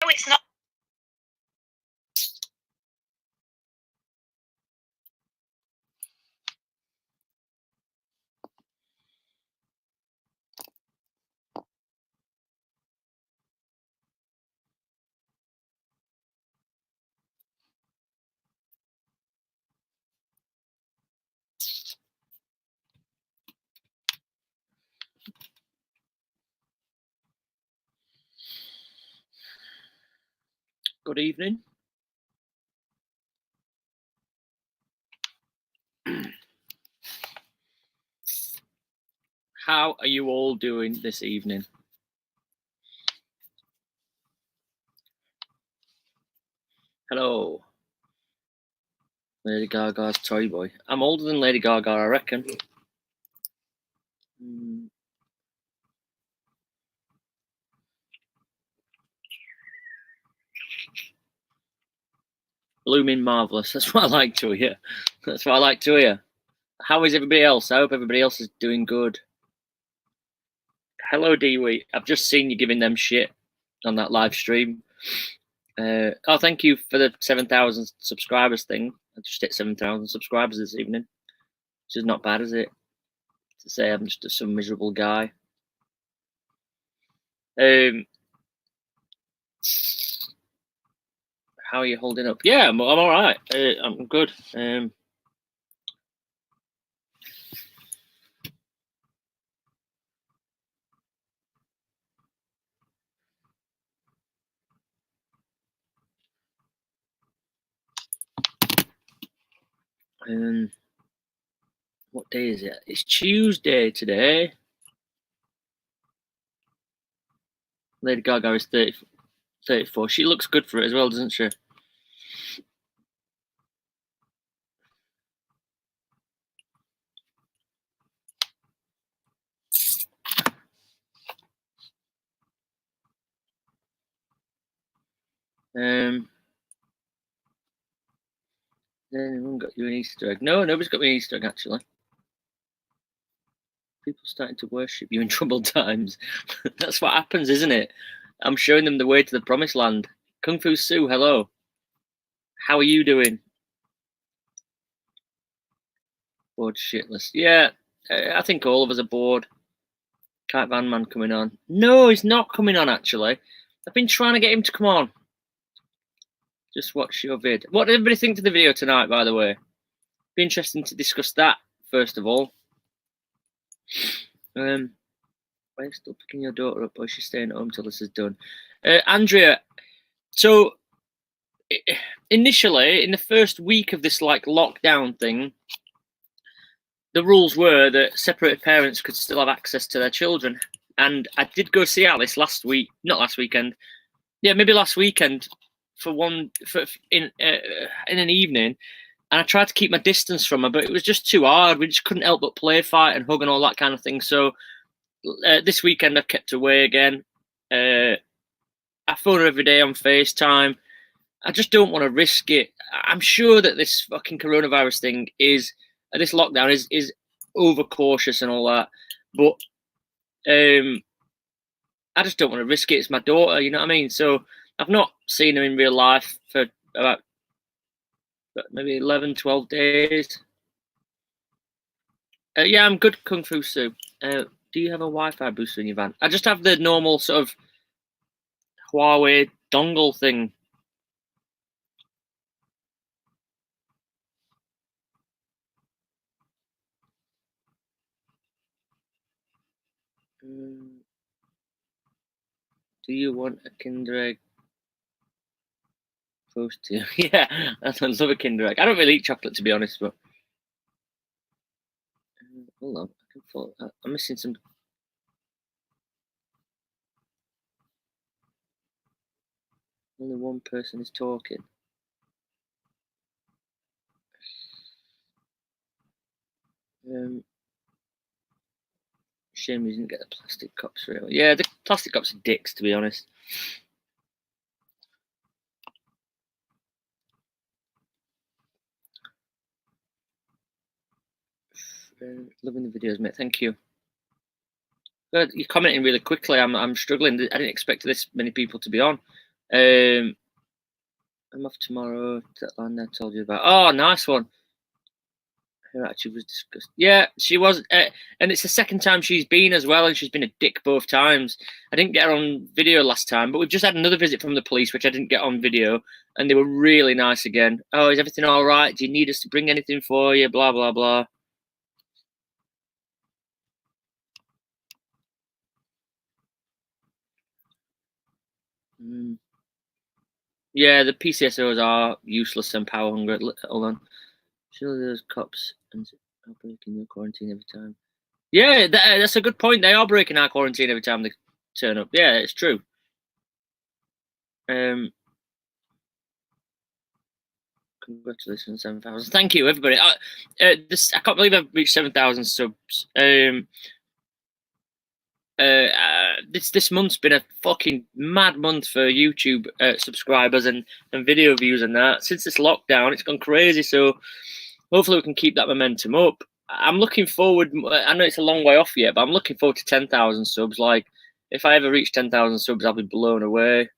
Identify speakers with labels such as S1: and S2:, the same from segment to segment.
S1: it's not.
S2: Good evening. How are you all doing this evening? Hello. Lady Gaga's toy boy. I'm older than Lady Gaga, I reckon. Blooming marvellous. That's what I like to hear. That's what I like to hear. How is everybody else? I hope everybody else is doing good. Hello, Dewey. I've just seen you giving them shit on that live stream. Oh, thank you for the 7,000 subscribers thing. I just hit 7,000 subscribers this evening, which is not bad, is it? To say I'm just some miserable guy. How are you holding up? Yeah, I'm all right. I'm good. What day is it? It's Tuesday today. Lady Gaga is 34. She looks good for it as well, doesn't she? Anyone got you an Easter egg? No, nobody's got me an Easter egg, actually. People starting to worship you in troubled times. That's what happens, isn't it? I'm showing them the way to the promised land. Kung Fu Sue, hello. How are you doing? Bored shitless. Yeah, I think all of us are bored. Kite Van Man coming on. No, he's not coming on, actually. I've been trying to get him to come on. Just watch your vid. What did everybody think of the video tonight, by the way? Be interesting to discuss that, first of all. Why are you still picking your daughter up, or is she staying at home till this is done? Andrea, so initially, in the first week of this like lockdown thing, the rules were that separated parents could still have access to their children. And I did go see Alice last week, not last weekend. Yeah, maybe last weekend in an evening. And I tried to keep my distance from her, but it was just too hard. We just couldn't help but play fight and hug and all that kind of thing. So this weekend I've kept away again. I phone her every day on FaceTime. I just don't want to risk it. I'm sure that this fucking coronavirus thing is, this lockdown is overcautious and all that. But I just don't want to risk it. It's my daughter, you know what I mean? So I've not seen her in real life for about maybe 11, 12 days. Yeah, I'm good, Kung Fu Sue. Do you have a Wi-Fi booster in your van? I just have the normal sort of Huawei dongle thing. Do you want a Kinder Egg? Close to yeah, I love a Kinder Egg. I don't really eat chocolate, to be honest, but hold on, I can follow. I'm missing some. Only one person is talking. Shame we didn't get the plastic cups. Really. Yeah, the plastic cups are dicks, to be honest. Loving the videos, mate. Thank you. Good. You're commenting really quickly. I'm struggling. I didn't expect this many people to be on. I'm off tomorrow. That land I told you about. Oh, nice one. Her attitude was disgusting. Yeah, she was, and it's the second time she's been as well, and she's been a dick both times. I didn't get her on video last time, but we've just had another visit from the police, which I didn't get on video, and they were really nice again. Oh, is everything all right? Do you need us to bring anything for you? Blah blah blah. Yeah, the PCSOs are useless and power hungry. Hold on. Surely those cops and are breaking your quarantine every time. Yeah, that's a good point. They are breaking our quarantine every time they turn up. Yeah, it's true. Congratulations, 7,000. Thank you, everybody. I can't believe I've reached 7,000 subs. This month's been a fucking mad month for YouTube subscribers and video views and that. Since this lockdown, it's gone crazy. So hopefully we can keep that momentum up. I'm looking forward. I know it's a long way off yet, but I'm looking forward to 10,000 subs. Like, if I ever reach 10,000 subs, I'll be blown away.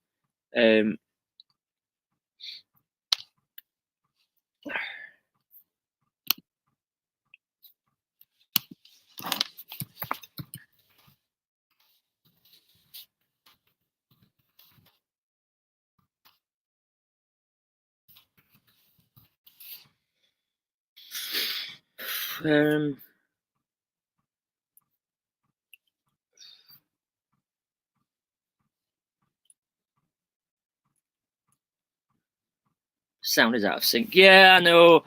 S2: Sound is out of sync. Yeah, I know.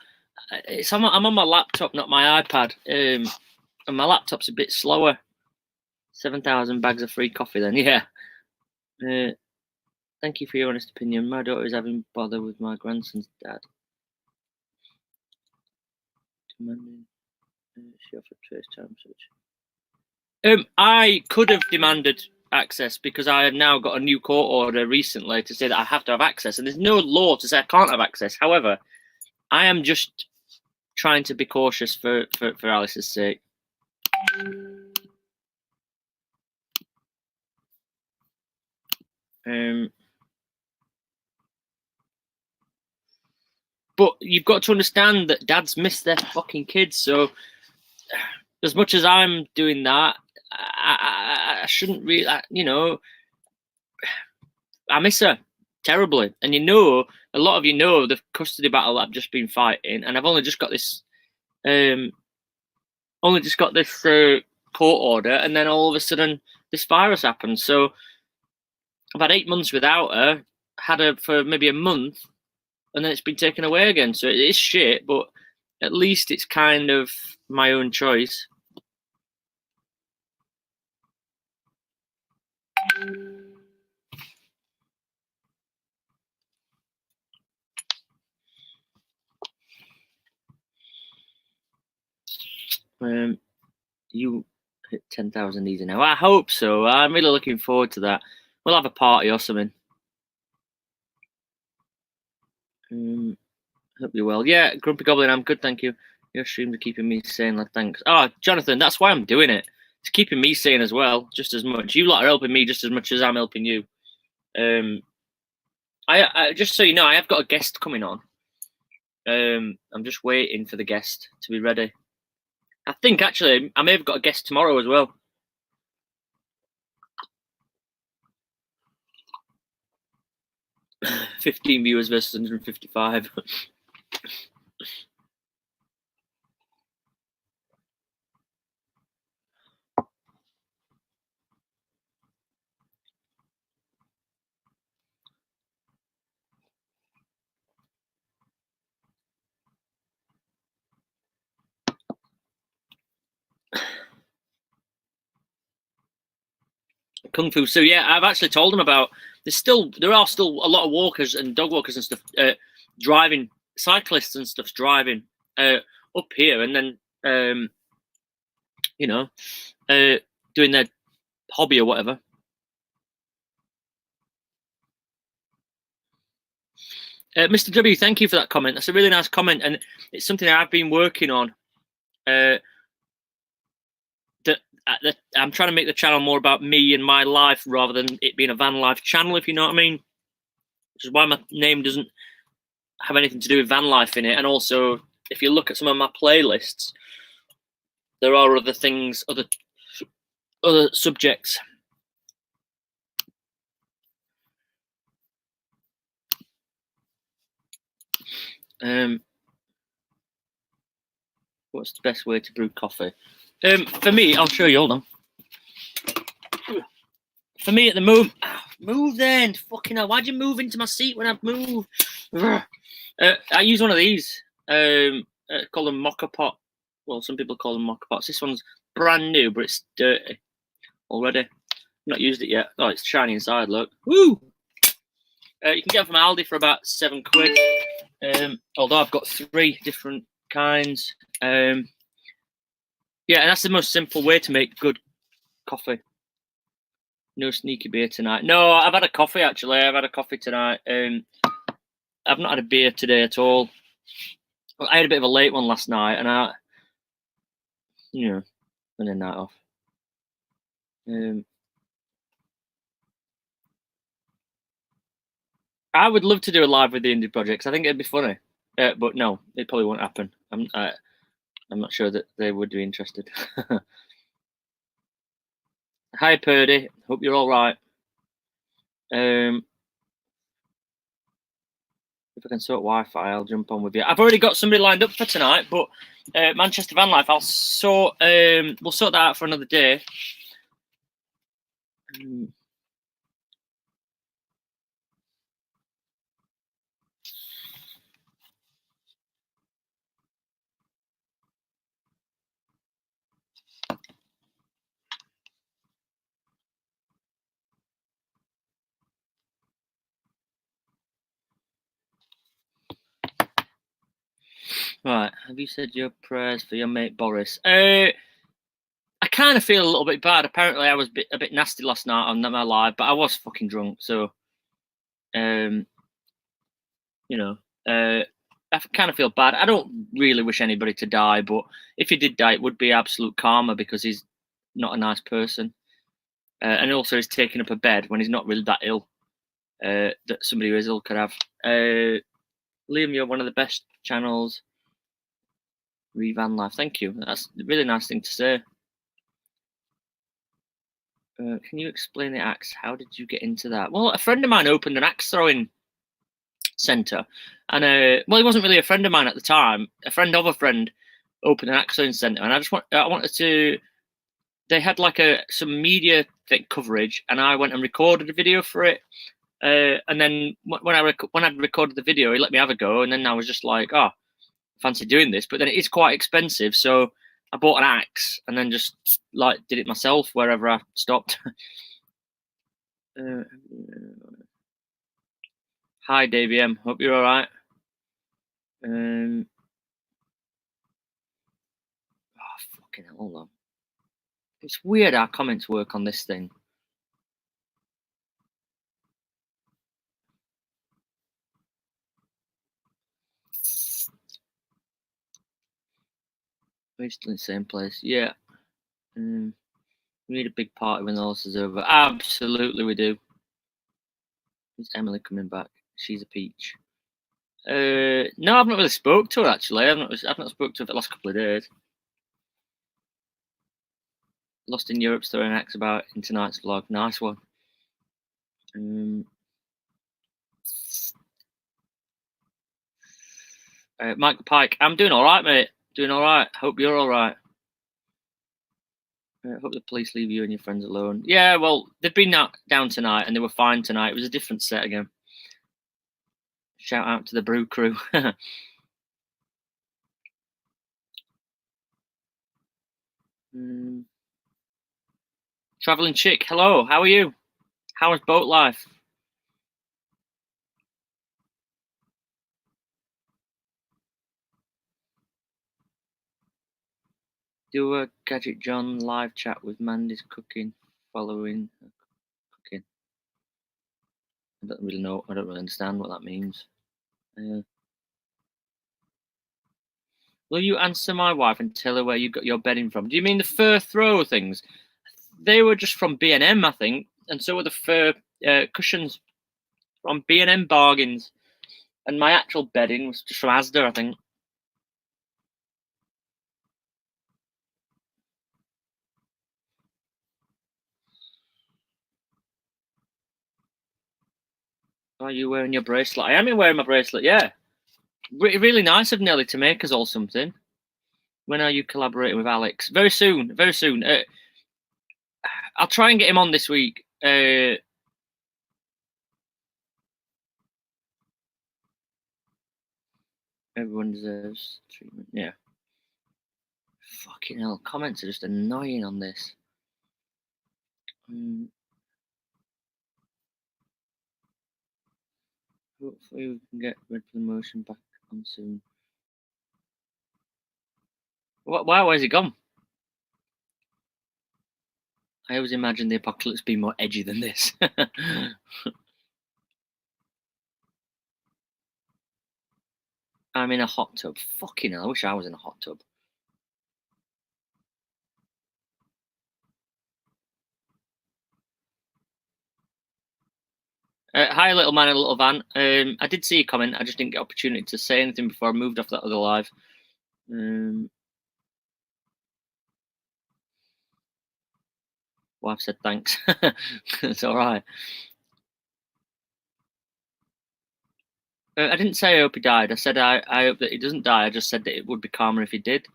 S2: I'm on my laptop, not my iPad. And my laptop's a bit slower. 7,000 bags of free coffee then, yeah. Thank you for your honest opinion. My daughter is having bother with my grandson's dad. Demanding she offered trace time search. I could have demanded access because I have now got a new court order recently to say that I have to have access, and there's no law to say I can't have access. However, I am just trying to be cautious for Alice's sake. But you've got to understand that dads miss their fucking kids. So as much as I'm doing that, I shouldn't really, you know, I miss her terribly. And you know, a lot of you know the custody battle I've just been fighting, and I've only just got this, court order, and then all of a sudden this virus happened. So I've had 8 months without her, had her for maybe a month, and then it's been taken away again. So it is shit, but at least it's kind of my own choice. You hit 10,000 easy now. I hope so. I'm really looking forward to that. We'll have a party or something. Hope you're well. Yeah, Grumpy Goblin, I'm good, thank you. Your streams are keeping me sane, lad. Thanks. Oh, Jonathan, that's why I'm doing it. It's keeping me sane as well, just as much. You lot are helping me just as much as I'm helping you. I just so you know, I have got a guest coming on. I'm just waiting for the guest to be ready. I think actually I may have got a guest tomorrow as well. $15 viewers versus 155. Kung Fu. So yeah, I've actually told them about. There are still a lot of walkers and dog walkers and stuff driving, cyclists and stuff driving up here, and then doing their hobby or whatever. Mr. W, thank you for that comment. That's a really nice comment, and it's something I've been working on. I'm trying to make the channel more about me and my life rather than it being a van life channel, if you know what I mean. which is why my name doesn't have anything to do with van life in it. And also, if you look at some of my playlists, there are other things, other subjects. What's the best way to brew coffee? For me, I'll show you. Hold on. For me, at the moment, move then. Fucking hell! Why'd you move into my seat when I've moved? I use one of these. Called a mocha pot. Well, some people call them mocha pots. This one's brand new, but it's dirty already. Not used it yet. Oh, it's shiny inside. Look. Woo! You can get them from Aldi for about £7. Although I've got 3 different kinds. Yeah, and that's the most simple way to make good coffee. No sneaky beer tonight. No, I've had a coffee actually. I've had a coffee tonight. I've not had a beer today at all. I had a bit of a late one last night, and I, had a night off. I would love to do a live with the indie projects. I think it'd be funny, but no, it probably won't happen. I'm not sure that they would be interested. Hi, Purdy. Hope you're all right. If I can sort Wi-Fi, I'll jump on with you. I've already got somebody lined up for tonight, but Manchester Vanlife, we'll sort that out for another day. Right, have you said your prayers for your mate Boris? I kind of feel a little bit bad. Apparently, I was a bit nasty last night on my live, but I was fucking drunk, so I kind of feel bad. I don't really wish anybody to die, but if he did die, it would be absolute karma because he's not a nice person, and also he's taking up a bed when he's not really that ill. That somebody who is ill could have. Liam, you're one of the best channels. Vanlife, thank you. That's a really nice thing to say. Can you explain the axe? How did you get into that? Well, a friend of mine opened an axe throwing centre, and well, he wasn't really a friend of mine at the time. A friend of a friend opened an axe throwing centre, and I wanted to. They had like some media coverage, and I went and recorded a video for it. And then when I'd recorded the video, he let me have a go, and then I was just like, oh, fancy doing this, but then it is quite expensive, so I bought an axe and then just like did it myself wherever I stopped. Hi, Davey M. Hope you're all right. Oh, fucking hell, hold on. It's weird how comments work on this thing. We're still in the same place. Yeah. We need a big party when all this is over. Absolutely, we do. Is Emily coming back? She's a peach. No, I've not really spoke to her actually. I've not spoke to her for the last couple of days. Lost in Europe, story and acts about in tonight's vlog. Nice one. Michael Pike, I'm doing all right, mate. Doing all right. Hope you're all right. Hope the police leave you and your friends alone. Yeah, well, they've been down tonight and they were fine tonight. It was a different set again. Shout out to the brew crew. Traveling chick, hello. How are you? How is boat life? Do a Gadget John live chat with Mandy's cooking following cooking. I don't really know. I don't really understand what that means. Will you answer my wife and tell her where you got your bedding from? Do you mean the fur throw things? They were just from B&M, I think, and so were the fur cushions. from B&M Bargains. And my actual bedding was just from Asda, I think. Are you wearing your bracelet? I am wearing my bracelet, yeah. Really nice of Nelly to make us all something. When are you collaborating with Alex? Very soon, very soon. I'll try and get him on this week. Everyone deserves treatment, yeah. Fucking hell, comments are just annoying on this. Hopefully we can get Red Promotion back on soon. Why is he gone? I always imagine the apocalypse being more edgy than this. I'm in a hot tub. Fucking hell, I wish I was in a hot tub. Hi, little man in a little van. I did see a comment. I just didn't get opportunity to say anything before I moved off that other live. Well, I've said thanks. It's all right. I didn't say I hope he died. I said I hope that he doesn't die. I just said that it would be calmer if he did.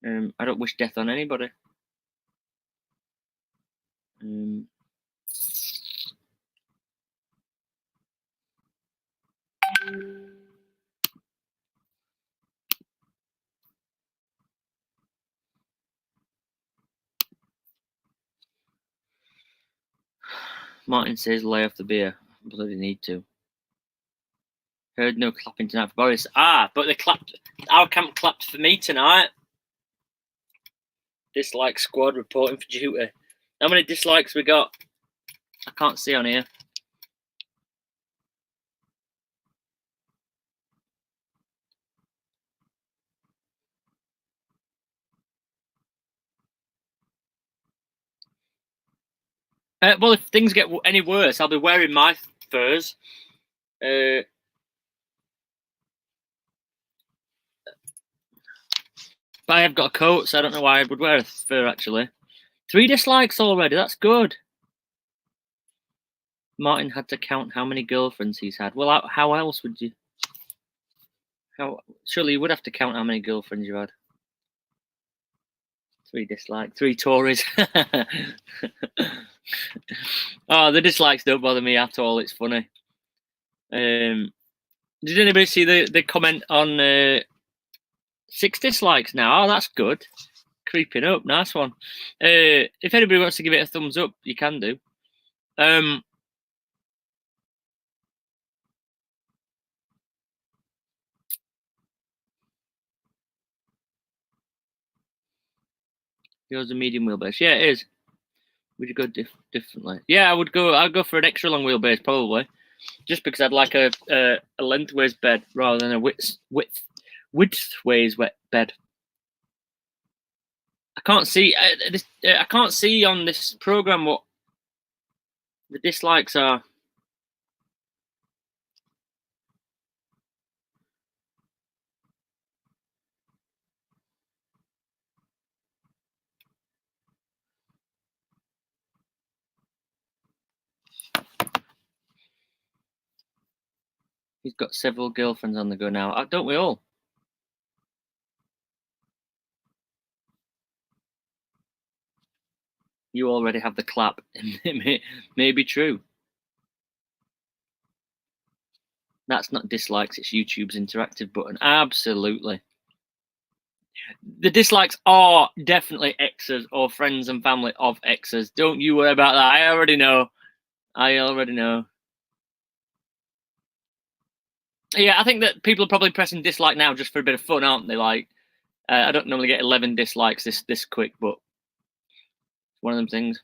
S2: I don't wish death on anybody. Martin says lay off the beer. I bloody need to. Heard no clapping tonight for Boris. But they clapped. Our camp clapped for me tonight. Dislike squad reporting for duty. How many dislikes we got? I can't see on here. Well, if things get any worse, I'll be wearing my furs. But I have got a coat, so I don't know why I would wear a fur, actually. 3 dislikes already, that's good. Martin had to count how many girlfriends he's had. Well, how else would you? Surely you would have to count how many girlfriends you had. 3 dislikes, 3 Tories. Oh, the dislikes don't bother me at all. It's funny. Did anybody see the comment on 6 dislikes now? Oh, that's good. Creeping up. Nice one. If anybody wants to give it a thumbs up, you can do. Yours a medium wheelbase. Yeah, it is. Would you go differently? Yeah, I'd go for an extra long wheelbase probably, just because I'd like a lengthways bed rather than a widthways bed. I can't see I can't see on this program what the dislikes are. He's got several girlfriends on the go now. Don't we all? You already have the clap. It may be true. That's not dislikes, it's YouTube's interactive button. Absolutely. The dislikes are definitely exes or friends and family of exes. Don't you worry about that. I already know. Yeah, I think that people are probably pressing dislike now just for a bit of fun, aren't they? Like, I don't normally get 11 dislikes this quick, but it's one of them things.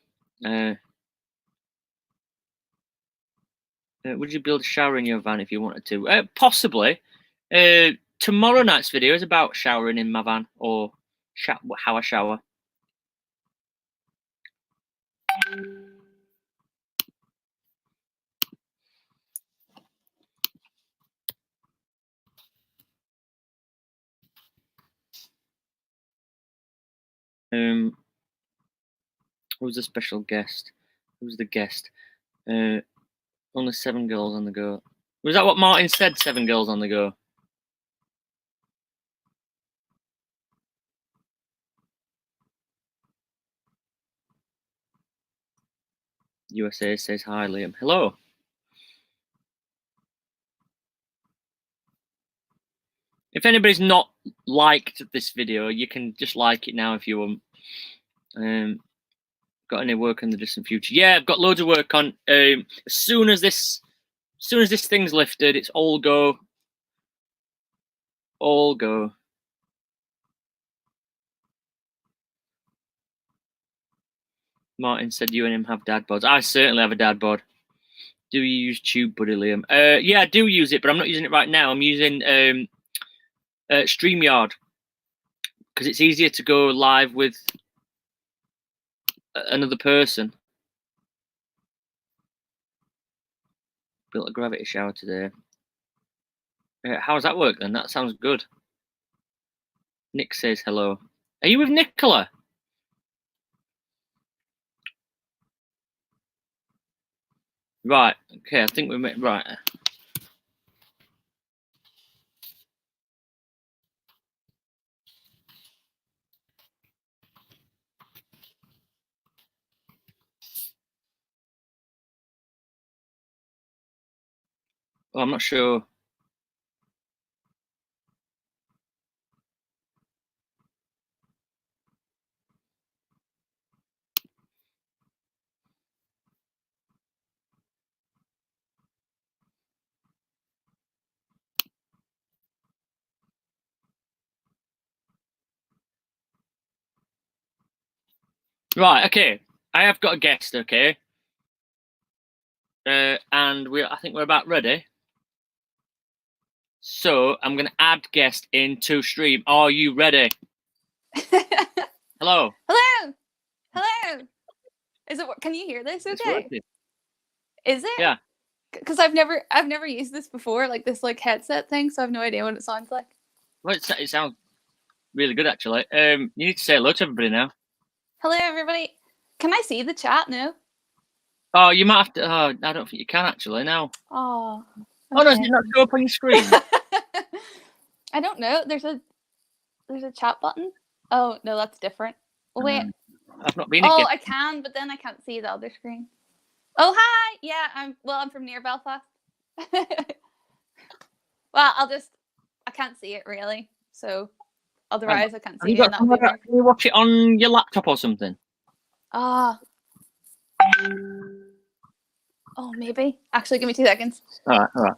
S2: Would you build a shower in your van if you wanted to? Possibly. Tomorrow night's video is about showering in my van or how I shower. Who's the special guest? Who's the guest? Only 7 girls on the go. Was that what Martin said? 7 girls on the go. USA says hi, Liam. Hello. If anybody's not liked this video, you can just like it now if you want. Got any work in the distant future? Yeah, I've got loads of work on. As soon as this thing's lifted, it's all go. All go. Martin said you and him have dad bods. I certainly have a dad bod. Do you use TubeBuddy, Liam? Yeah, I do use it, but I'm not using it right now. I'm using StreamYard because it's easier to go live with another person. Built a gravity shower today. How does that work then? That sounds good. Nick says hello. Are you with Nicola? Right. Okay, I think we met. Right. Oh, I'm not sure. Right. Okay. I have got a guest. Okay. And I think we're about ready. So I'm going to add guest into stream. Are you ready? Hello.
S1: Hello. Hello. Is it? Can you hear this? Okay. Is it?
S2: Yeah.
S1: Because I've never used this before, like this headset thing, so I have no idea what it sounds like.
S2: Well, it sounds really good actually. You need to say hello to everybody now.
S1: Hello, everybody. Can I see the chat now?
S2: Oh, you might have to. Oh, I don't think you can actually now.
S1: Oh.
S2: Okay. Oh no, does it not show up on your screen?
S1: I don't know. There's a chat button. Oh no, that's different. Oh, wait.
S2: I've not been.
S1: Oh, I can, but then I can't see the other screen. Oh hi. Yeah, I'm from near Belfast. Well, I can't see it really. So otherwise I can't see it.
S2: Can you watch it on your laptop or something?
S1: Oh, maybe. Actually, give me 2 seconds.
S2: All right.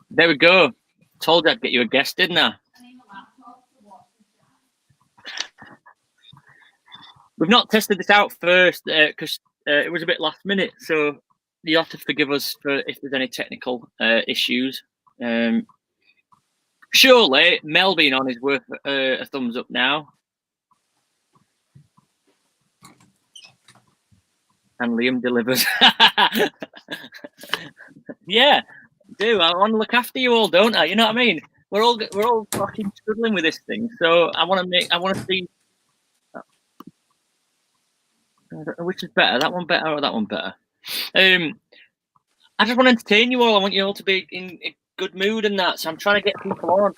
S2: There we go. Told you I'd get you a guest, didn't I? We've not tested this out first because it was a bit last minute, so you have to forgive us for if there's any technical issues. Surely Mel being on is worth a thumbs up now. And Liam delivers. Yeah, do. I want to look after you all, don't I? You know what I mean? We're all fucking struggling with this thing, so I want to see. Which is better, that one better or that one better? I just want to entertain you all. I want you all to be in a good mood and that. So I'm trying to get people on.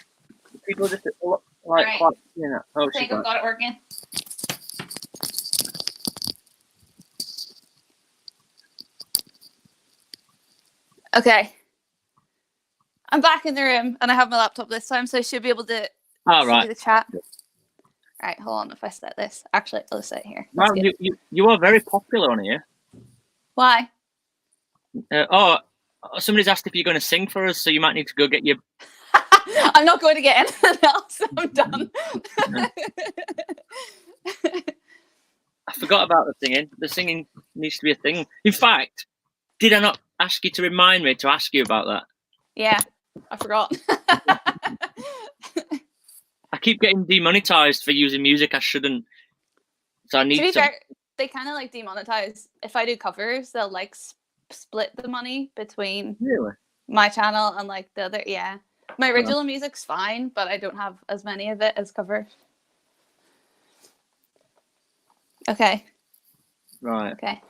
S2: People just like
S1: right.
S2: quite, you know. Oh,
S1: I think I've got it working. Okay. I'm back in the room and I have my laptop this time, so I should be able to see the chat. All right, hold on. If I set this, actually, let's set it here.
S2: Wow, you are very popular on here.
S1: Why?
S2: Somebody's asked if you're going to sing for us, so you might need to go get your.
S1: I'm not going to get anything else. I'm done.
S2: I forgot about the singing. The singing needs to be a thing. In fact, did I not ask you to remind me to ask you about that?
S1: Yeah, I forgot.
S2: I keep getting demonetized for using music I shouldn't. So I need to. Be fair,
S1: they kind of demonetize. If I do covers, they'll split the money between my channel and the other. Yeah, my original music's fine, but I don't have as many of it as covers. Okay.
S2: Right.
S1: Okay.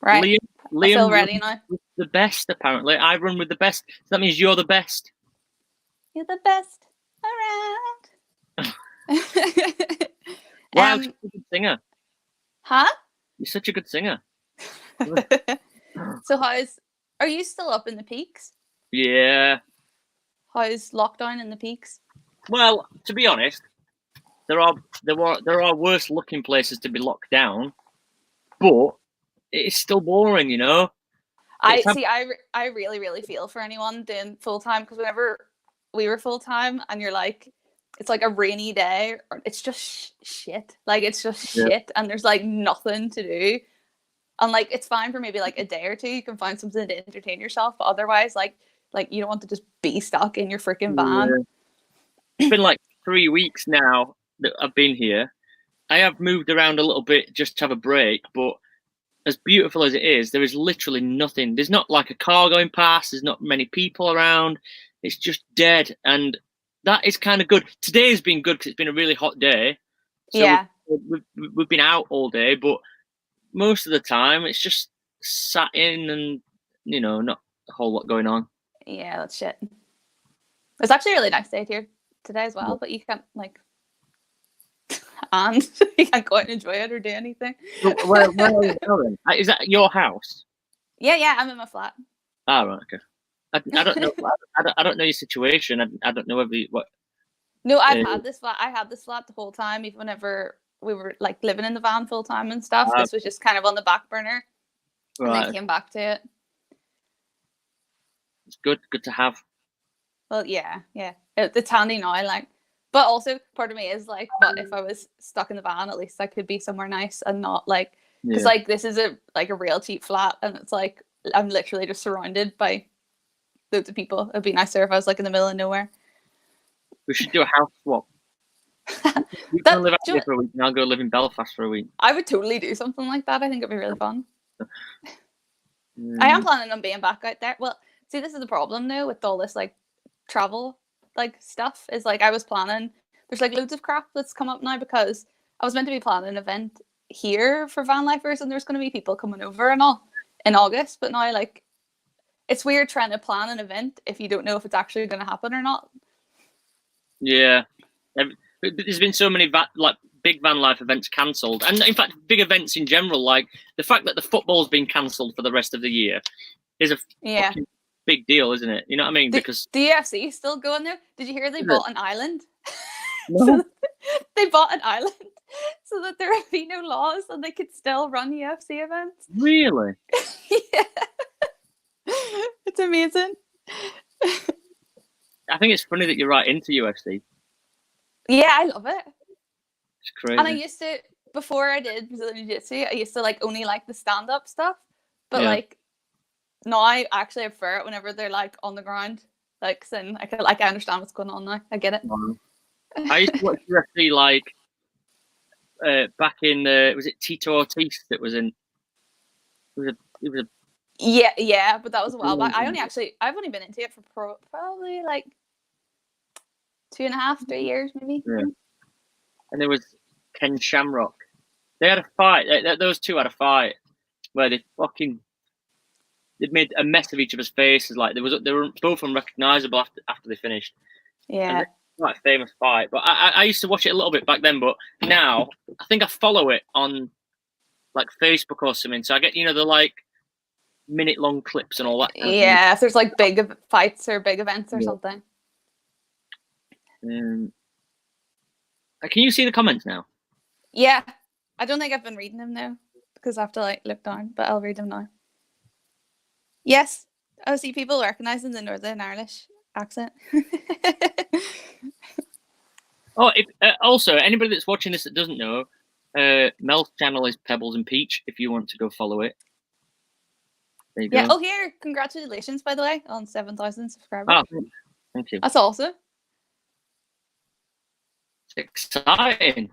S1: Right.
S2: Liam
S1: I feel ready now.
S2: with the best, apparently. I run with the best. So that means you're the best.
S1: You're the best around.
S2: Wow, you're such a good singer.
S1: Huh?
S2: You're such a good singer.
S1: So are you still up in the peaks?
S2: Yeah.
S1: How's lockdown in the peaks?
S2: Well, to be honest, there are worse looking places to be locked down, but it's still boring, you know.
S1: I really feel for anyone doing full time, because whenever we were full time and you're like, it's like a rainy day, or it's just shit. Like it's just shit, and there's like nothing to do. And like it's fine for maybe like a day or two, you can find something to entertain yourself, but otherwise like you don't want to just be stuck in your freaking van.
S2: Yeah. It's been like 3 weeks now that I've been here. I have moved around a little bit just to have a break, but as beautiful as it is, there is literally nothing. There's not like a car going past. There's not many people around. It's just dead, and that is kind of good. Today's been good because it's been a really hot day. So
S1: yeah,
S2: we've been out all day, but most of the time it's just sat in and not a whole lot going on.
S1: Yeah, that's shit. It's actually a really nice day here today as well, but you can't like, and you can't go out and enjoy it or do anything.
S2: Where are you going? Is that your house?
S1: Yeah, I'm in my flat.
S2: Oh, right, okay. I don't know. I don't know your situation. I don't know what.
S1: No, I've had this flat. I had this flat the whole time, even whenever we were like living in the van full time and stuff. This was just kind of on the back burner, and then came back to it.
S2: It's good to have.
S1: Well, yeah, it's handy now. Like, but also part of me is like, but if I was stuck in the van, at least I could be somewhere nice and not like, because like this is a real cheap flat, and it's like I'm literally just surrounded by loads of people. It'd be nicer if I was like in the middle of nowhere.
S2: We should do a house swap. You can live out here for a week, and I'll go live in Belfast for a week.
S1: I would totally do something like that. I think it'd be really fun. I am planning on being back out there. Well, see, this is the problem though with all this like travel like stuff, is like I was planning, there's like loads of crap that's come up now, because I was meant to be planning an event here for Vanlifers, and there's going to be people coming over and all in August, but now like it's weird trying to plan an event if you don't know if it's actually going to happen or not.
S2: Yeah, there's been so many big van life events cancelled, and in fact big events in general, like the fact that the football's been cancelled for the rest of the year is a fucking big deal, isn't it? You know what I mean? Because
S1: the UFC still going there. Did you hear they bought an island?
S2: No.
S1: They bought an island so that there would be no laws and they could still run UFC events.
S2: Really?
S1: Yeah. It's amazing.
S2: I think it's funny that you're right into UFC.
S1: Yeah, I love it.
S2: It's crazy.
S1: And I used to, before I did Brazilian Jiu-Jitsu, I used to like only like the stand-up stuff. But like now I actually prefer it whenever they're like on the ground. Like, then I understand what's going on now. I get it.
S2: I used to watch UFC like back in was it Tito Ortiz that was in? It was a
S1: yeah, but that was a while back. I've only been into it for probably like 2.5, 3 years maybe.
S2: Yeah. And there was Ken Shamrock. They had a fight. Those two had a fight where they made a mess of each other's faces. Like they were both unrecognizable after they finished.
S1: Yeah.
S2: Quite a famous fight, but I used to watch it a little bit back then, but now I think I follow it on like Facebook or something, so I get the like minute-long clips and all that kind of thing.
S1: If there's like big fights or big events or something.
S2: Can you see the comments now?
S1: Yeah, I don't think I've been reading them now because I have to like look down, but I'll read them now. Yes, I see people recognizing the Northern Irish accent.
S2: Also, anybody that's watching this that doesn't know, Mel's channel is Pebbles and Peach. If you want to go follow it, there you go.
S1: Oh, here! Congratulations, by the way, on 7,000 subscribers.
S2: Oh, thank you.
S1: That's awesome.
S2: It's exciting.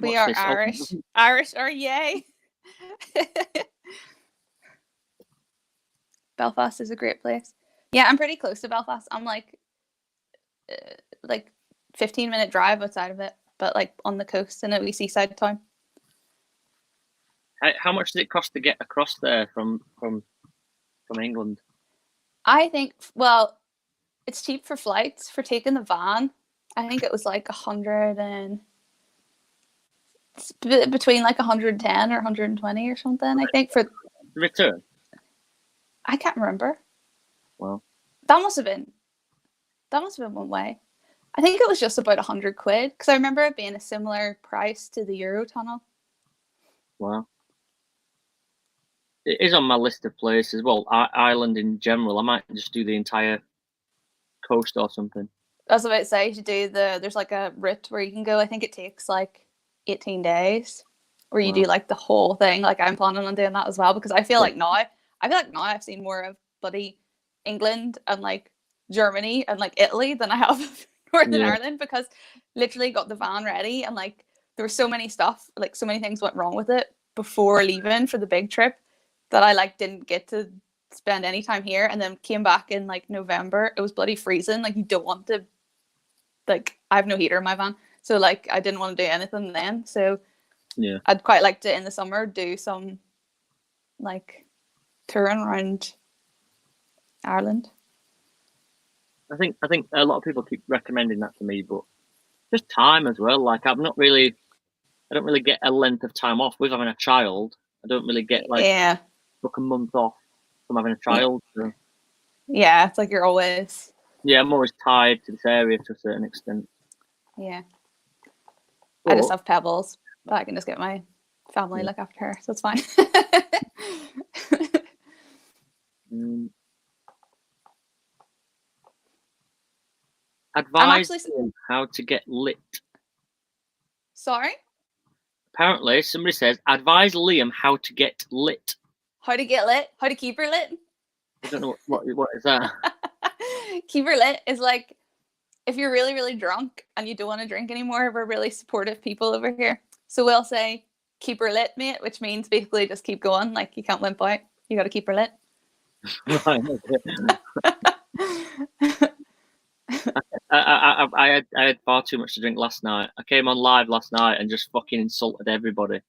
S1: We are Irish. Irish are yay. Belfast is a great place. Yeah, I'm pretty close to Belfast. I'm like 15-minute drive outside of it, but like on the coast in a wee seaside town.
S2: How much does it cost to get across there from England?
S1: I think, well, it's cheap for flights. For taking the van, I think it was like 100 and between like 110 or 120 or something. I think for
S2: the return.
S1: I can't remember.
S2: Well,
S1: that must have been one way. I think it was just about 100 quid because I remember it being a similar price to the Eurotunnel.
S2: Wow. It is on my list of places. Well, Ireland in general. I might just do the entire coast or something.
S1: I was about to say, you should do there's like a route where you can go. I think it takes like 18 days where you do like the whole thing. Like I'm planning on doing that as well because I feel like now I've seen more of bloody England and like Germany and like Italy than I have of Northern Ireland because literally got the van ready and like there was so many stuff, like so many things went wrong with it before leaving for the big trip that I like didn't get to spend any time here, and then came back in like November. It was bloody freezing. Like you don't want to, like I have no heater in my van, so like I didn't want to do anything then. So
S2: yeah,
S1: I'd quite like to in the summer do some like touring around Ireland.
S2: I think a lot of people keep recommending that to me, but just time as well. Like I don't really get a length of time off with having a child. I don't really get like book a month off from having a child. So.
S1: Yeah, it's like you're always.
S2: Yeah, I'm always tied to this area to a certain extent.
S1: Yeah. But I just have Pebbles, but I can just get my family look after her, so it's fine.
S2: Advise how to get lit.
S1: Sorry?
S2: Apparently, somebody says, advise Liam how to get lit.
S1: How to get lit? How to keep her lit?
S2: I don't know what is that.
S1: Keep her lit is like if you're really, really drunk and you don't want to drink anymore, we're really supportive people over here. So we'll say, keep her lit, mate, which means basically just keep going. Like you can't limp out. You got to keep her lit.
S2: I had far too much to drink last night. I came on live last night and just fucking insulted everybody.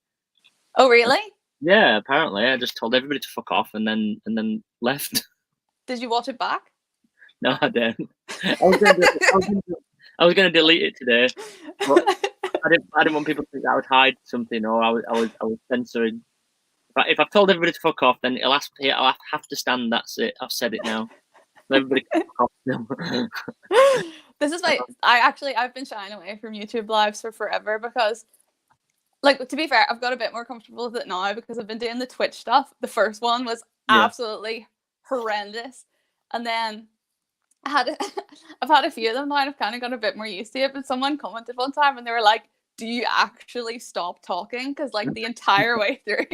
S1: Oh, really?
S2: Yeah, apparently. I just told everybody to fuck off and then left.
S1: Did you watch it back?
S2: No, I didn't. I was going to delete it today, but I didn't want people to think that I would hide something or I was censoring. But if I've told everybody to fuck off, then I'll have to stand. That's it. I've said it now. Everybody can fuck off.
S1: This is why I've been shying away from YouTube lives for forever because, like, to be fair, I've got a bit more comfortable with it now because I've been doing the Twitch stuff. The first one was absolutely horrendous, and then I've had a few of them now and I've kind of got a bit more used to it. But someone commented one time and they were like, do you actually stop talking? Because like the entire way through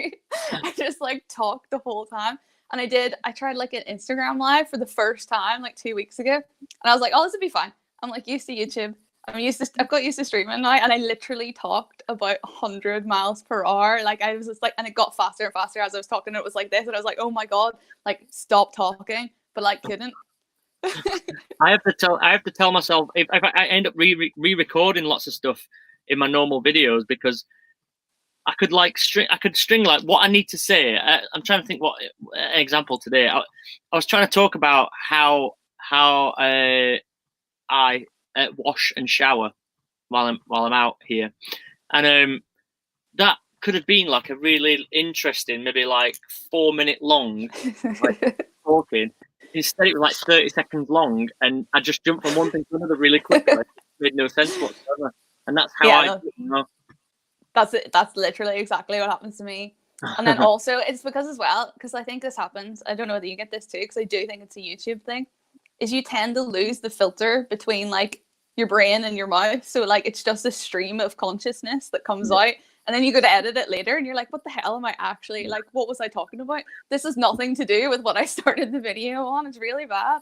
S1: I just like talked the whole time. And I tried like an Instagram live for the first time like 2 weeks ago, and I was like, oh, this would be fine. I'm like used to YouTube. I've got used to streaming now, and I literally talked about 100 miles per hour. Like I was just like, and it got faster and faster as I was talking. It was like this, and I was like, oh my god, like stop talking, but like couldn't.
S2: I have to tell myself if I end up re-recording lots of stuff in my normal videos because I could string like what I need to say. I'm trying to think what example today. I was trying to talk about how I wash and shower while I'm out here, and that could have been like a really interesting, maybe like 4 minute long like, talking. Instead, it was like 30 seconds long, and I just jumped from one thing to another really quickly. It made no sense whatsoever, and that's how
S1: That's it. That's literally exactly what happens to me. And then also, it's because as well, because I think this happens. I don't know whether you get this too, because I do think it's a YouTube thing. Is you tend to lose the filter between like your brain and your mouth, so like it's just a stream of consciousness that comes out. And then you go to edit it later and you're like, what the hell am I actually, like, what was I talking about? This has nothing to do with what I started the video on. It's really bad.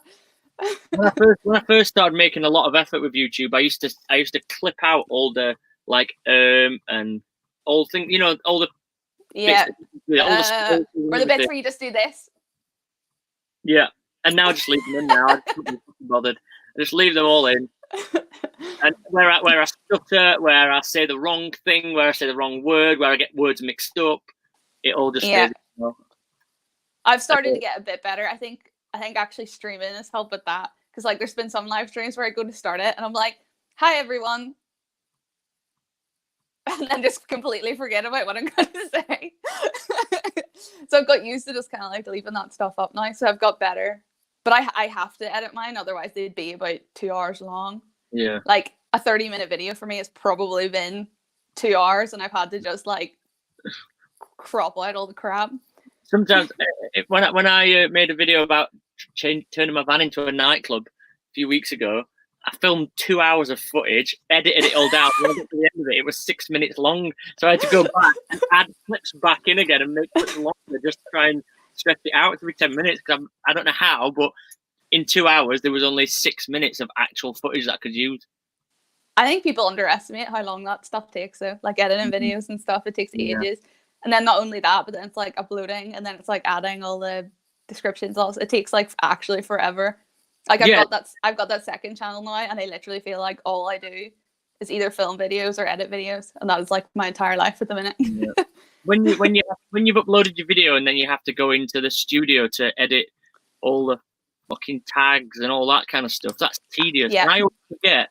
S2: When I first started making a lot of effort with YouTube, I used to clip out all the, like, and all things, you know, all the...
S1: Yeah.
S2: Or
S1: the bits where you just do this.
S2: Yeah. And now I just leave them in now. I can't be bothered. I just leave them all in. And where I stutter, where I say the wrong thing, where I say the wrong word, where I get words mixed up, it all just
S1: Yeah.
S2: stays. Well.
S1: I've started to get a bit better. I think actually streaming has helped with that, because like there's been some live streams where I go to start it and I'm like, "Hi everyone," and then just completely forget about what I'm going to say. So I've got used to just kind of like leaving that stuff up now. So I've got better, but I have to edit mine, otherwise they'd be about 2 hours long.
S2: Yeah.
S1: Like a 30-minute video for me has probably been 2 hours, and I've had to just like crop out all the crap.
S2: Sometimes when I made a video about turning my van into a nightclub a few weeks ago, I filmed 2 hours of footage, edited it all down. When I got to the end of it, it was 6 minutes long, so I had to go back and add clips back in again and make clips longer, just to try and stretch it out to be 10 minutes. Because I don't know how, but in 2 hours there was only 6 minutes of actual footage that I could use.
S1: I think people underestimate how long that stuff takes, though. Like editing videos and stuff, it takes ages. And then not only that, but then it's like uploading, and then it's like adding all the descriptions. Also, it takes like actually forever. Like I've got that second channel now, and I literally feel like all I do is either film videos or edit videos, and that is like my entire life at the minute.
S2: Yeah. When you've uploaded your video and then you have to go into the studio to edit all the fucking tags and all that kind of stuff, that's tedious.
S1: Yeah.
S2: And I always forget,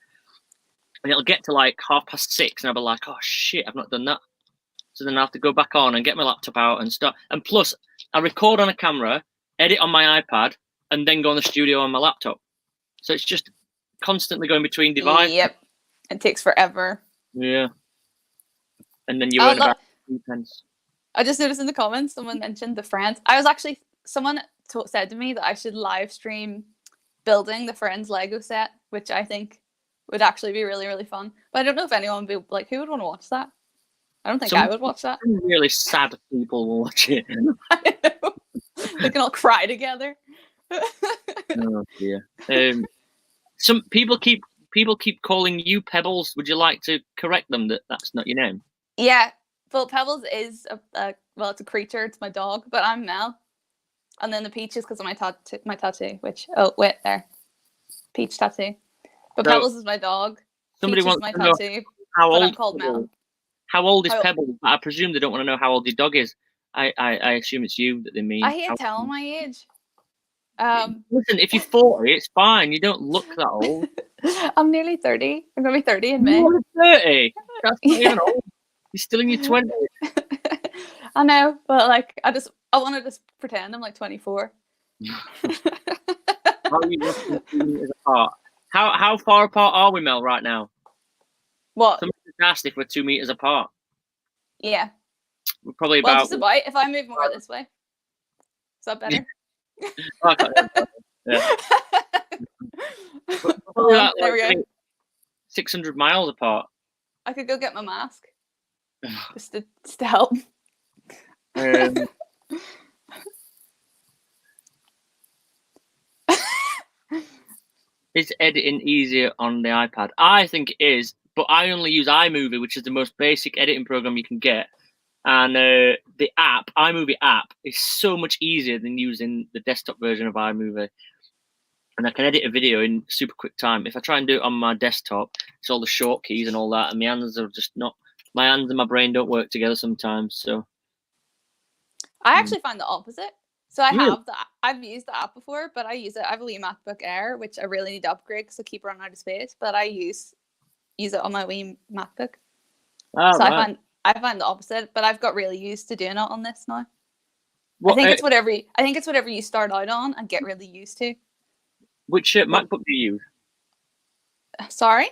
S2: and it'll get to like 6:30, and I'll be like, oh shit, I've not done that. So then I have to go back on and get my laptop out and start. And plus, I record on a camera, edit on my iPad, and then go in the studio on my laptop. So it's just constantly going between devices.
S1: Yep. It takes forever.
S2: Yeah. And then you earn about 2 pence.
S1: I just noticed in the comments someone mentioned the Friends. Someone said to me that I should live stream building the Friends Lego set, which I think would actually be really, really fun. But I don't know if anyone would be like, who would want to watch that? I don't think I would watch that.
S2: Some really sad people will watch it.
S1: I know. They can all cry together.
S2: Oh dear. Some people keep calling you Pebbles. Would you like to correct them that that's not your name?
S1: Yeah, well, Pebbles is it's a creature. It's my dog, but I'm Mel. And then the peach is because of my tattoo. Which peach tattoo. But so, Pebbles is my dog.
S2: Somebody
S1: peach
S2: wants
S1: is my
S2: to know
S1: tattoo.
S2: how old.
S1: I'm called Mel.
S2: How old is Pebbles? I presume they don't want to know how old your dog is. I assume it's you that they mean.
S1: I hate telling my age.
S2: Listen, if you're 40, it's fine. You don't look that old.
S1: I'm nearly 30. I'm gonna be 30 in May.
S2: You're 30. That's not even old. You're still in your 20s.
S1: I know, but like, I want to just pretend I'm like 24.
S2: How are you looking 2 meters apart? How far apart are we, Mel, right now?
S1: What?
S2: Somebody just asked if we're 2 meters apart.
S1: Yeah.
S2: We're probably about.
S1: Well, just about. If I move more this way, is that better?
S2: Yeah.
S1: There we go.
S2: 600 miles apart.
S1: I could go get my mask just to help.
S2: Is editing easier on the iPad? I think it is, but I only use iMovie, which is the most basic editing program you can get. And the app, iMovie app, is so much easier than using the desktop version of iMovie. And I can edit a video in super quick time. If I try and do it on my desktop, it's all the short keys and all that, and my hands are just not. My hands and my brain don't work together sometimes. So
S1: I actually find the opposite. So I've used the app before, but I have a wee MacBook Air, which I really need to upgrade because I keep running out of space. But I use it on my wee MacBook.
S2: Oh,
S1: so
S2: right.
S1: I find the opposite, but I've got really used to doing it on this now.
S2: What,
S1: I think it's whatever you start out on and get really used to.
S2: Which MacBook do you use?
S1: Sorry?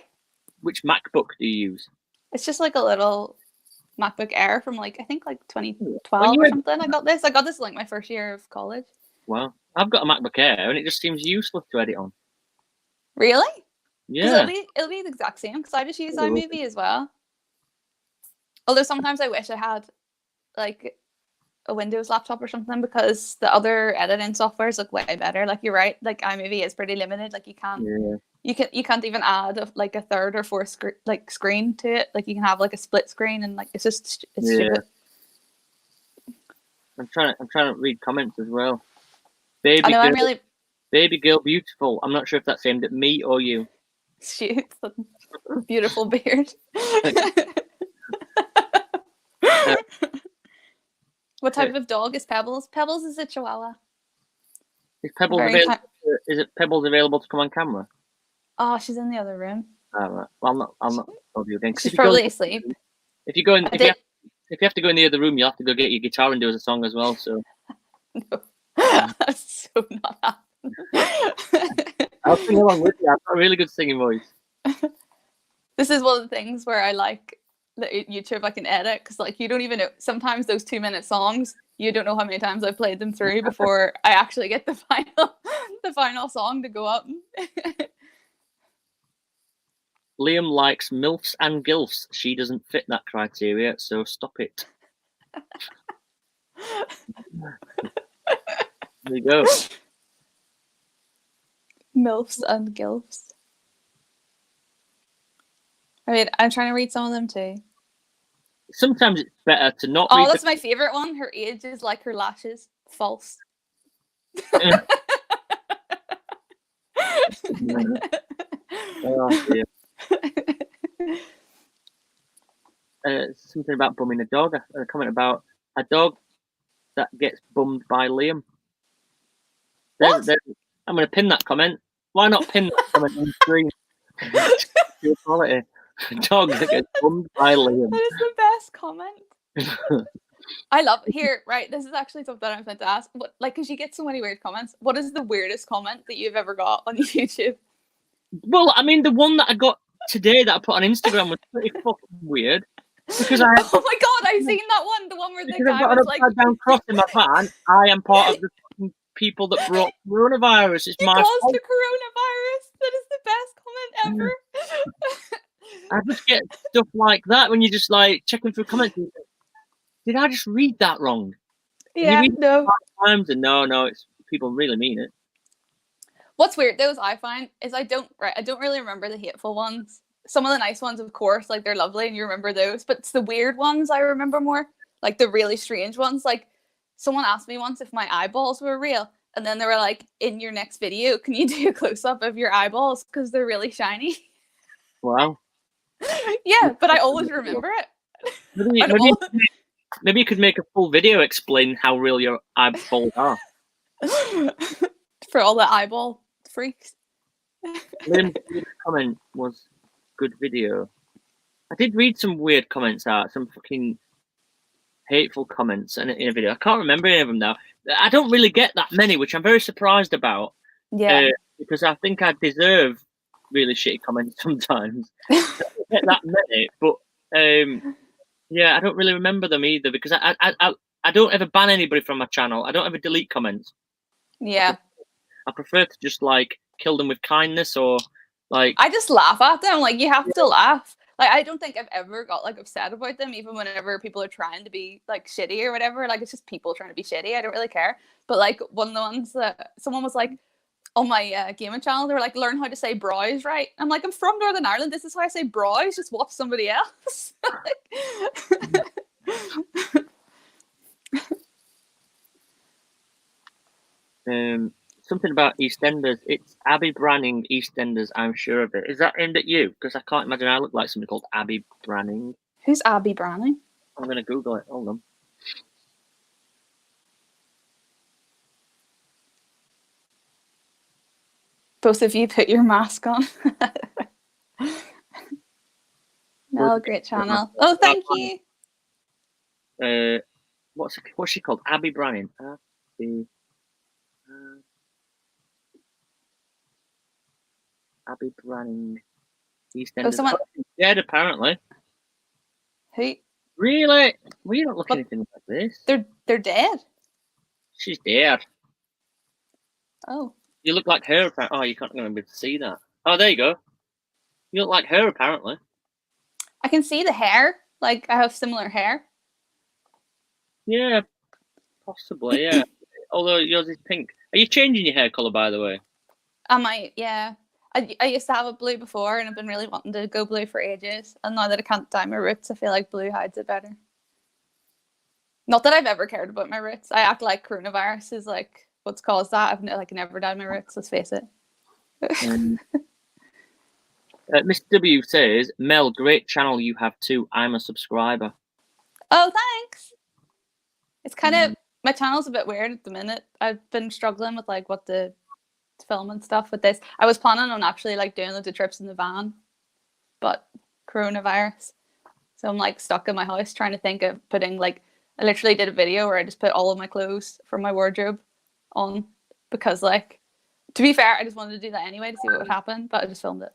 S2: Which MacBook do you use?
S1: It's just like a little MacBook Air from I think 2012 or something. I got this like my first year of college.
S2: Wow. I've got a MacBook Air and it just seems useless to edit on.
S1: Really?
S2: Yeah.
S1: It'll be the exact same because I just use iMovie as well. Although sometimes I wish I had like a Windows laptop or something because the other editing softwares look way better. Like you're right, like iMovie is pretty limited. Like you can't even add a third or fourth screen to it. Like you can have like a split screen and like it's stupid.
S2: I'm trying to read comments as well. Baby girl beautiful. I'm not sure if that's aimed at me or you.
S1: Shoot, beautiful beard. What type of dog is Pebbles? Pebbles is a Chihuahua.
S2: Is Pebbles
S1: Very
S2: available? Is it Pebbles available to come on camera?
S1: Oh, she's in the other room.
S2: All right. Well, I'll not bother you again.
S1: She's probably asleep.
S2: If you go in, if you have to go in the other room, you'll have to go get your guitar and do as a song as well. So.
S1: No, that's so not happening.
S2: I'll sing along with you. I've got a really good singing voice.
S1: This is one of the things where I like that YouTube I can edit, because like you don't even know, sometimes those 2-minute songs you don't know how many times I've played them through before I actually get the final song to go up.
S2: Liam likes MILFs and GILFs. She doesn't fit that criteria, so stop it. There you go.
S1: MILFs and GILFs. I mean, I'm trying to read some of them too.
S2: Sometimes it's better to not read.
S1: Oh, that's my favorite one. Her age is like her lashes. False.
S2: Oh, dear. Something about bumming a dog. A comment about a dog that gets bummed by Liam.
S1: What?
S2: I'm going to pin that comment. Why not pin that comment on the screen? Good quality. A dog that gets bummed by Liam.
S1: That is the best comment. I love here. Right, this is actually something I was meant to ask. What, like, because you get so many weird comments. What is the weirdest comment that you've ever got on YouTube?
S2: Well, I mean, the one that I got today that I put on Instagram was pretty fucking weird. Because oh
S1: my god, I've seen that one. The one where the guy was like,
S2: "I've got an upside down cross in my van. I am part of the fucking people that brought coronavirus. It's my fault."
S1: The coronavirus. That is the best comment ever.
S2: I just get stuff like that when you're just like checking through comments. Did I just read that wrong?
S1: Yeah, no.
S2: Times and no, it's people really mean it.
S1: What's weird though is I find is I don't really remember the hateful ones. Some of the nice ones, of course, like they're lovely and you remember those, but it's the weird ones I remember more. Like the really strange ones. Like someone asked me once if my eyeballs were real, and then they were like, "In your next video, can you do a close up of your eyeballs because they're really shiny?"
S2: Wow.
S1: Yeah, but I always remember it.
S2: Maybe you could make a full video explain how real your eyeballs are.
S1: For all the eyeball freaks.
S2: Liam's comment was good video. I did read some weird comments out, some fucking hateful comments in a video. I can't remember any of them now. I don't really get that many, which I'm very surprised about.
S1: Yeah.
S2: Because I think I deserve really shitty comments sometimes. I don't get that many, but yeah, I don't really remember them either because I don't ever ban anybody from my channel. I don't ever delete comments.
S1: Yeah.
S2: I prefer to just like kill them with kindness or like.
S1: I just laugh at them. Like you have to laugh. Like I don't think I've ever got like upset about them, even whenever people are trying to be like shitty or whatever. Like it's just people trying to be shitty. I don't really care. But like one of the ones that someone was like on my gaming channel, they were like, "Learn how to say brows right." I'm like, I'm from Northern Ireland. This is how I say brows. Just watch somebody else.
S2: Something about EastEnders. It's Abby Branning, EastEnders. I'm sure of it. Is that aimed at you? Because I can't imagine I look like somebody called Abby Branning.
S1: Who's Abby Branning?
S2: I'm gonna Google it. Hold on.
S1: Both of you put your mask on. No, great channel. Oh, thank you.
S2: What's she called? Abby Branning. Abby Branning. EastEnders.
S1: Someone...
S2: she's dead, apparently.
S1: Who?
S2: Really? Well, you don't look anything like this.
S1: They're dead.
S2: She's dead.
S1: Oh.
S2: You look like her. Oh, you can't even be able to see that. Oh, there you go. You look like her, apparently.
S1: I can see the hair. Like I have similar hair.
S2: Yeah, possibly. Yeah. Although yours is pink. Are you changing your hair color, by the way?
S1: I might. Yeah. I used to have a blue before, and I've been really wanting to go blue for ages. And now that I can't dye my roots, I feel like blue hides it better. Not that I've ever cared about my roots. I act like coronavirus is like what's caused that. I've never dyed my roots. Let's face it.
S2: Mr. W says, "Mel, great channel you have too. I'm a subscriber."
S1: Oh, thanks. It's kind of, my channel's a bit weird at the minute. I've been struggling with like what to film and stuff with this. I was planning on actually like doing loads of trips in the van, but coronavirus. So I'm like stuck in my house trying to think of putting like, I literally did a video where I just put all of my clothes from my wardrobe on because like, to be fair, I just wanted to do that anyway to see what would happen, but I just filmed it.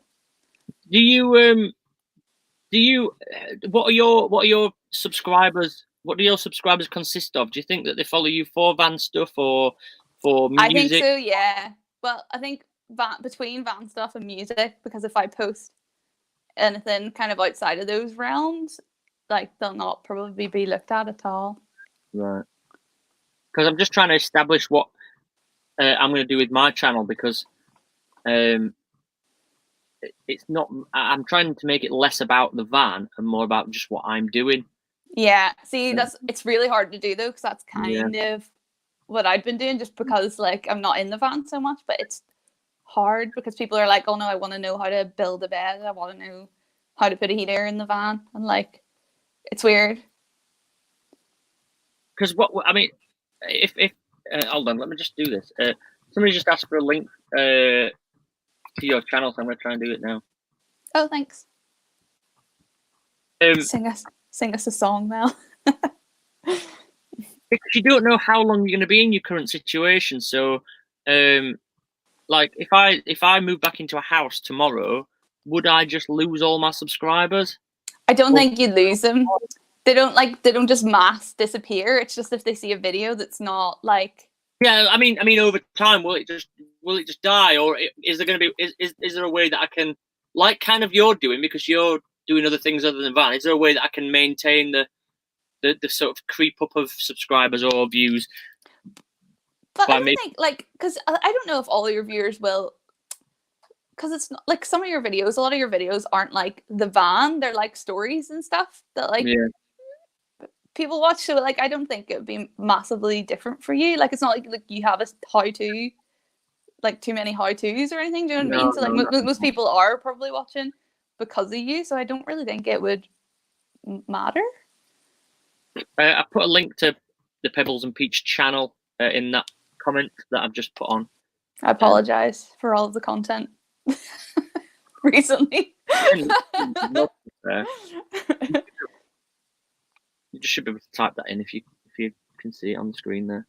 S2: What are your subscribers? What do your subscribers consist of? Do you think that they follow you for van stuff or for music?
S1: I think so, yeah. Well, I think between van stuff and music, because if I post anything kind of outside of those realms, like they'll not probably be looked at all.
S2: Right. Because I'm just trying to establish what I'm going to do with my channel, because it's not. I'm trying to make it less about the van and more about just what I'm doing.
S1: Yeah. See, it's really hard to do though, because that's kind of what I've been doing, just because like I'm not in the van so much. But it's hard because people are like, "Oh no, I want to know how to build a bed. I want to know how to put a heater in the van," and like, it's weird.
S2: Because what I mean, if hold on, let me just do this. Somebody just asked for a link to your channel, so I'm going to try and do it now.
S1: Oh, thanks. Sing us a song now.
S2: Because you don't know how long you're going to be in your current situation. So, like, if I move back into a house tomorrow, would I just lose all my subscribers?
S1: I don't think you'd lose them. They don't just mass disappear. It's just if they see a video that's not like.
S2: Yeah, I mean, over time, will it just die, or is there going to be is there a way that I can, like, kind of you're doing, because you're doing other things other than van? Is there a way that I can maintain the sort of creep up of subscribers or views?
S1: But I don't think, like, because I don't know if all your viewers will, because it's not like some of your videos, a lot of your videos aren't like the van, they're like stories and stuff that like people watch. So like, I don't think it would be massively different for you. Like, it's not like you have a how-to, like too many how-tos or anything. Do you know what I mean? So like most people are probably watching because of you. So I don't really think it would matter.
S2: I put a link to the Pebbles and Peach channel in that comment that I've just put on.
S1: I apologize for all of the content recently.
S2: You just should be able to type that in if you can see it on the screen there.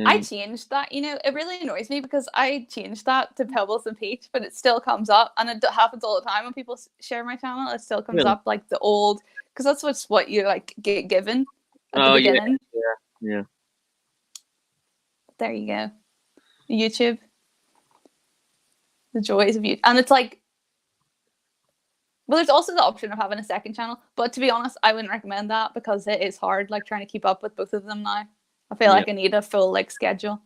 S1: I changed that, you know, it really annoys me because I changed that to Pebbles and Peach, but it still comes up, and it happens all the time when people share my channel. It still comes up like the old, because that's what you like get given at the beginning.
S2: Yeah.
S1: There you go. YouTube. The joys of YouTube. And it's like, well, there's also the option of having a second channel, but to be honest, I wouldn't recommend that because it is hard, like trying to keep up with both of them now. I feel like I need a full like schedule.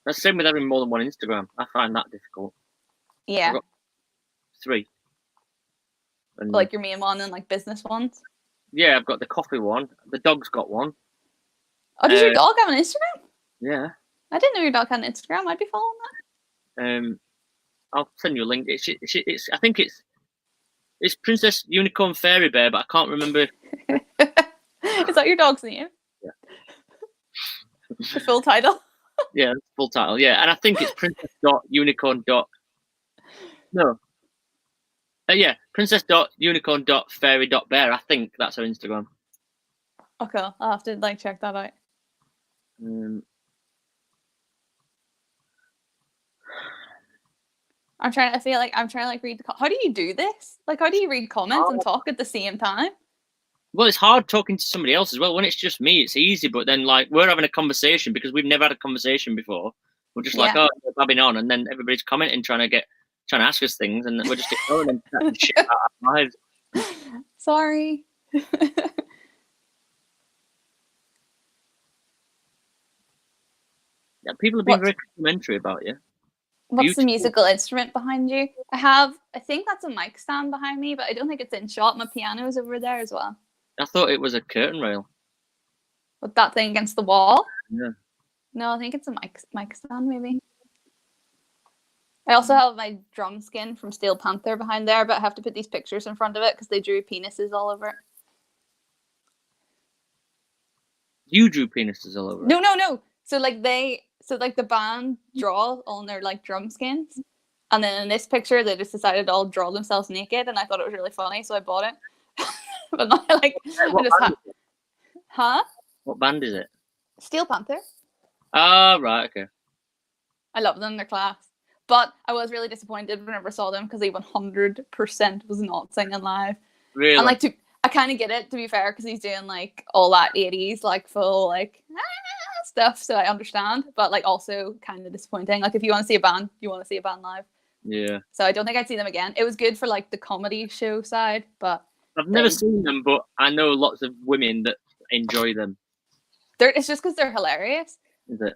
S2: That's the same with having more than one Instagram. I find that difficult.
S1: Yeah.
S2: I've got 3. And
S1: like your main one and like business ones?
S2: Yeah, I've got the coffee one. The dog's got one.
S1: Oh, does your dog have an Instagram?
S2: Yeah.
S1: I didn't know your dog had an Instagram. I'd be following
S2: that. I'll send you a link. It's I think it's Princess Unicorn Fairy Bear, but I can't remember.
S1: Is that your dog's name?
S2: Yeah.
S1: The full title?
S2: Yeah, full title. Yeah, and I think it's princess.unicorn. No. Yeah, princess.unicorn.fairy.bear. I think that's her Instagram.
S1: Okay, I'll have to like check that out. I'm trying to read how do you do this? Like, how do you read comments and talk at the same time?
S2: Well, it's hard talking to somebody else as well. When it's just me, it's easy. But then, like, we're having a conversation because we've never had a conversation before. We're just like, oh, we're babbing on, and then everybody's commenting, trying to ask us things, and we're just ignoring them, chatting shit out our lives.
S1: Sorry.
S2: Yeah, people have been very complimentary about you.
S1: What's the musical instrument behind you? I think that's a mic stand behind me, but I don't think it's in shot. My piano's over there as well.
S2: I thought it was a curtain rail.
S1: With that thing against the wall?
S2: Yeah.
S1: No, I think it's a mic stand, maybe. I also have my drum skin from Steel Panther behind there, but I have to put these pictures in front of it because they drew penises all over it.
S2: You drew penises all over.
S1: No. So like the band draw on their like drum skins, and then in this picture they just decided to all draw themselves naked, and I thought it was really funny, so I bought it. But not like
S2: What band is it?
S1: Steel Panther.
S2: Ah, right, okay.
S1: I love them, they're class. But I was really disappointed whenever I saw them because he 100% was not singing live.
S2: Really?
S1: And like, I kind of get it, to be fair, because he's doing like all that 80s like full like stuff, so I understand. But like also kind of disappointing. Like if you want to see a band, you want to see a band live.
S2: Yeah.
S1: So I don't think I'd see them again. It was good for like the comedy show side, but
S2: I've never seen them, but I know lots of women that enjoy them.
S1: It's just because they're hilarious.
S2: Is it?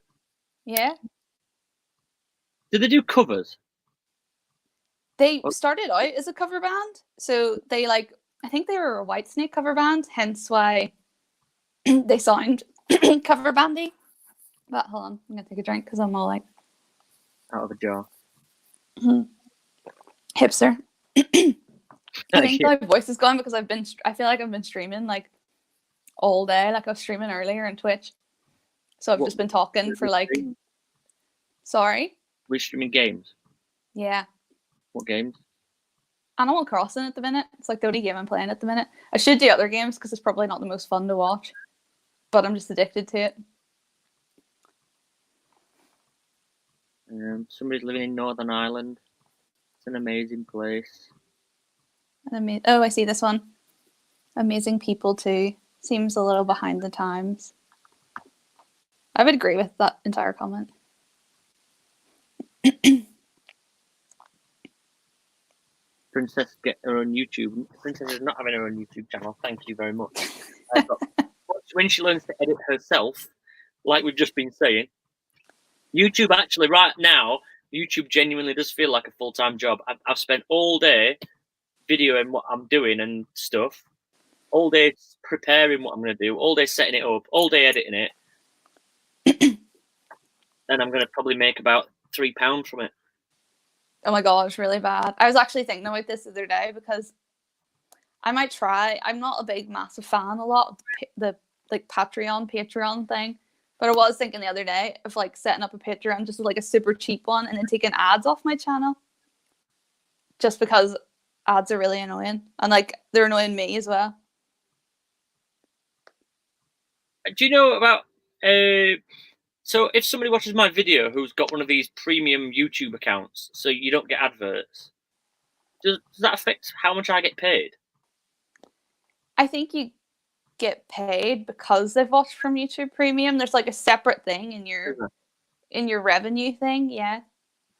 S1: Yeah.
S2: Do they do covers?
S1: They started out as a cover band, so they like I think they were a Whitesnake cover band, hence why they sound cover bandy. But hold on, I'm gonna take a drink because I'm all like
S2: out of a jar.
S1: Hipster. I think my voice is gone because I feel like I've been streaming like all day. Like I was streaming earlier on Twitch, so I've just been talking for like. Sorry.
S2: We're streaming games.
S1: Yeah.
S2: What games?
S1: Animal Crossing at the minute. It's like the only game I'm playing at the minute. I should do other games because it's probably not the most fun to watch, but I'm just addicted to it.
S2: Somebody's living in Northern Ireland. It's an amazing place.
S1: Oh, I see this one. Amazing people too. Seems a little behind the times. I would agree with that entire comment.
S2: Princess get her own YouTube. Princess is not having her own YouTube channel. Thank you very much. When she learns to edit herself, like we've just been saying, YouTube actually right now, YouTube genuinely does feel like a full-time job. I've spent all day videoing what I'm doing and stuff, all day preparing what I'm going to do, all day setting it up, all day editing it. And I'm going to probably make about £3 from it.
S1: Oh my god, it's really bad. I was actually thinking about this the other day because I might try. I'm not a big, massive fan a lot of the like Patreon thing, but I was thinking the other day of like setting up a Patreon, just like a super cheap one, and then taking ads off my channel. Just because ads are really annoying, and like they're annoying me as well.
S2: Do you know about? So if somebody watches my video who's got one of these premium YouTube accounts, so you don't get adverts, does that affect how much I get paid?
S1: I think you get paid because they've watched from YouTube Premium. There's like a separate thing in your revenue thing, yeah.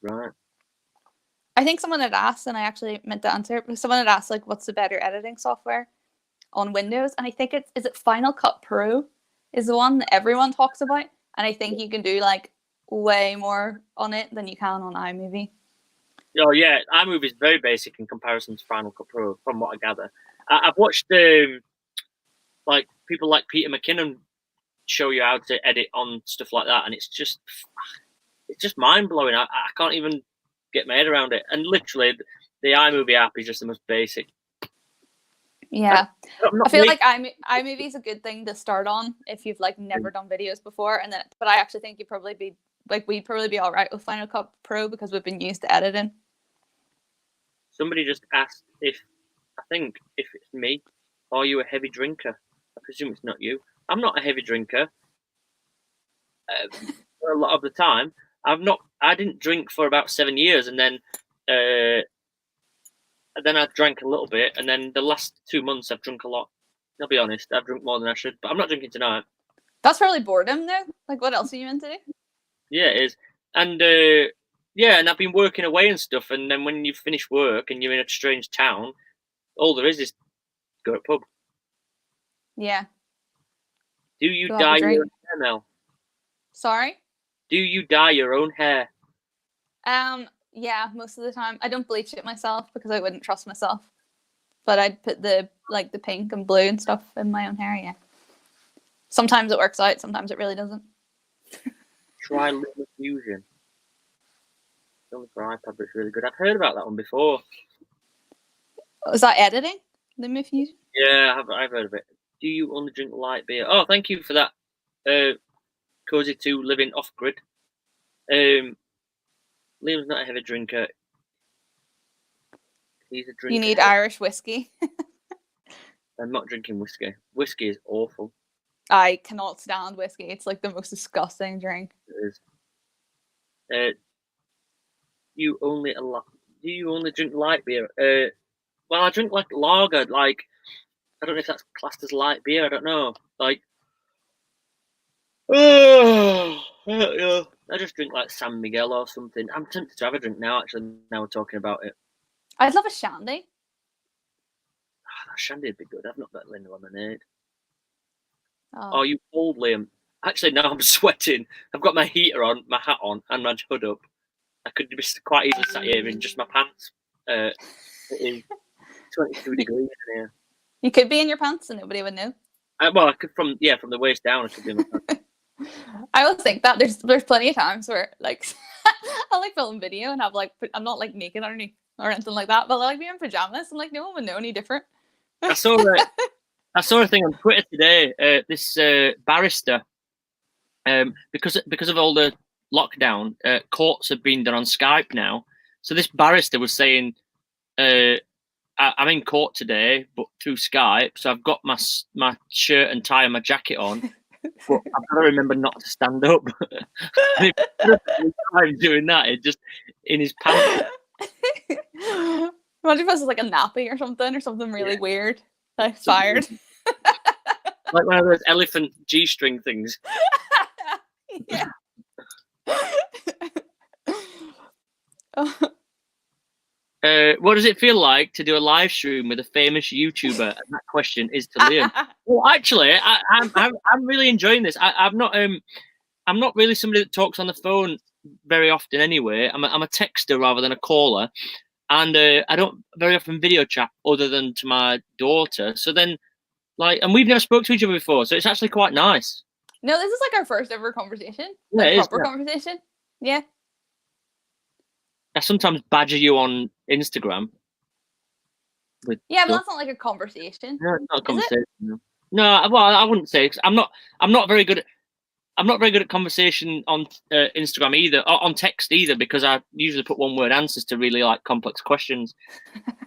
S1: Right. I think someone had asked, and I actually meant to answer it, because someone had asked like what's the better editing software on Windows, and I think is it Final Cut Pro is the one that everyone talks about. And I think you can do like way more on it than you can on iMovie.
S2: Oh yeah, iMovie is very basic in comparison to Final Cut Pro, from what I gather. I've watched like people like Peter McKinnon show you how to edit on stuff like that, and it's just mind blowing. I can't even get my head around it. And literally, the iMovie app is just the most basic.
S1: Yeah, I feel like iMovie is a good thing to start on if you've like never done videos before, and then. But I actually think we'd probably be all right with Final Cut Pro because we've been used to editing.
S2: Somebody just asked if it's me. Are you a heavy drinker? I presume it's not you. I'm not a heavy drinker. A lot of the time, I didn't drink for about 7 years, and then I drank a little bit, and then the last 2 months I've drunk a lot. I'll be honest, I've drunk more than I should, but I'm not drinking tonight.
S1: That's probably boredom, though. Like, what else are you meant to do?
S2: Yeah, it is. And and I've been working away and stuff, and then when you finish work and you're in a strange town, all there is go to a pub.
S1: Yeah.
S2: Do you dye your own hair, Mel?
S1: Sorry?
S2: Do you dye your own hair?
S1: Yeah, most of the time. I don't bleach it myself because I wouldn't trust myself. But I'd put the pink and blue and stuff in my own hair, yeah. Sometimes it works out, sometimes it really doesn't.
S2: Try Liquid Fusion. It's only for iPad, but it's really good. I've heard about that one before.
S1: Was that editing? Liquid Fusion?
S2: Yeah, I've heard of it. Do you only drink light beer? Oh, thank you for that Cozy 2 living off grid. Liam's not a heavy drinker. He's a drinker.
S1: You need Irish whiskey.
S2: I'm not drinking whiskey. Whiskey is awful.
S1: I cannot stand whiskey. It's like the most disgusting drink.
S2: It is. Do you only drink light beer? Well, I drink like lager. Like, I don't know if that's classed as light beer. I don't know. Like, I just drink like San Miguel or something. I'm tempted to have a drink now. Actually, now we're talking about it.
S1: I'd love a shandy.
S2: Shandy would be good. I've not got lemonade.
S1: Oh,
S2: You cold, Liam? Actually, now I'm sweating. I've got my heater on, my hat on, and my hood up. I could be quite easily sat here in just my pants. It is 22 degrees in here.
S1: You could be in your pants and nobody would know.
S2: Well, I could from the waist down. I could be in my pants.
S1: I always think that there's plenty of times where like I'll like film video and have like I'm not like naked underneath or anything like that, but I'll like be in pajamas and like no one would know any different.
S2: I saw a thing on Twitter today. This barrister, because of all the lockdown, courts have been done on Skype now. So this barrister was saying, I'm in court today, but through Skype. So I've got my shirt and tie and my jacket on, but I've got to remember not to stand up. I'm doing that. It's just in his pants.
S1: Imagine if it was like a nappy or something really weird. Like fired.
S2: Like one of those elephant G-string things.
S1: Yeah.
S2: What does it feel like to do a live stream with a famous YouTuber? And that question is to Liam. Well, actually, I'm really enjoying this. I'm not really somebody that talks on the phone very often anyway. I'm a texter rather than a caller, and I don't very often video chat other than to my daughter. So then, and we've never spoke to each other before, so it's actually quite nice.
S1: No, this is like our first ever conversation.
S2: Yeah, it is,
S1: proper conversation. Yeah.
S2: I sometimes badger you on Instagram.
S1: But that's not like a conversation.
S2: No, it's not a conversation. No, well, I wouldn't say. Cause I'm not very good at conversation on Instagram either, or on text either, because I usually put one word answers to really like complex questions.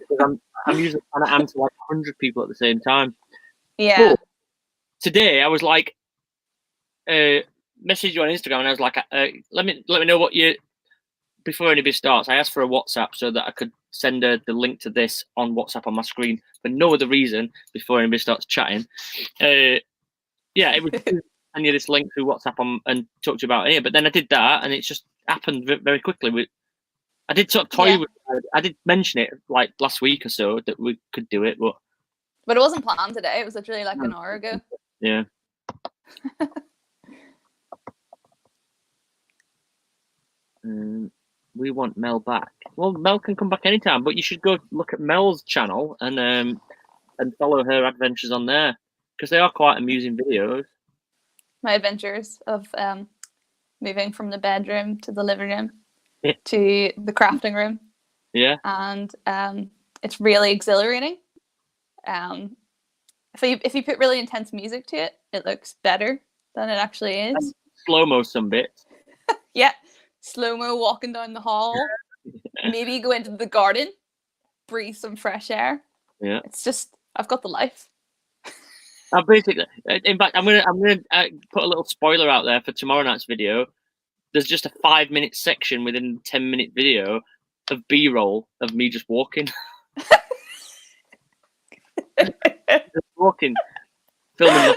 S2: Because I'm usually trying to answer like 100 people at the same time.
S1: Yeah.
S2: But today I was like, message you on Instagram, and I was like, let me know what you. Before anybody starts, I asked for a WhatsApp so that I could send the link to this on WhatsApp on my screen for no other reason before anybody starts chatting. It was send you this link through WhatsApp and talk to you about it here. But then I did that, and it just happened very quickly. I did sort of toy with it. I did mention it like last week or so that we could do it, but
S1: it wasn't planned today. It was literally like an hour ago.
S2: Yeah. We want Mel back. Well, Mel can come back anytime, but you should go look at Mel's channel and follow her adventures on there, because they are quite amusing videos.
S1: My adventures of moving from the bedroom to the living room to the crafting room.
S2: Yeah.
S1: And it's really exhilarating. If you put really intense music to it, it looks better than it actually is.
S2: Slow-mo some bits.
S1: Yeah. Slow-mo walking down the hall. Maybe go into the garden, breathe some fresh air.
S2: Yeah.
S1: It's just, I've got the life.
S2: Basically, in fact, I'm gonna put a little spoiler out there for tomorrow night's video. There's just a 5-minute section within a 10-minute video of B-roll of me just walking. Just walking. Filming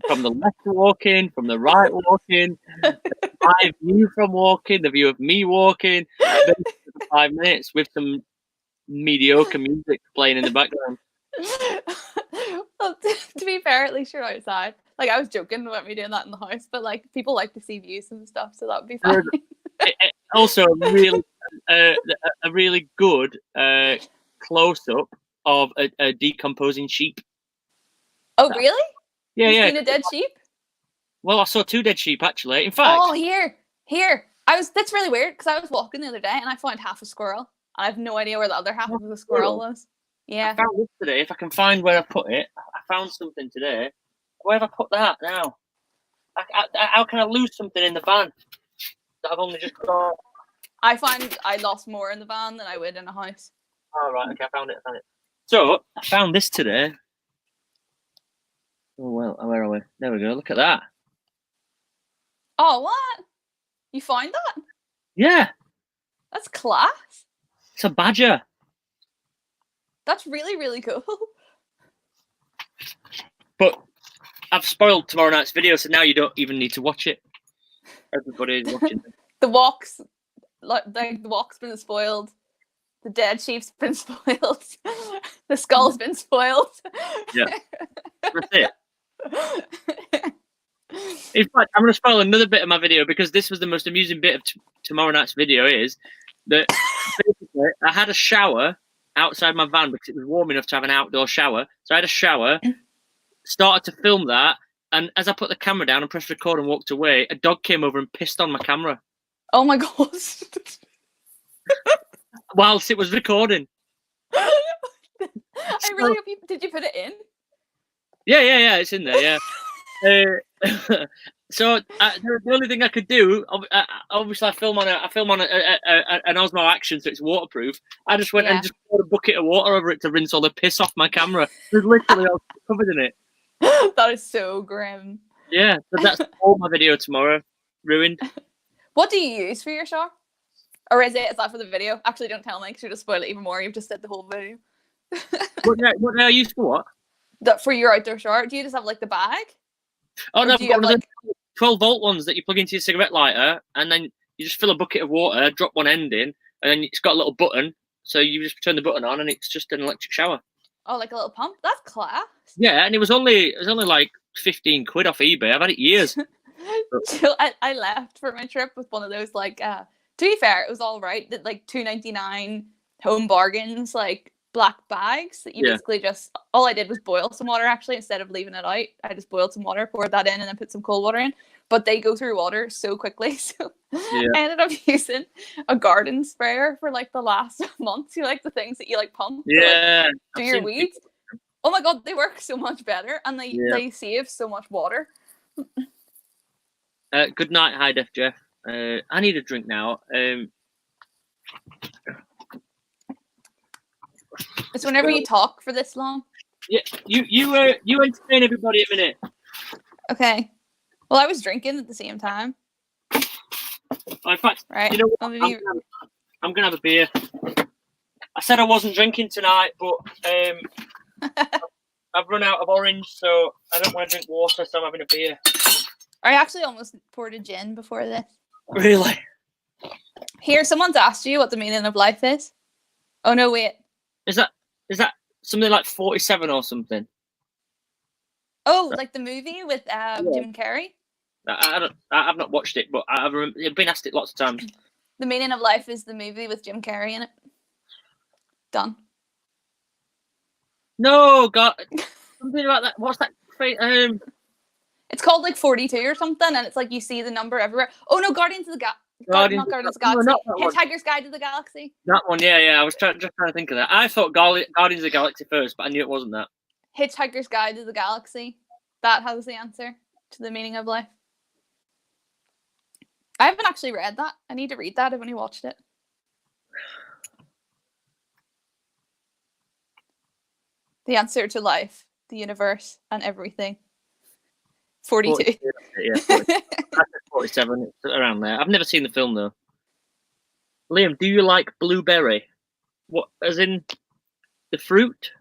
S2: from the left walking, from the right walking, my view from walking, the view of me walking, 5 minutes with some mediocre music playing in the background.
S1: Well, to be fair, at least you're outside. Like, I was joking about me doing that in the house, but like people like to see views and stuff, so that would be fine.
S2: Also, a really good close up of a decomposing sheep.
S1: Oh, really?
S2: Yeah,
S1: You've seen a dead sheep?
S2: Well, I saw 2 dead sheep actually. In fact,
S1: here. That's really weird, because I was walking the other day and I found half a squirrel. I have no idea where the other half of the squirrel was. Yeah.
S2: I found this today. If I can find where I put it, I found something today. Where have I put that now? How can I lose something in the van that I've only just got?
S1: I find I lost more in the van than I would in a house.
S2: Oh, right, okay, I found it. So, I found this today. Oh, well, where are we? There we go, look at that.
S1: Oh, what? You found that?
S2: Yeah.
S1: That's class.
S2: It's a badger.
S1: That's really, really cool.
S2: But I've spoiled tomorrow night's video, so now you don't even need to watch it. Everybody's watching it.
S1: The walk's been spoiled. The dead sheep's been spoiled. The skull's been spoiled.
S2: Yeah. That's it. In fact, I'm going to spoil another bit of my video because this was the most amusing bit of tomorrow night's video is that basically I had a shower outside my van because it was warm enough to have an outdoor shower. So I had a shower, started to film that, and as I put the camera down and pressed record and walked away, a dog came over and pissed on my camera.
S1: Oh my god.
S2: Whilst it was recording.
S1: I really hope did you put it in?
S2: Yeah, it's in there, yeah. So the only thing I could do, obviously, I film on an Osmo Action, so it's waterproof. I just went and just poured a bucket of water over it to rinse all the piss off my camera. There's literally all covered in it.
S1: That is so grim.
S2: Yeah, so that's all my video tomorrow. Ruined.
S1: What do you use for your shower? Or is that for the video? Actually, don't tell me because you'll just spoil it even more. You've just said the whole video.
S2: What do I use for what?
S1: That for your outdoor shower? Do you just have like the bag?
S2: Oh no,
S1: do you have, like...
S2: 12-volt ones that you plug into your cigarette lighter, and then you just fill a bucket of water, drop one end in, and then it's got a little button. So you just turn the button on, and it's just an electric shower.
S1: Oh, like a little pump? That's class.
S2: Yeah, and it was only like 15 quid off eBay. I've had it years.
S1: So I left for my trip with one of those like to be fair, it was all right. That like $2.99 home bargains, like black bags that you basically just all I did was boil some water actually instead of leaving it out. I just boiled some water, poured that in, and then put some cold water in. But they go through water so quickly, so I ended up using a garden sprayer for like the last month. You like the things that you like pump, to, like, do your weeds. Oh my god, they work so much better, and they save so much water.
S2: Good night, High Def Jeff. I need a drink now.
S1: It's whenever you talk for this long.
S2: Yeah, you entertain everybody a minute.
S1: Okay. Well, I was drinking at the same time.
S2: In fact,
S1: right.
S2: You know what? I'm gonna have a beer. I said I wasn't drinking tonight, but I've run out of orange, so I don't want to drink water, so I'm having a beer.
S1: I actually almost poured a gin before this.
S2: Really?
S1: Here, someone's asked you what the meaning of life is. Oh no, wait.
S2: Is that something like 47 or something?
S1: Oh, like the movie with Jim Carrey?
S2: I've not watched it, but I've been asked it lots of times.
S1: The meaning of life is the movie with Jim Carrey in it. Done.
S2: No, God, something about that. What's that?
S1: It's called like 42 or something, and it's like you see the number everywhere. Oh no, Guardians of the Galaxy. Not Guardians of the Galaxy. Hitchhiker's Guide to the Galaxy.
S2: That one, yeah. I was just trying to think of that. I thought Guardians of the Galaxy first, but I knew it wasn't that.
S1: Hitchhiker's Guide to the Galaxy. That has the answer to the meaning of life. I haven't actually read that. I need to read that. I've only watched it. The answer to life, the universe, and everything. 42.
S2: Yeah, 47. It's around there. I've never seen the film though. Liam, do you like blueberry? What, as in the fruit?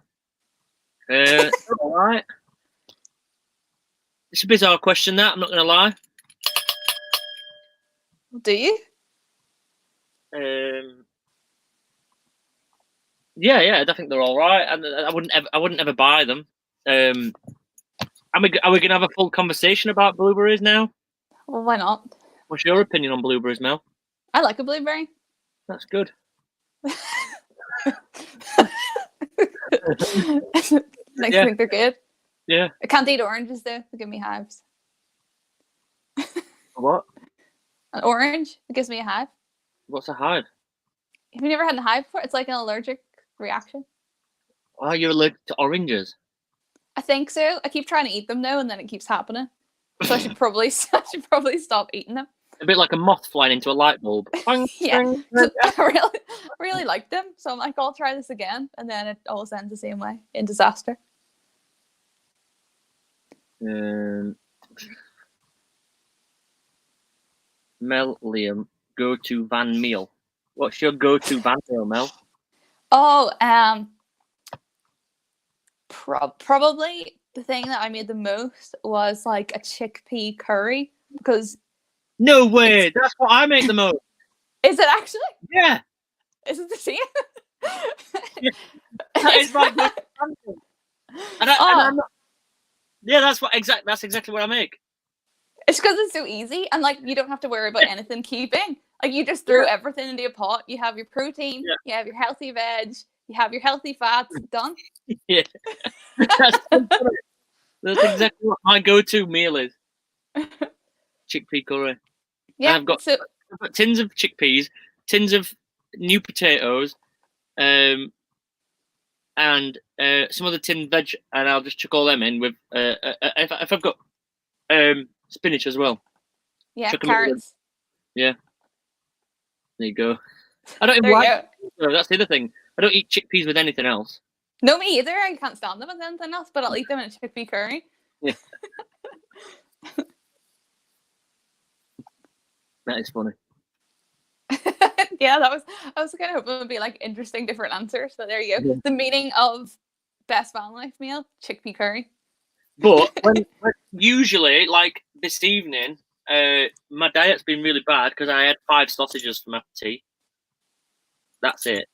S2: All right. It's a bizarre question. That I'm not going to lie.
S1: Do you?
S2: Yeah. I think they're all right, and I wouldn't ever buy them. Are we going to have a full conversation about blueberries now?
S1: Well, why not?
S2: What's your opinion on blueberries, Mel?
S1: I like a blueberry.
S2: That's good.
S1: Makes me think they're good.
S2: Yeah.
S1: I can't eat oranges though. They give me hives.
S2: What?
S1: An orange? It gives me a hive.
S2: What's a hive?
S1: Have you never had a hive before? It's like an allergic reaction.
S2: Oh, you're allergic to oranges?
S1: I think so. I keep trying to eat them though, and then it keeps happening. So I should probably stop eating them.
S2: A bit like a moth flying into a light bulb.
S1: Yeah, so I really like them. So I'm like, I'll try this again, and then it always ends the same way, in disaster.
S2: Mel, Liam, go to Van Meal. What's your go-to Van Meal, Mel?
S1: Oh, probably the thing that I made the most was like a chickpea curry, because
S2: No way! That's what I make the most.
S1: Is it actually?
S2: Yeah.
S1: Is it the same?
S2: That is my go-to. And I'm not, yeah, that's exactly what I make.
S1: It's because it's so easy, and like you don't have to worry about anything keeping. Like you just throw everything into a pot. You have your protein, you have your healthy veg, you have your healthy fats. Done.
S2: Yeah, that's exactly what my go-to meal is. Chickpea curry.
S1: Yeah,
S2: I've got tins of chickpeas, tins of new potatoes, and some other tinned veg, and I'll just chuck all them in with if I've got spinach as well.
S1: Yeah, carrots.
S2: Yeah. There you go. I don't even like it. That's the other thing. I don't eat chickpeas with anything else.
S1: No, me either. I can't stand them with anything else, but I'll eat them in a chickpea curry.
S2: Yeah. That is funny.
S1: Yeah, I was kind of hoping it would be like interesting different answers, but there you go. Yeah. The meaning of best van life meal, chickpea curry.
S2: But when usually, like this evening, my diet's been really bad because I had 5 sausages for my tea. That's it.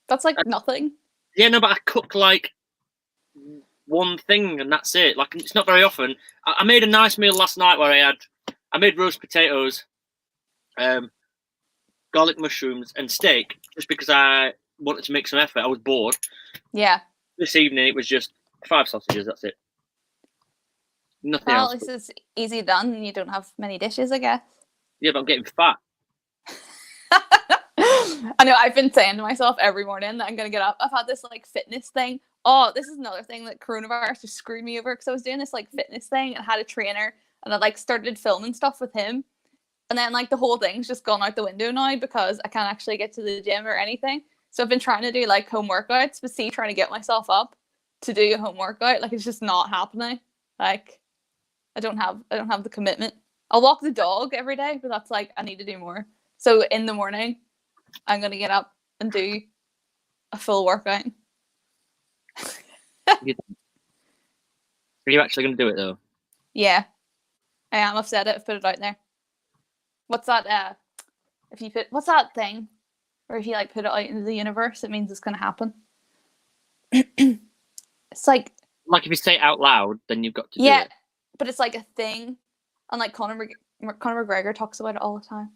S1: That's like nothing.
S2: Yeah, no, but I cook like one thing and that's it. Like it's not very often. I made a nice meal last night where I made roast potatoes, garlic mushrooms and steak just because I wanted to make some effort. I was bored.
S1: Yeah.
S2: This evening it was just 5 sausages. That's it. Nothing else.
S1: Well, this is easy done and you don't have many dishes, I guess.
S2: Yeah, but I'm getting fat.
S1: I know, I've been saying to myself every morning that I'm going to get up. I've had this like fitness thing. Oh, this is another thing that coronavirus just screwed me over because I was doing this like fitness thing and had a trainer and I like started filming stuff with him. And then like the whole thing's just gone out the window now because I can't actually get to the gym or anything. So I've been trying to do like home workouts, but trying to get myself up to do a home workout, like it's just not happening. Like I don't have the commitment. I'll walk the dog every day, but that's like I need to do more. So in the morning, I'm gonna get up and do a full workout.
S2: Are you actually gonna do it though?
S1: Yeah, I am. I've said it. I've put it out there. What's that? What's that thing? Or if you like put it out into the universe, it means it's gonna happen. It's like
S2: if you say it out loud, then you've got to do it.
S1: But it's like a thing, and like Conor McGregor talks about it all the time.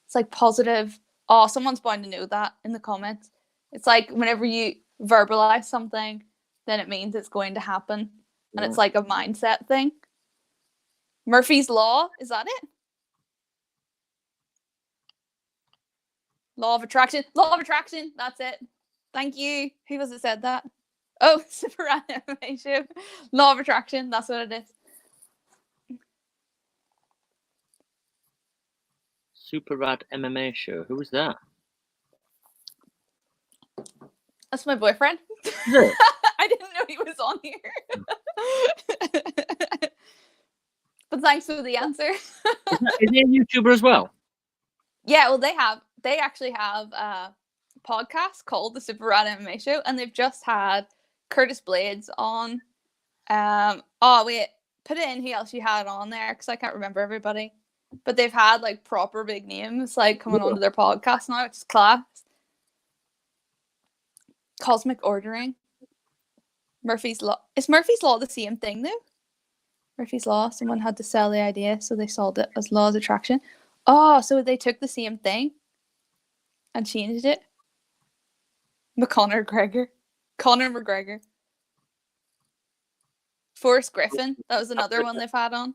S1: It's like positive. Oh, someone's bound to know that in the comments. It's like whenever you verbalize something, then it means it's going to happen, and it's like a mindset thing. Murphy's Law, is that it? Law of attraction. Law of attraction. That's it. Thank you. Who was it said that? Oh, Super Anime Show. Law of attraction. That's what it is.
S2: Super Rad MMA Show. Who was that?
S1: That's my boyfriend.
S2: Yeah.
S1: I didn't know he was on here. But thanks for the answer.
S2: Is he a YouTuber as well?
S1: Yeah, well, they actually have a podcast called the Super Rad MMA Show, and they've just had Curtis Blades on. Oh wait, put it in who else you had on there because I can't remember everybody. But they've had like proper big names like coming onto their podcast now, which is class. Cosmic Ordering. Murphy's Law. Is Murphy's Law the same thing though? Murphy's Law. Someone had to sell the idea, so they sold it as Law of Attraction. Oh, so they took the same thing and changed it. Conor McGregor. Forrest Griffin. That was another one they've had on.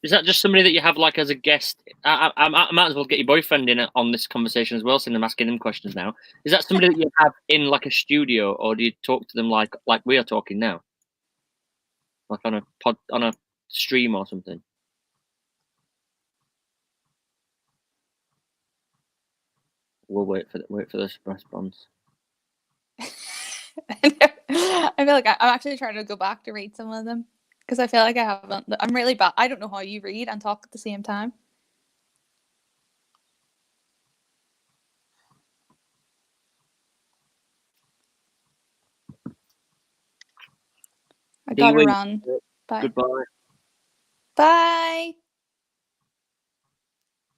S2: Is that just somebody that you have like as a guest? I might as well get your boyfriend in on this conversation as well, since I'm asking him questions now. Is that somebody that you have in like a studio, or do you talk to them like we are talking now? like on a stream or something? We'll wait for this response.
S1: I feel like I'm actually trying to go back to read some of them because I feel like I haven't. I'm really bad. I don't know how you read and talk at the same time. I gotta run. Bye.
S2: Goodbye.
S1: Bye.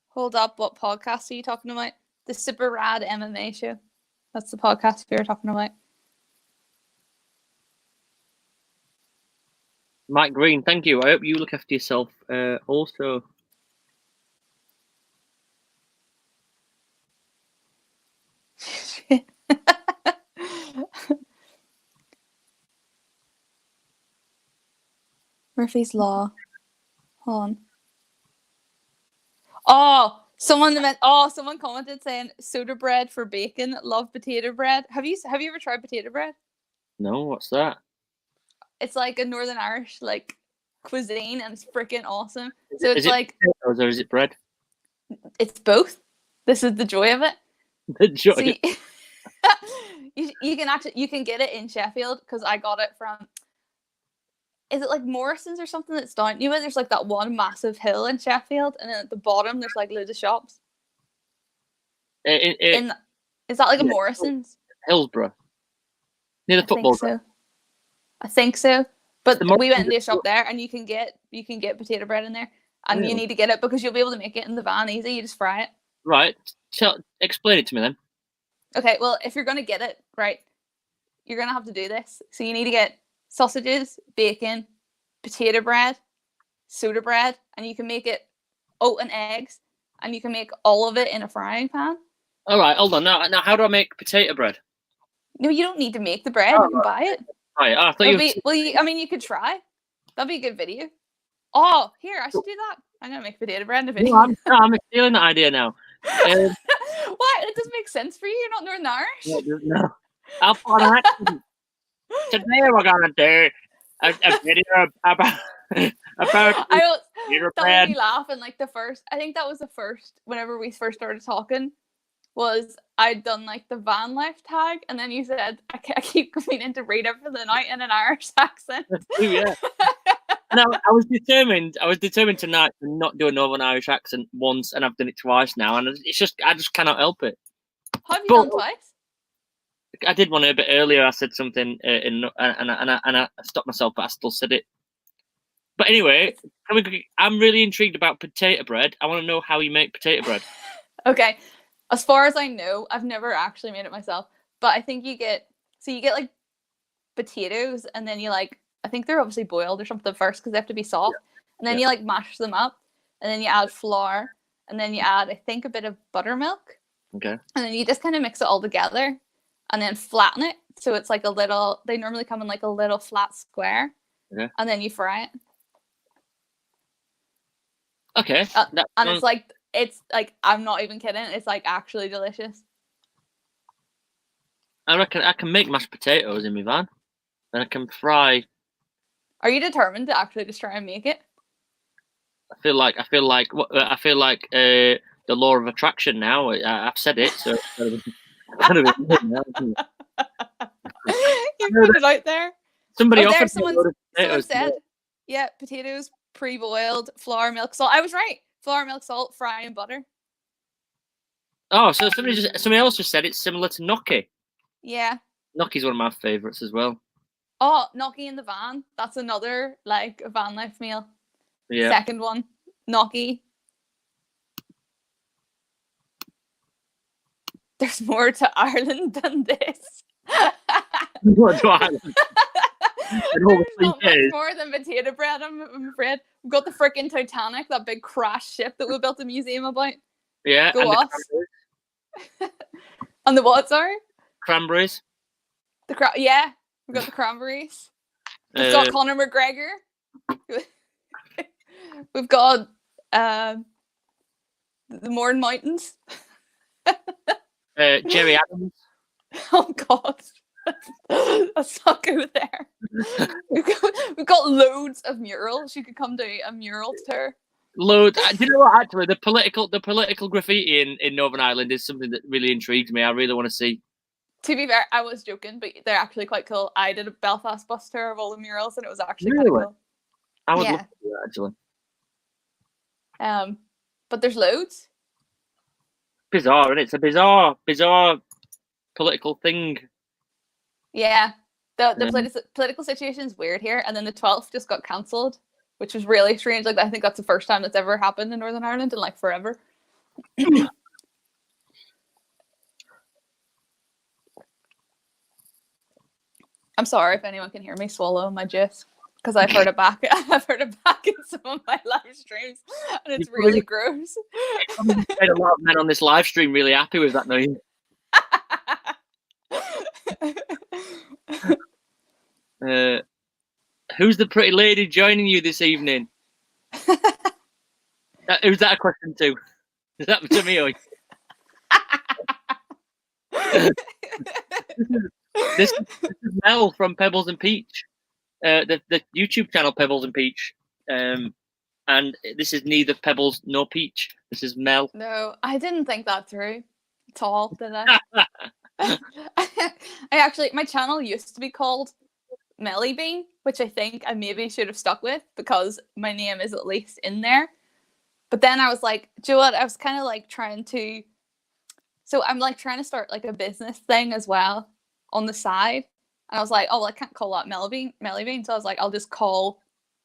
S1: Hold up. What podcast are you talking about? The Super Rad MMA Show. That's the podcast we were talking about.
S2: Mike Green, thank you. I hope you look after yourself also.
S1: Murphy's Law. Hold on. Oh, someone commented saying soda bread for bacon. Love potato bread. Have you ever tried potato bread?
S2: No, what's that?
S1: It's like a Northern Irish like cuisine, and it's freaking awesome. So it's
S2: is it
S1: like
S2: potatoes or is it bread?
S1: It's both. This is the joy of it.
S2: The joy.
S1: So you can get it in Sheffield because I got it from. Is it like Morrison's or something that's down? You know, there's like that one massive hill in Sheffield, and then at the bottom there's like loads of shops. Is that like a Morrison's?
S2: Hillsborough. Near the football ground.
S1: I think so. But we went into a shop there, and you can get potato bread in there, and you need to get it because you'll be able to make it in the van easy. You just fry it.
S2: Right. Explain it to me then.
S1: Okay. Well, if you're gonna get it right, you're gonna have to do this. So you need to get sausages, bacon, potato bread, soda bread, and you can make it oat and eggs, and you can make all of it in a frying pan.
S2: All right. Hold on. Now, how do I make potato bread?
S1: No, you don't need to make the bread. You can buy it.
S2: Right. I thought
S1: you could try. That'd be a good video. Oh, here, I should do that. I'm gonna make potato bread in a video.
S2: No, I'm stealing that idea now.
S1: What? It doesn't make sense for you. You're not Northern Irish.
S2: No. I'll put an accent. Today we're gonna do a video about
S1: that
S2: bread.
S1: made me laugh. And like I think that was the first. Whenever we first started talking, was I'd done like the Vanlife tag, and then you said I keep coming in to read everything out in an Irish accent.
S2: Yeah. And I was determined tonight to not do a Northern Irish accent once, and I've done it twice now, and I just cannot help it.
S1: How have you done twice?
S2: I did one a bit earlier. I said something and I stopped myself, but I still said it. But anyway, I'm really intrigued about potato bread. I want to know how you make potato bread.
S1: Okay, as far as I know, I've never actually made it myself, but I think you get like potatoes, and then you like. I think they're obviously boiled or something first because they have to be soft. Yeah. And then you like mash them up, and then you add flour, and then you add, I think, a bit of buttermilk.
S2: Okay. And
S1: then you just kind of mix it all together, and then flatten it so it's like they normally come in like a little flat square.
S2: Okay.
S1: And then you fry it.
S2: Okay.
S1: It's like I'm not even kidding. It's like actually delicious.
S2: I reckon I can make mashed potatoes in my van, and I can fry.
S1: Are you determined to actually just try and make it?
S2: I feel like the law of attraction now. I've said it, so
S1: you put it out there.
S2: Someone
S1: said, yeah, potatoes pre-boiled, flour, milk, salt. I was right. Flour, milk, salt, fry, and butter.
S2: Oh, so somebody else just said it's similar to gnocchi.
S1: Yeah.
S2: Gnocchi's one of my favourites as well.
S1: Oh, gnocchi in the van. That's another like a van life meal.
S2: Yeah.
S1: Second one, gnocchi. There's more to Ireland than this.
S2: More to Ireland.
S1: There's not much more than potato bread, I'm afraid. We've got the freaking Titanic, that big crash ship that we built a museum about.
S2: Yeah.
S1: Go us. And the what, sorry?
S2: Cranberries.
S1: Yeah. We've got the cranberries. We've got Conor McGregor. We've got the Mourne Mountains.
S2: Jerry Adams.
S1: Oh God. Let's not go there. We've got loads of murals. You could come do a mural tour.
S2: Loads. Do you know what? Actually, the political graffiti in Northern Ireland is something that really intrigues me. I really want to see.
S1: To be fair, I was joking, but they're actually quite cool. I did a Belfast bus tour of all the murals, and it was actually
S2: Really?
S1: kind of cool.
S2: I would love to do that,
S1: actually. But there's loads.
S2: Bizarre, and it's a bizarre political thing.
S1: Yeah, the political situation is weird here, and then the 12th just got cancelled, which was really strange. Like, I think that's the first time that's ever happened in Northern Ireland in like forever. I'm sorry if anyone can hear me swallow my juice, because I've heard it back. I've heard it back in some of my live streams, and it's really gross.
S2: I've made a lot of men on this live stream really happy with that noise. Who's the pretty lady joining you this evening? Who's that a question to? Is that to me? Or... this is Mel from Pebbles and Peach, the YouTube channel Pebbles and Peach, and this is neither Pebbles nor Peach. This is Mel.
S1: No, I didn't think that through at all, did I? I actually, my channel used to be called Melly Bean, which I think I maybe should have stuck with because my name is at least in there. But then I was like, do you know what? I was kind of like trying to. So I'm like trying to start like a business thing as well on the side. And I was like, oh, well, I can't call that Melly Bean. So I was like, I'll just call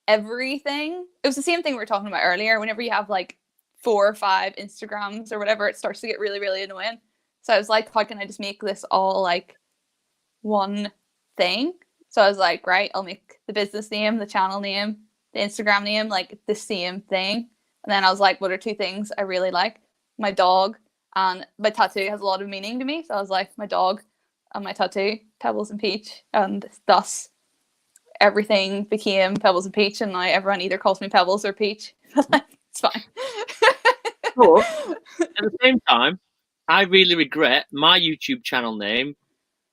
S1: everything. It was the same thing we were talking about earlier. Whenever you have like 4 or 5 Instagrams or whatever, it starts to get really, really annoying. So I was like, how can I just make this all like one thing? So I was like, right, I'll make the business name, the channel name, the Instagram name, like the same thing. And then I was like, what are 2 things I really like? My dog and my tattoo has a lot of meaning to me. So I was like, my dog and my tattoo, Pebbles and Peach. And thus everything became Pebbles and Peach. And now everyone either calls me Pebbles or Peach. It's fine.
S2: But at the same time, I really regret my YouTube channel name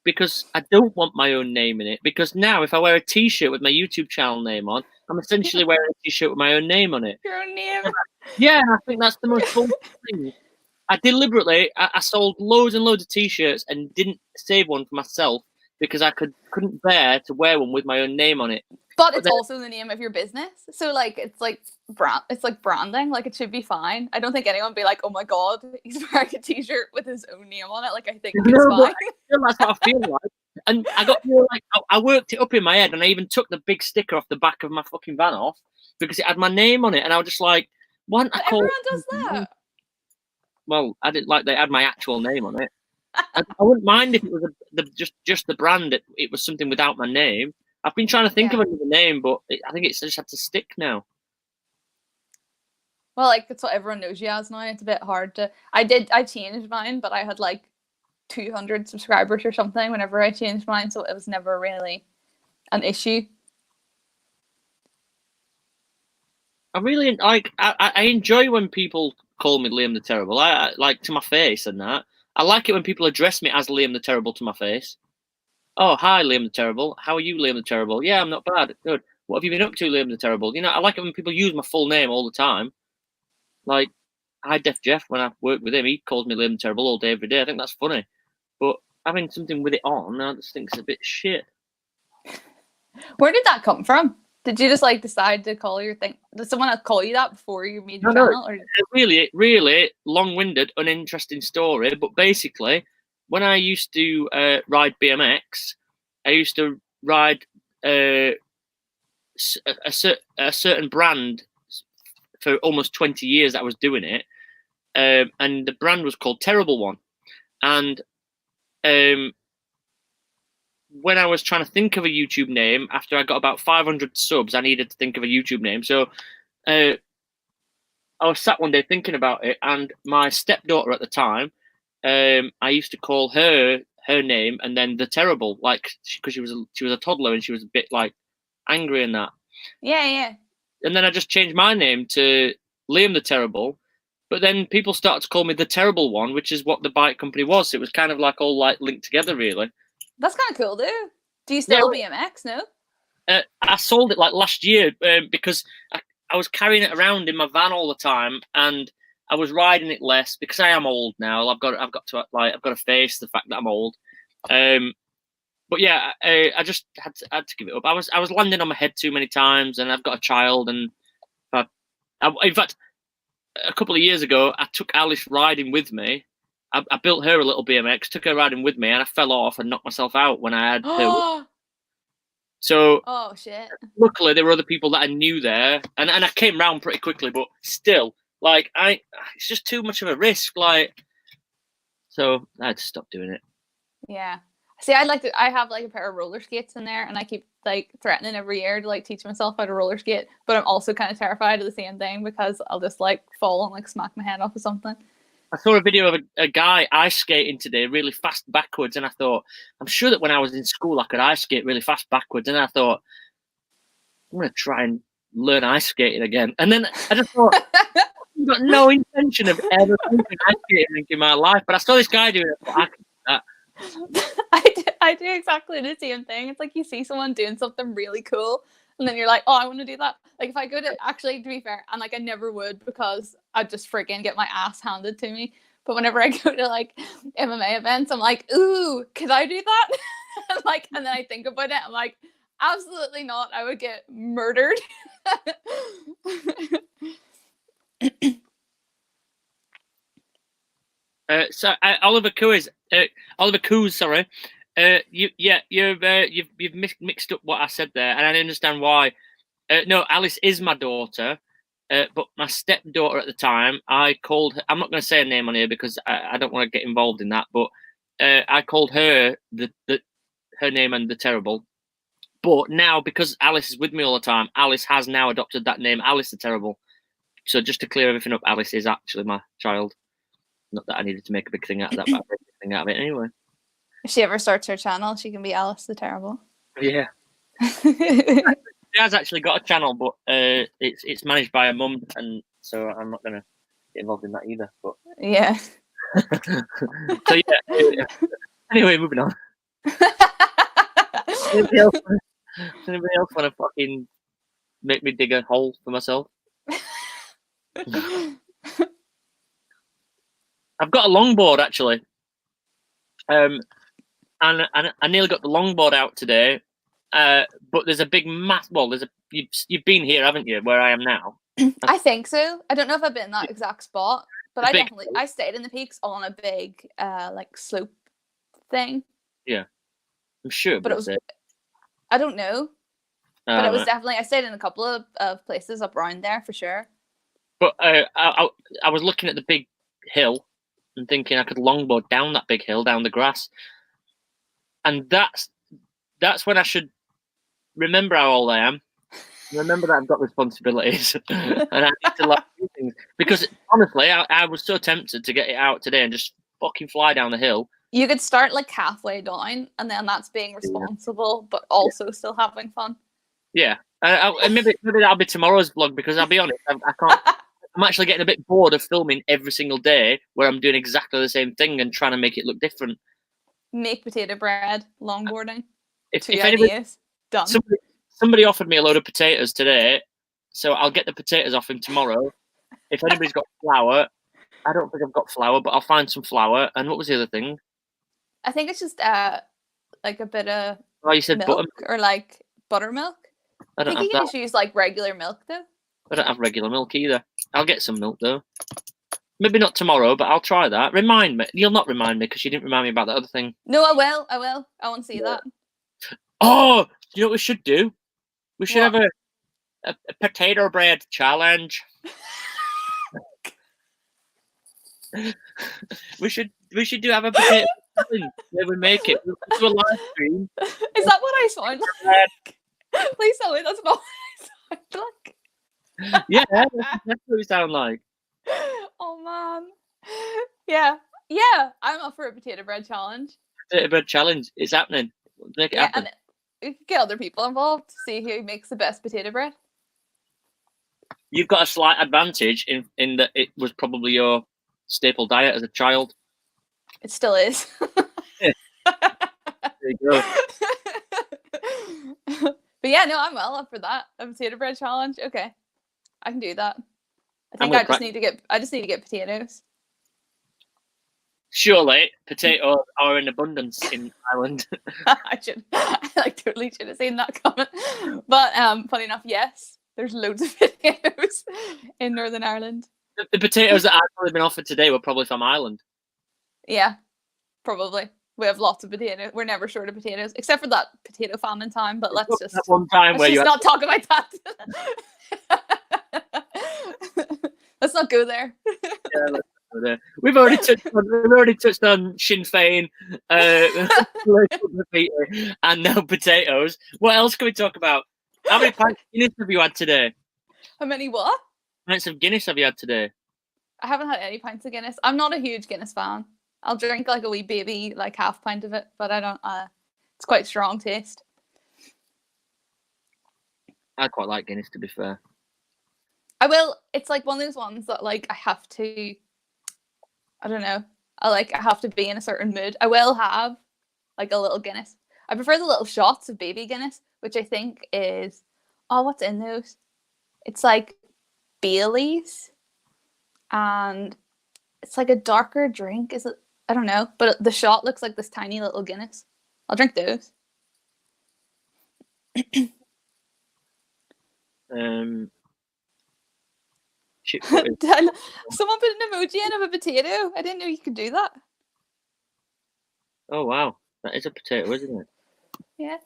S2: because I don't want my own name in it. Because now if I wear a t-shirt with my YouTube channel name on, I'm essentially wearing a t-shirt with my own name on it.
S1: Your own name?
S2: Yeah, I think that's the most fun thing. I deliberately, I sold loads and loads of t-shirts and didn't save one for myself because I couldn't bear to wear one with my own name on it.
S1: But it's also the name of your business. So like it's like branding. Like it should be fine. I don't think anyone would be like, oh my god, he's wearing a t-shirt with his own name on it. Like I think it's fine.
S2: That's what I feel like. And I got like I worked it up in my head and I even took the big sticker off the back of my fucking van off because it had my name on it and I was just like, why don't I call
S1: everyone does that?
S2: Well, I didn't like they had my actual name on it. I wouldn't mind if it was just the brand. It was something without my name. I've been trying to think of another name, but I think it's just had to stick now.
S1: Well, like that's what everyone knows you as now. It's a bit hard to. I changed mine, but I had like 200 subscribers or something whenever I changed mine, so it was never really an issue.
S2: I really like. I enjoy when people call me Liam the Terrible. I like to my face and that. I like it when people address me as Liam the Terrible to my face. Oh, hi, Liam the Terrible. How are you, Liam the Terrible? Yeah, I'm not bad. Good. What have you been up to, Liam the Terrible? You know, I like it when people use my full name all the time. Like, hi, Def Jeff, when I worked with him, he calls me Liam the Terrible all day, every day. I think that's funny. But having something with it on, I just think it's a bit shit.
S1: Where did that come from? Did you just like decide to call your thing? Did someone else call you that before you made your channel? Or?
S2: Really long-winded, uninteresting story. But basically, when I used to ride BMX, I used to ride a certain brand for almost 20 years that I was doing it. And the brand was called Terrible One. And when I was trying to think of a YouTube name, after I got about 500 subs, I needed to think of a YouTube name. So I was sat one day thinking about it, and my stepdaughter at the time, I used to call her name and then the Terrible, like because she was a toddler and she was a bit like angry and that.
S1: Yeah.
S2: And then I just changed my name to Liam the Terrible, but then people started to call me the Terrible One, which is what the bike company was. So it was kind of like all like linked together, really.
S1: That's kind of cool, though. Do you
S2: Yeah,
S1: still BMX? No.
S2: I sold it like last year because I was carrying it around in my van all the time, and I was riding it less because I am old now. I've got to face the fact that I'm old. But yeah, I just had to give it up. I was landing on my head too many times, and I've got a child, and in fact, a couple of years ago, I took Alice riding with me. I built her a little BMX, took her riding with me, and I fell off and knocked myself out when I had her. So,
S1: oh shit!
S2: Luckily, there were other people that I knew there, and I came round pretty quickly. But still, like it's just too much of a risk. Like, so I had to stop doing it.
S1: Yeah. See, I have like a pair of roller skates in there, and I keep like threatening every year to like teach myself how to roller skate, but I'm also kind of terrified of the same thing because I'll just like fall and like smack my head off or something.
S2: I saw a video of a guy ice skating today really fast backwards, and I thought, I'm sure that when I was in school I could ice skate really fast backwards, and I thought, I'm going to try and learn ice skating again. And then I just thought, I've got no intention of ever doing ice skating in my life, but I saw this guy doing it. I can do that.
S1: I do exactly the same thing. It's like you see someone doing something really cool, and then you're like, oh, I want to do that. Like if I go to, actually, to be fair, and like I never would because I'd just freaking get my ass handed to me. But whenever I go to like MMA events, I'm like, ooh, could I do that? and then I think about it, I'm like, absolutely not. I would get murdered.
S2: Oliver Coos, sorry. You've mixed up what I said there, and I understand why. No, Alice is my daughter, but my stepdaughter at the time, I called her. I'm not going to say her name on here because I don't want to get involved in that. But I called her her name and the terrible. But now, because Alice is with me all the time, Alice has now adopted that name, Alice the Terrible. So just to clear everything up, Alice is actually my child. Not that I needed to make a big thing out of that, but I made a big thing out of it anyway.
S1: If she ever starts her channel, she can be Alice the Terrible.
S2: Yeah. She has actually got a channel, but it's managed by her mum, and so I'm not going to get involved in that either. But
S1: yeah.
S2: So yeah. Anyway, moving on. Anybody else want to fucking make me dig a hole for myself? I've got a longboard actually, and I nearly got the longboard out today. But there's a big mass. Well, you've been here, haven't you? Where I am now.
S1: I think so. I don't know if I've been in that exact spot, but I stayed in the peaks on a big like slope thing.
S2: Yeah, I'm sure.
S1: But it was. I don't know. But it was definitely. I stayed in a couple of places up around there for sure.
S2: But I was looking at the big hill and thinking I could longboard down that big hill, down the grass, and that's when I should remember how old I am. Remember that I've got responsibilities and I need to like do things. Because honestly, I was so tempted to get it out today and just fucking fly down the hill.
S1: You could start like halfway down, and then that's being responsible, but also still having fun.
S2: Yeah, maybe that'll be tomorrow's vlog because I'll be honest, I can't. I'm actually getting a bit bored of filming every single day where I'm doing exactly the same thing and trying to make it look different.
S1: Make potato bread, longboarding.
S2: If
S1: ideas done.
S2: Somebody offered me a load of potatoes today, so I'll get the potatoes off him tomorrow. If anybody's got flour, I don't think I've got flour, but I'll find some flour. And what was the other thing?
S1: I think it's just like a bit of
S2: you said
S1: milk
S2: buttermilk
S1: or like buttermilk. I think you can just use like regular milk though.
S2: I don't have regular milk either. I'll get some milk though. Maybe not tomorrow, but I'll try that. Remind me. You'll not remind me because you didn't remind me about that other thing.
S1: No, I will. I want to see that.
S2: Oh, you know what we should do? We should have a potato bread challenge. we should have a potato challenge where we make it. We'll do a live stream.
S1: Is that what I sound like? Please tell me that's not what I sound like.
S2: Yeah, that's what you sound like.
S1: Oh man. Yeah, I'm up for a potato bread challenge.
S2: Potato bread challenge. It's happening. Make it happen.
S1: And we could get other people involved to see who makes the best potato bread.
S2: You've got a slight advantage in that it was probably your staple diet as a child.
S1: It still is.
S2: There you go.
S1: But yeah, no, I'm well up for that. A potato bread challenge. Okay, I can do that. I think I just need to get potatoes.
S2: Surely potatoes are in abundance in Ireland.
S1: I totally should have seen that coming. But funny enough, yes, there's loads of potatoes in Northern Ireland.
S2: The potatoes that I've probably been offered today were probably from Ireland.
S1: Yeah, probably. We have lots of potatoes. We're never short of potatoes, except for that potato famine time. But let's just not talk about that. Let's not go there.
S2: Yeah, let's go there. We've already touched on Sinn Féin, and now potatoes. What else can we talk about? How many pints of Guinness have you had today?
S1: How many what?
S2: Pints of Guinness have you had today?
S1: I haven't had any pints of Guinness. I'm not a huge Guinness fan. I'll drink like a wee baby, like half pint of it, but I don't. It's quite strong taste.
S2: I quite like Guinness, to be fair.
S1: I will. It's like one of those ones that like I have to. I don't know. I have to be in a certain mood. I will have like a little Guinness. I prefer the little shots of baby Guinness, which I think is what's in those? It's like Bailey's, and it's like a darker drink. Is it? I don't know, but the shot looks like this tiny little Guinness. I'll drink those.
S2: Someone
S1: put an emoji in of a potato. I didn't know you could do that.
S2: Oh wow, that is a potato, isn't it?
S1: Yeah,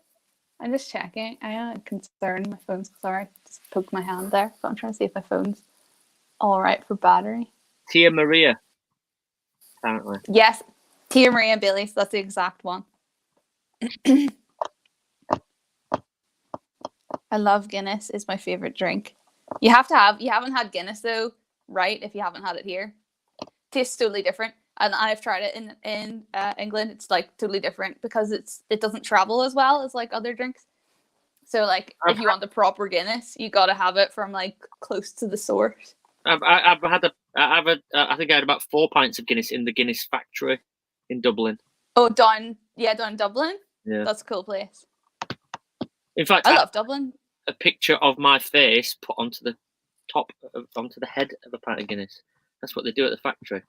S1: I'm just checking. I am concerned my phone's sorry. Just poked my hand there, but I'm trying to see if my phone's all right for battery.
S2: Tia Maria, apparently.
S1: Yes, Tia Maria Bailey's. That's the exact one. I love Guinness. It's my favorite drink. You haven't had Guinness though, right? If you haven't had it here, tastes totally different. And I've tried it in England. It's like totally different because it doesn't travel as well as like other drinks. So like if you want the proper Guinness, you got to have it from like close to the source.
S2: I think I had about 4 pints of Guinness in the Guinness factory in Dublin.
S1: Oh, down in Dublin.
S2: Yeah,
S1: that's a cool place.
S2: In fact,
S1: I love Dublin.
S2: A picture of my face put onto the head of a pint of Guinness. That's what they do at the factory.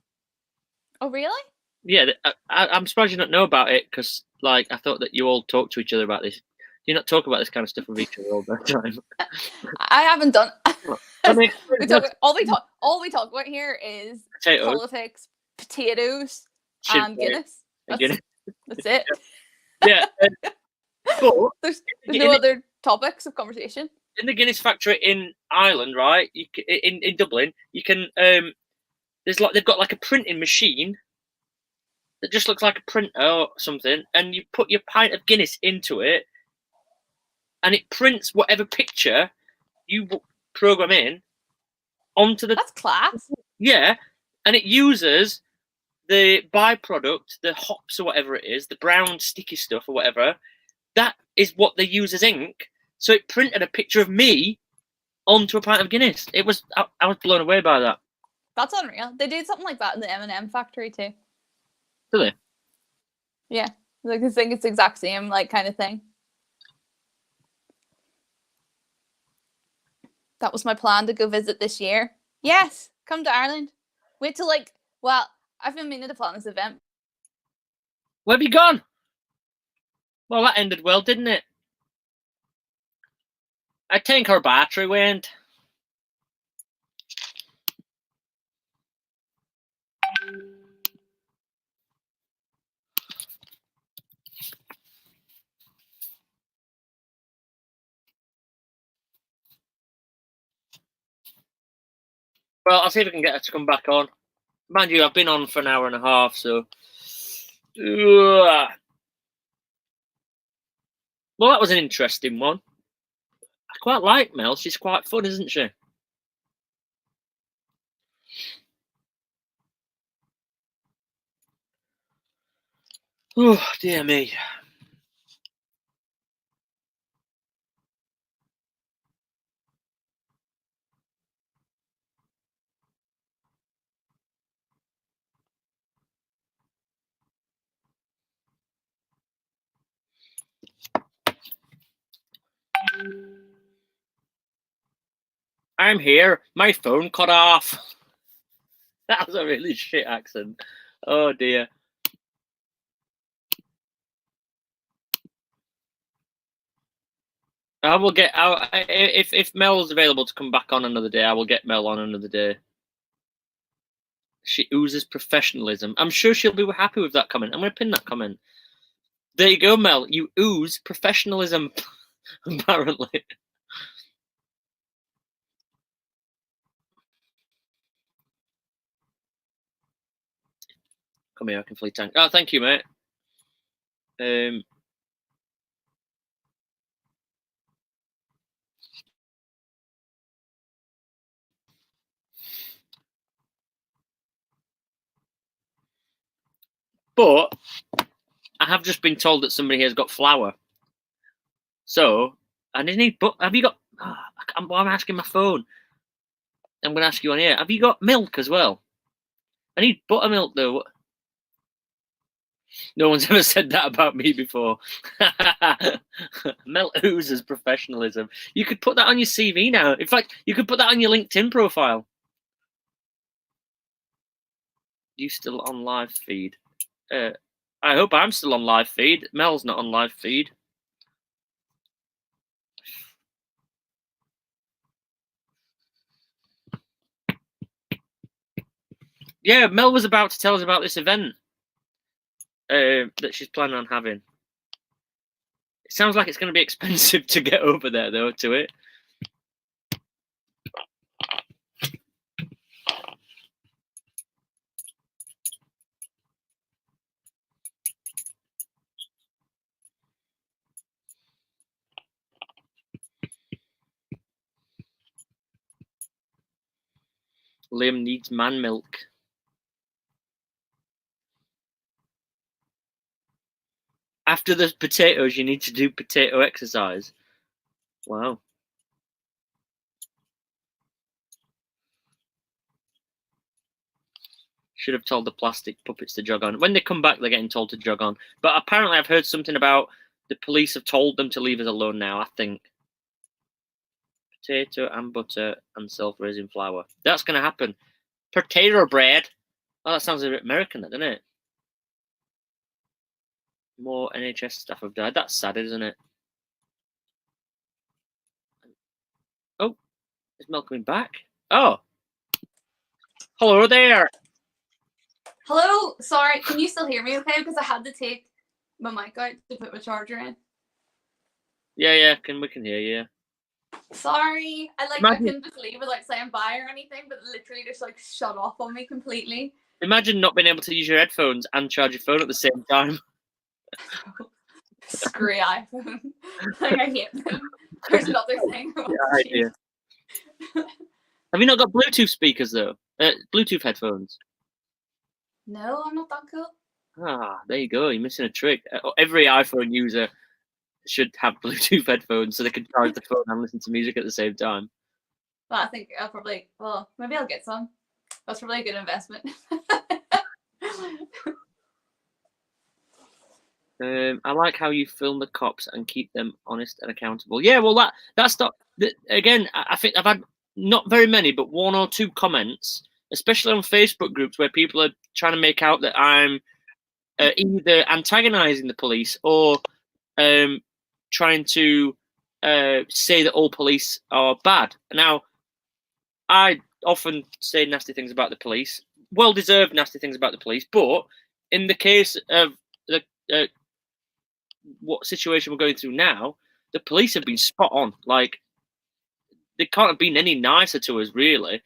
S1: Oh, really?
S2: Yeah, I'm surprised you don't know about it because, like, I thought that you all talk to each other about this. Do you not talk about this kind of stuff with each other all the time?
S1: I haven't done.
S2: I mean,
S1: all we talk about here is potatoes, politics, potatoes, and Guinness. That's it.
S2: Yeah. But
S1: there's no other topics of conversation.
S2: In the Guinness factory in Ireland, right? In Dublin, you can they've got like a printing machine that just looks like a printer or something, and you put your pint of Guinness into it, and it prints whatever picture you program in onto the.
S1: That's class.
S2: Yeah, and it uses the byproduct, the hops or whatever it is, the brown sticky stuff or whatever. That is what they use as ink. So it printed a picture of me onto a pint of Guinness. I was blown away by that.
S1: That's unreal. They do something like that in the M&M factory too.
S2: Do they?
S1: Yeah, like I think it's the exact same like kind of thing. That was my plan to go visit this year. Yes, come to Ireland. Wait till I've been meaning to plan this event.
S2: Where have you gone? Well, that ended well, didn't it? I think her battery went. Well, I'll see if I can get her to come back on. Mind you, I've been on for an hour and a half, so. Well, that was an interesting one. I quite like Mel. She's quite fun, isn't she? Oh, dear me. I'm here. My phone cut off. That was a really shit accent. Oh dear. I will get out if Mel's available to come back on another day. I will get Mel on another day. She oozes professionalism. I'm sure she'll be happy with that comment. I'm going to pin that comment. There you go, Mel. You ooze professionalism. Apparently. Come here, I can flee tank. Oh, thank you, mate. But I have just been told that somebody here has got flour. So I need. But have you got? Oh, I'm asking my phone. I'm going to ask you on here. Have you got milk as well? I need buttermilk though. No one's ever said that about me before. Mel oozes professionalism. You could put that on your CV now. In fact, you could put that on your LinkedIn profile. You still on live feed? I hope I'm still on live feed. Mel's not on live feed. Yeah, Mel was about to tell us about this event that she's planning on having. It sounds like it's going to be expensive to get over there, though, to it. Liam needs man milk. After the potatoes, you need to do potato exercise. Wow. Should have told the plastic puppets to jog on. When they come back, they're getting told to jog on. But apparently I've heard something about the police have told them to leave us alone now, I think. Potato and butter and self-raising flour. That's going to happen. Potato bread. Oh, that sounds a bit American, doesn't it? More NHS staff have died. That's sad, isn't it? Oh, is Mel coming back? Oh. Hello there.
S1: Hello. Sorry, can you still hear me okay? Because I had to take my mic out to put my charger in.
S2: Yeah, we can hear you.
S1: Sorry. I couldn't just leave without saying bye or anything, but literally just like shut off on me completely.
S2: Imagine not being able to use your headphones and charge your phone at the same time.
S1: Screw iPhone. Like, I hate them. There's another thing.
S2: Idea. Have you not got Bluetooth speakers though? Bluetooth headphones?
S1: No, I'm not that cool.
S2: Ah, there you go. You're missing a trick. Every iPhone user should have Bluetooth headphones so they can charge the phone and listen to music at the same time.
S1: Well, I think I'll probably. Well, maybe I'll get some. That's probably a good investment.
S2: I like how you film the cops and keep them honest and accountable. Yeah, well, that's not. Again, I think I've had not very many, but one or two comments, especially on Facebook groups where people are trying to make out that I'm either antagonising the police or trying to say that all police are bad. Now, I often say nasty things about the police, well-deserved nasty things about the police, but in the case of the what situation we're going through now, the police have been spot on. Like, they can't have been any nicer to us, really.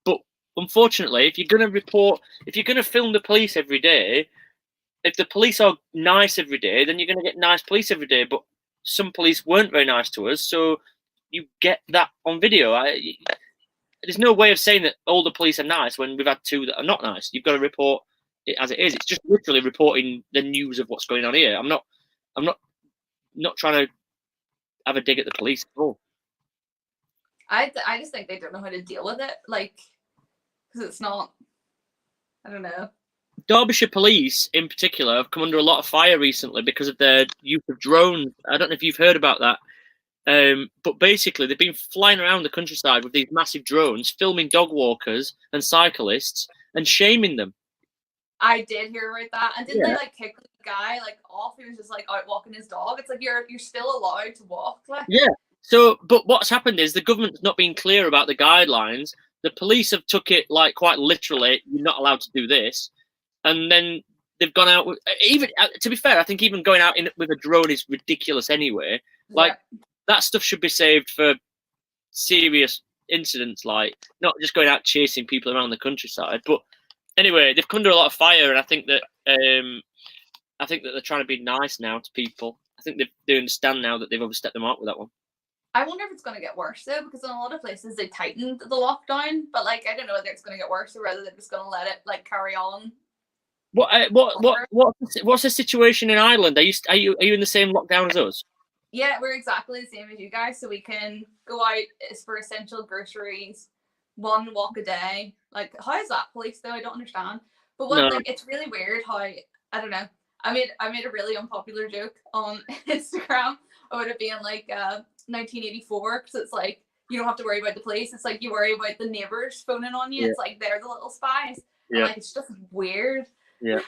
S2: But unfortunately, if you're going to film the police every day, if the police are nice every day, then you're going to get nice police every day. But some police weren't very nice to us, so you get that on video. There's no way of saying that all the police are nice when we've had two that are not nice. You've got to report it as it is. It's just literally reporting the news of what's going on here. I'm not trying to have a dig at the police at all.
S1: I just think they don't know how to deal with it, like, because it's not. I don't know.
S2: Derbyshire police, in particular, have come under a lot of fire recently because of their use of drones. I don't know if you've heard about that. But basically, they've been flying around the countryside with these massive drones, filming dog walkers and cyclists and shaming them.
S1: I did hear about that. And didn't
S2: Yeah.
S1: they like kick the guy like off who was just like out walking his dog? It's like you're still allowed to walk. Like.
S2: Yeah. So, but what's happened is the government's not been clear about the guidelines. The police have took it like quite literally. You're not allowed to do this, and then they've gone out with, even to be fair, I think even going out with a drone is ridiculous anyway. Like that stuff should be saved for serious incidents, like not just going out chasing people around the countryside. But anyway, they've come under a lot of fire, and I think that they're trying to be nice now to people. I think they understand now that they've overstepped the mark with that one.
S1: I wonder if it's going to get worse though, because in a lot of places they tightened the lockdown, but like I don't know whether it's going to get worse or whether they're just going to let it like carry on.
S2: What's the situation in Ireland? Are you in the same lockdown as us?
S1: Yeah, we're exactly the same as you guys. So we can go out for essential groceries, 1 walk a day. Like, how is that police though? I don't understand. But like it's really weird how I don't know. I made a really unpopular joke on Instagram about it being like 1984, because it's like you don't have to worry about the police. It's like you worry about the neighbors phoning on you. Yeah. It's like they're the little spies. Yeah. And like it's just weird.
S2: Yeah.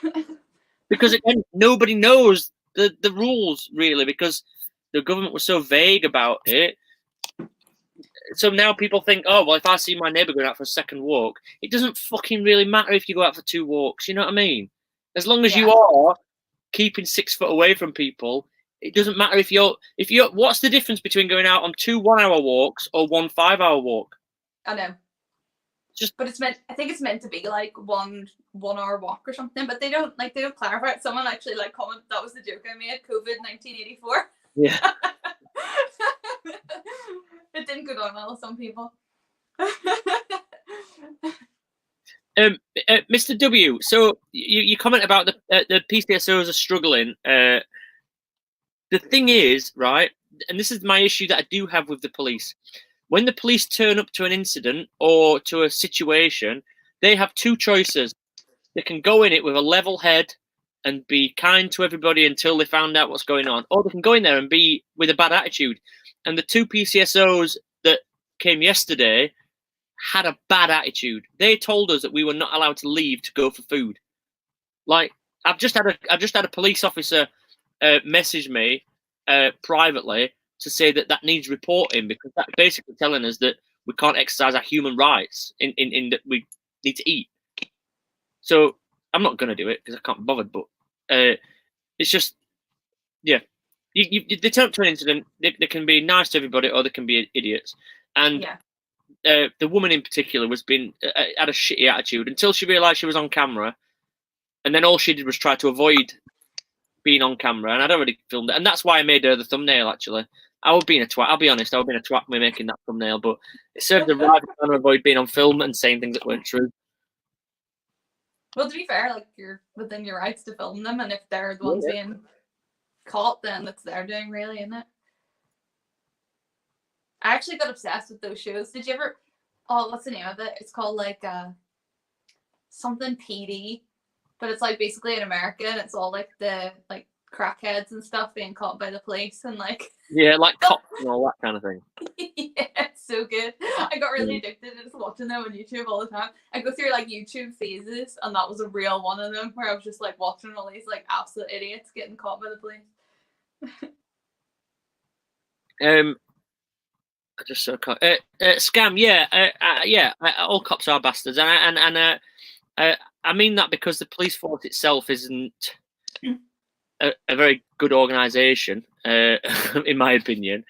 S2: Because again, nobody knows the rules really, because the government was so vague about it. So now people think, oh well, if I see my neighbour going out for a second walk, it doesn't fucking really matter if you go out for 2 walks. You know what I mean? As long as you are keeping 6 foot away from people, it doesn't matter if you're. What's the difference between going out on 2 1-hour walks or 1 5-hour walk?
S1: I know. But it's meant. I think it's meant to be like 1 1-hour walk or something. But they don't clarify it. Someone actually like comment that was the joke I made. COVID 1984.
S2: Yeah.
S1: It didn't go down well with some people.
S2: Mr. W, so you comment about the PCSOs are struggling. The thing is, right, and this is my issue that I do have with the police. When the police turn up to an incident or to a situation, they have 2 choices. They can go in it with a level head and be kind to everybody until they found out what's going on, or they can go in there and be with a bad attitude. And the 2 PCSOs that came yesterday had a bad attitude. They told us that we were not allowed to leave to go for food. Like I've just had a police officer message me privately to say that needs reporting, because that's basically telling us that we can't exercise our human rights in that we need to eat. So I'm not going to do it because I can't be bothered. But it's just, yeah, they turn up to an incident. They can be nice to everybody, or they can be idiots. And the woman in particular had a shitty attitude until she realised she was on camera, and then all she did was try to avoid being on camera. And I'd already filmed it, and that's why I made her the thumbnail. Actually, I was being a twat. I'll be honest, I was being a twat by making that thumbnail, but it served the right trying to avoid being on film and saying things that weren't true.
S1: Well, to be fair, like you're within your rights to film them, and if they're the ones being caught, then that's their doing, really, isn't it? I actually got obsessed with those shows. Did you ever? Oh, what's the name of it? It's called like something PD, but it's like basically in America, and it's all like the like crackheads and stuff being caught by the police, and like
S2: like cops and all that kind of thing.
S1: Yeah, it's so good. I got really addicted to just watching them on YouTube all the time. I go through like YouTube phases, and that was a real one of them where I was just like watching all these like absolute idiots getting caught by the police.
S2: I just so scam. Yeah, all cops are bastards, and I mean that because the police force itself isn't a very good organisation, in my opinion,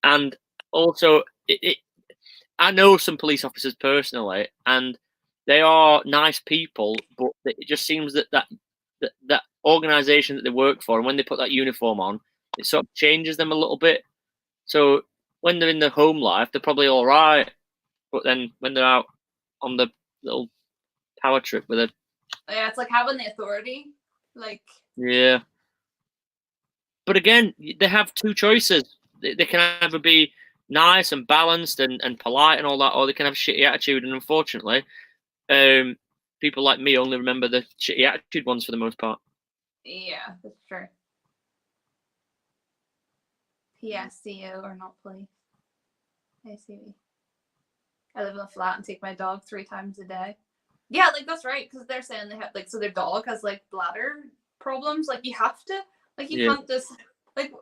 S2: and also I know some police officers personally, and they are nice people, but it just seems that organisation that they work for, and when they put that uniform on, it sort of changes them a little bit. So when they're in the home life, they're probably all right, but then when they're out on the little power trip with it,
S1: it's like having the authority, like
S2: yeah. But again, they have 2 choices. They can either be nice and balanced and polite and all that, or they can have a shitty attitude. And unfortunately, people like me only remember the shitty attitude ones for the most part.
S1: Yeah, that's true. PSCO or not police. ACV. I live in a flat and take my dog 3 times a day. Yeah, like that's right, because they're saying they have like, so their dog has like bladder problems. Like you have to, like you can't just like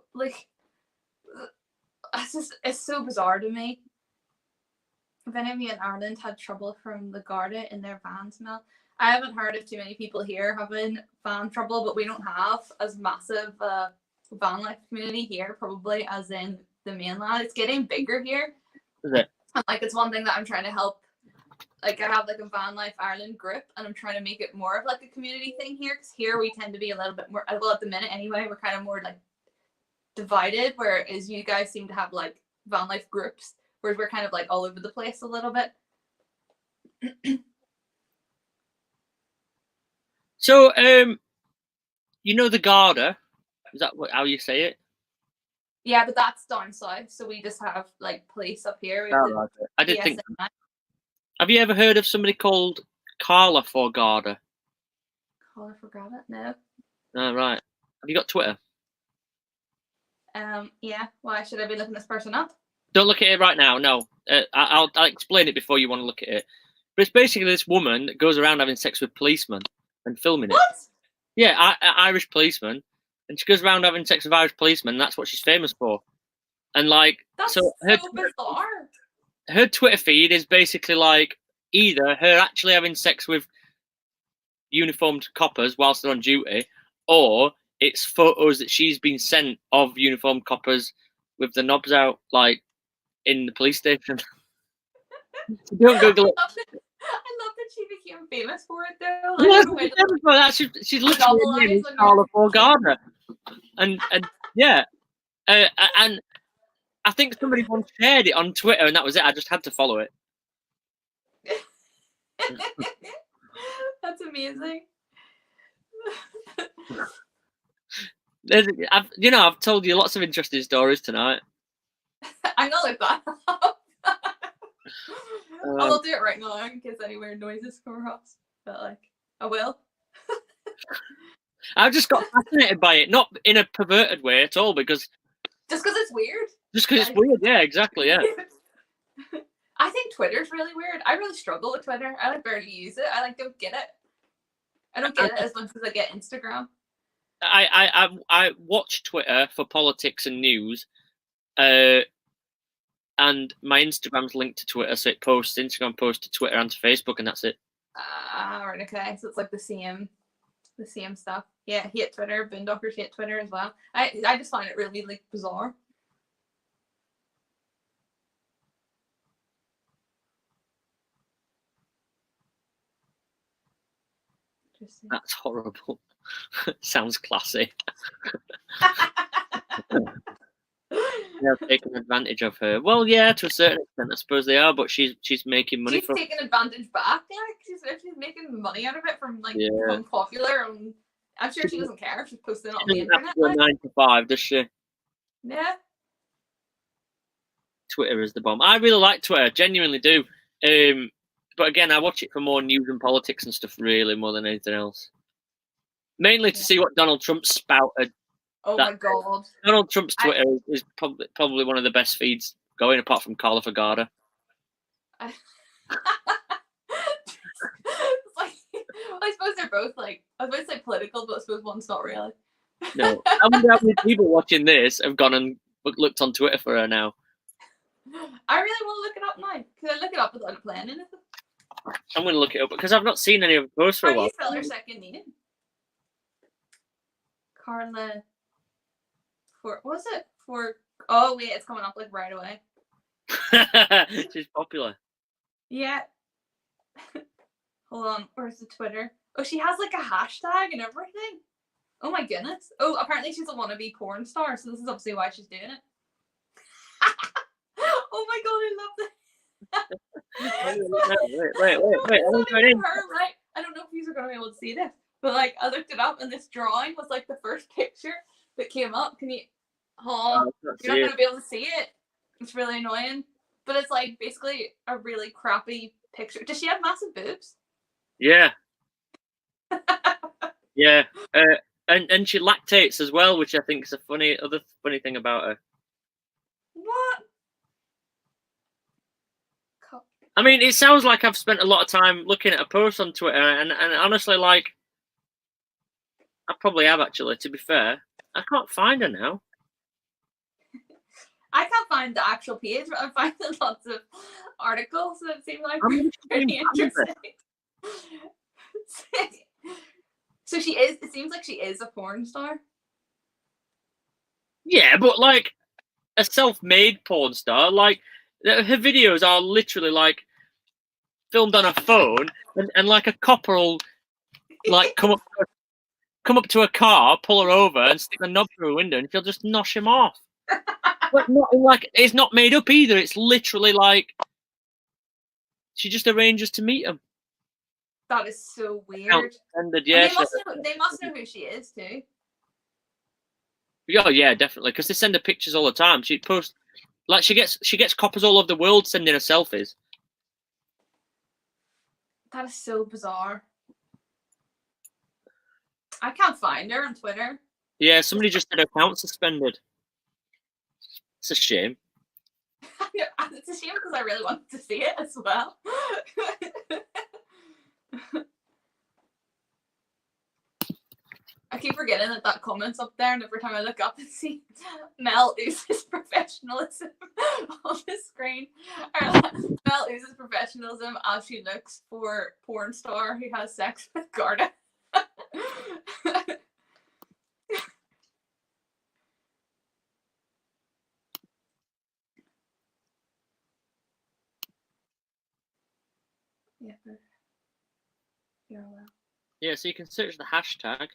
S1: it's so bizarre to me. If any of you in Ireland had trouble from the Garda in their van smell, I haven't heard of too many people here having van trouble, but we don't have as massive van life community here probably as in the mainland. It's getting bigger here.
S2: Is it?
S1: And like it's one thing that I'm trying to help. Like I have like a Van Life Ireland group, and I'm trying to make it more of like a community thing here. Because here we tend to be a little bit more. Well, at the minute anyway, we're kind of more like divided. Whereas you guys seem to have like Van Life groups, whereas we're kind of like all over the place a little bit.
S2: So, you know the Garda? Is that how you say it?
S1: Yeah, but that's down south, so we just have like police up here.
S2: I did think. Have you ever heard of somebody called Carla for Garda?
S1: Carla for Garda? No.
S2: Oh, right. Have you got Twitter?
S1: Yeah. Why should I be looking this person up?
S2: Don't look at it right now. No. I'll explain it before you want to look at it. But it's basically this woman that goes around having sex with policemen and filming it.
S1: What?
S2: Yeah, Irish policemen, and she goes around having sex with Irish policemen. And that's what she's famous for. And like,
S1: that's so bizarre.
S2: Her Twitter feed is basically like either her actually having sex with uniformed coppers whilst they're on duty, or it's photos that she's been sent of uniformed coppers with the knobs out, like in the police station. Don't Google it.
S1: I love that she became famous for it though. Like,
S2: she's literally named Carla for Garda, and yeah, and I think somebody once shared it on Twitter, and that was it. I just had to follow it.
S1: That's amazing.
S2: I've told you lots of interesting stories tonight.
S1: I know like that. I'll do it right now in case any weird noises come across. But like, I will.
S2: I've just got fascinated by it, not in a perverted way at all, because
S1: just because it's weird.
S2: Just because it's weird, yeah, exactly, yeah.
S1: I think Twitter's really weird. I really struggle with Twitter. I like barely use it. I like don't get it. I don't get it as much as I get Instagram.
S2: I watch Twitter for politics and news, and my Instagram's linked to Twitter, so it posts Instagram posts to Twitter and to Facebook, and that's it.
S1: Right, okay, so it's like the same stuff. Yeah, hate Twitter. Boondockers hate Twitter as well. I just find it really like bizarre.
S2: That's horrible. Sounds classy. They're taking advantage of her. Well, yeah, to a certain extent, I suppose they are. But she's making money.
S1: She's taking advantage back. Like she's making money out of it from like becoming popular. And I'm sure she doesn't care if she's posting it on the internet.
S2: Like. 9 to 5, does she?
S1: Yeah.
S2: Twitter is the bomb. I really like Twitter, genuinely do. But again, I watch it for more news and politics and stuff, really, more than anything else. Mainly to see what Donald Trump spouted.
S1: Oh my God!
S2: Donald Trump's Twitter is probably one of the best feeds going, apart from Carla for Garda.
S1: I suppose they're both like, I was about to say political, but I suppose one's not really.
S2: No, I wonder how many people watching this have gone and looked on Twitter for her now.
S1: I really want to look it up now. Can I look it up without playing anything?
S2: I'm going to look it up because I've not seen any of the posts for a while.
S1: How do you spell her second name? Carla. Oh wait, it's coming up like right away.
S2: She's popular.
S1: Yeah. Hold on, where's the Twitter? Oh, she has like a hashtag and everything. Oh my goodness. Oh, apparently she's a wannabe porn star, so this is obviously why she's doing it. Oh my God, I love this.
S2: Wait.
S1: Right? I don't know if you're going to be able to see this, but like I looked it up and this drawing was like the first picture that came up. Can you? Oh, you're not going to be able to see it. It's really annoying, but it's like basically a really crappy picture. Does she have massive boobs?
S2: Yeah. Yeah. And she lactates as well, which I think is a funny thing about her. I mean, it sounds like I've spent a lot of time looking at a post on Twitter, and honestly, like, I probably have actually. To be fair, I can't find her now.
S1: I can't find the actual page, but I'm finding lots of articles that seem like pretty interesting. So she is. It seems like she is a porn star.
S2: Yeah, but like a self-made porn star, like her videos are literally like filmed on a phone, and like a copper will like come up to a car, pull her over, and stick the knob through a window, and she'll just nosh him off. But not like it's not made up either. It's literally like she just arranges to meet him.
S1: That is so weird.
S2: Yeah,
S1: they must know who she is too.
S2: Oh yeah, definitely, because they send her pictures all the time. She posts like she gets coppers all over the world sending her selfies.
S1: That is so bizarre. I can't find her on Twitter.
S2: Yeah, somebody just had her account suspended. It's a shame.
S1: It's a shame because I really wanted to see it as well. I keep forgetting that comment's up there, and every time I look up and see Mel oozes professionalism on the screen. Mel oozes professionalism as she looks for porn star who has sex with Garda. Yeah, you're well.
S2: Yeah, so you can search the hashtag.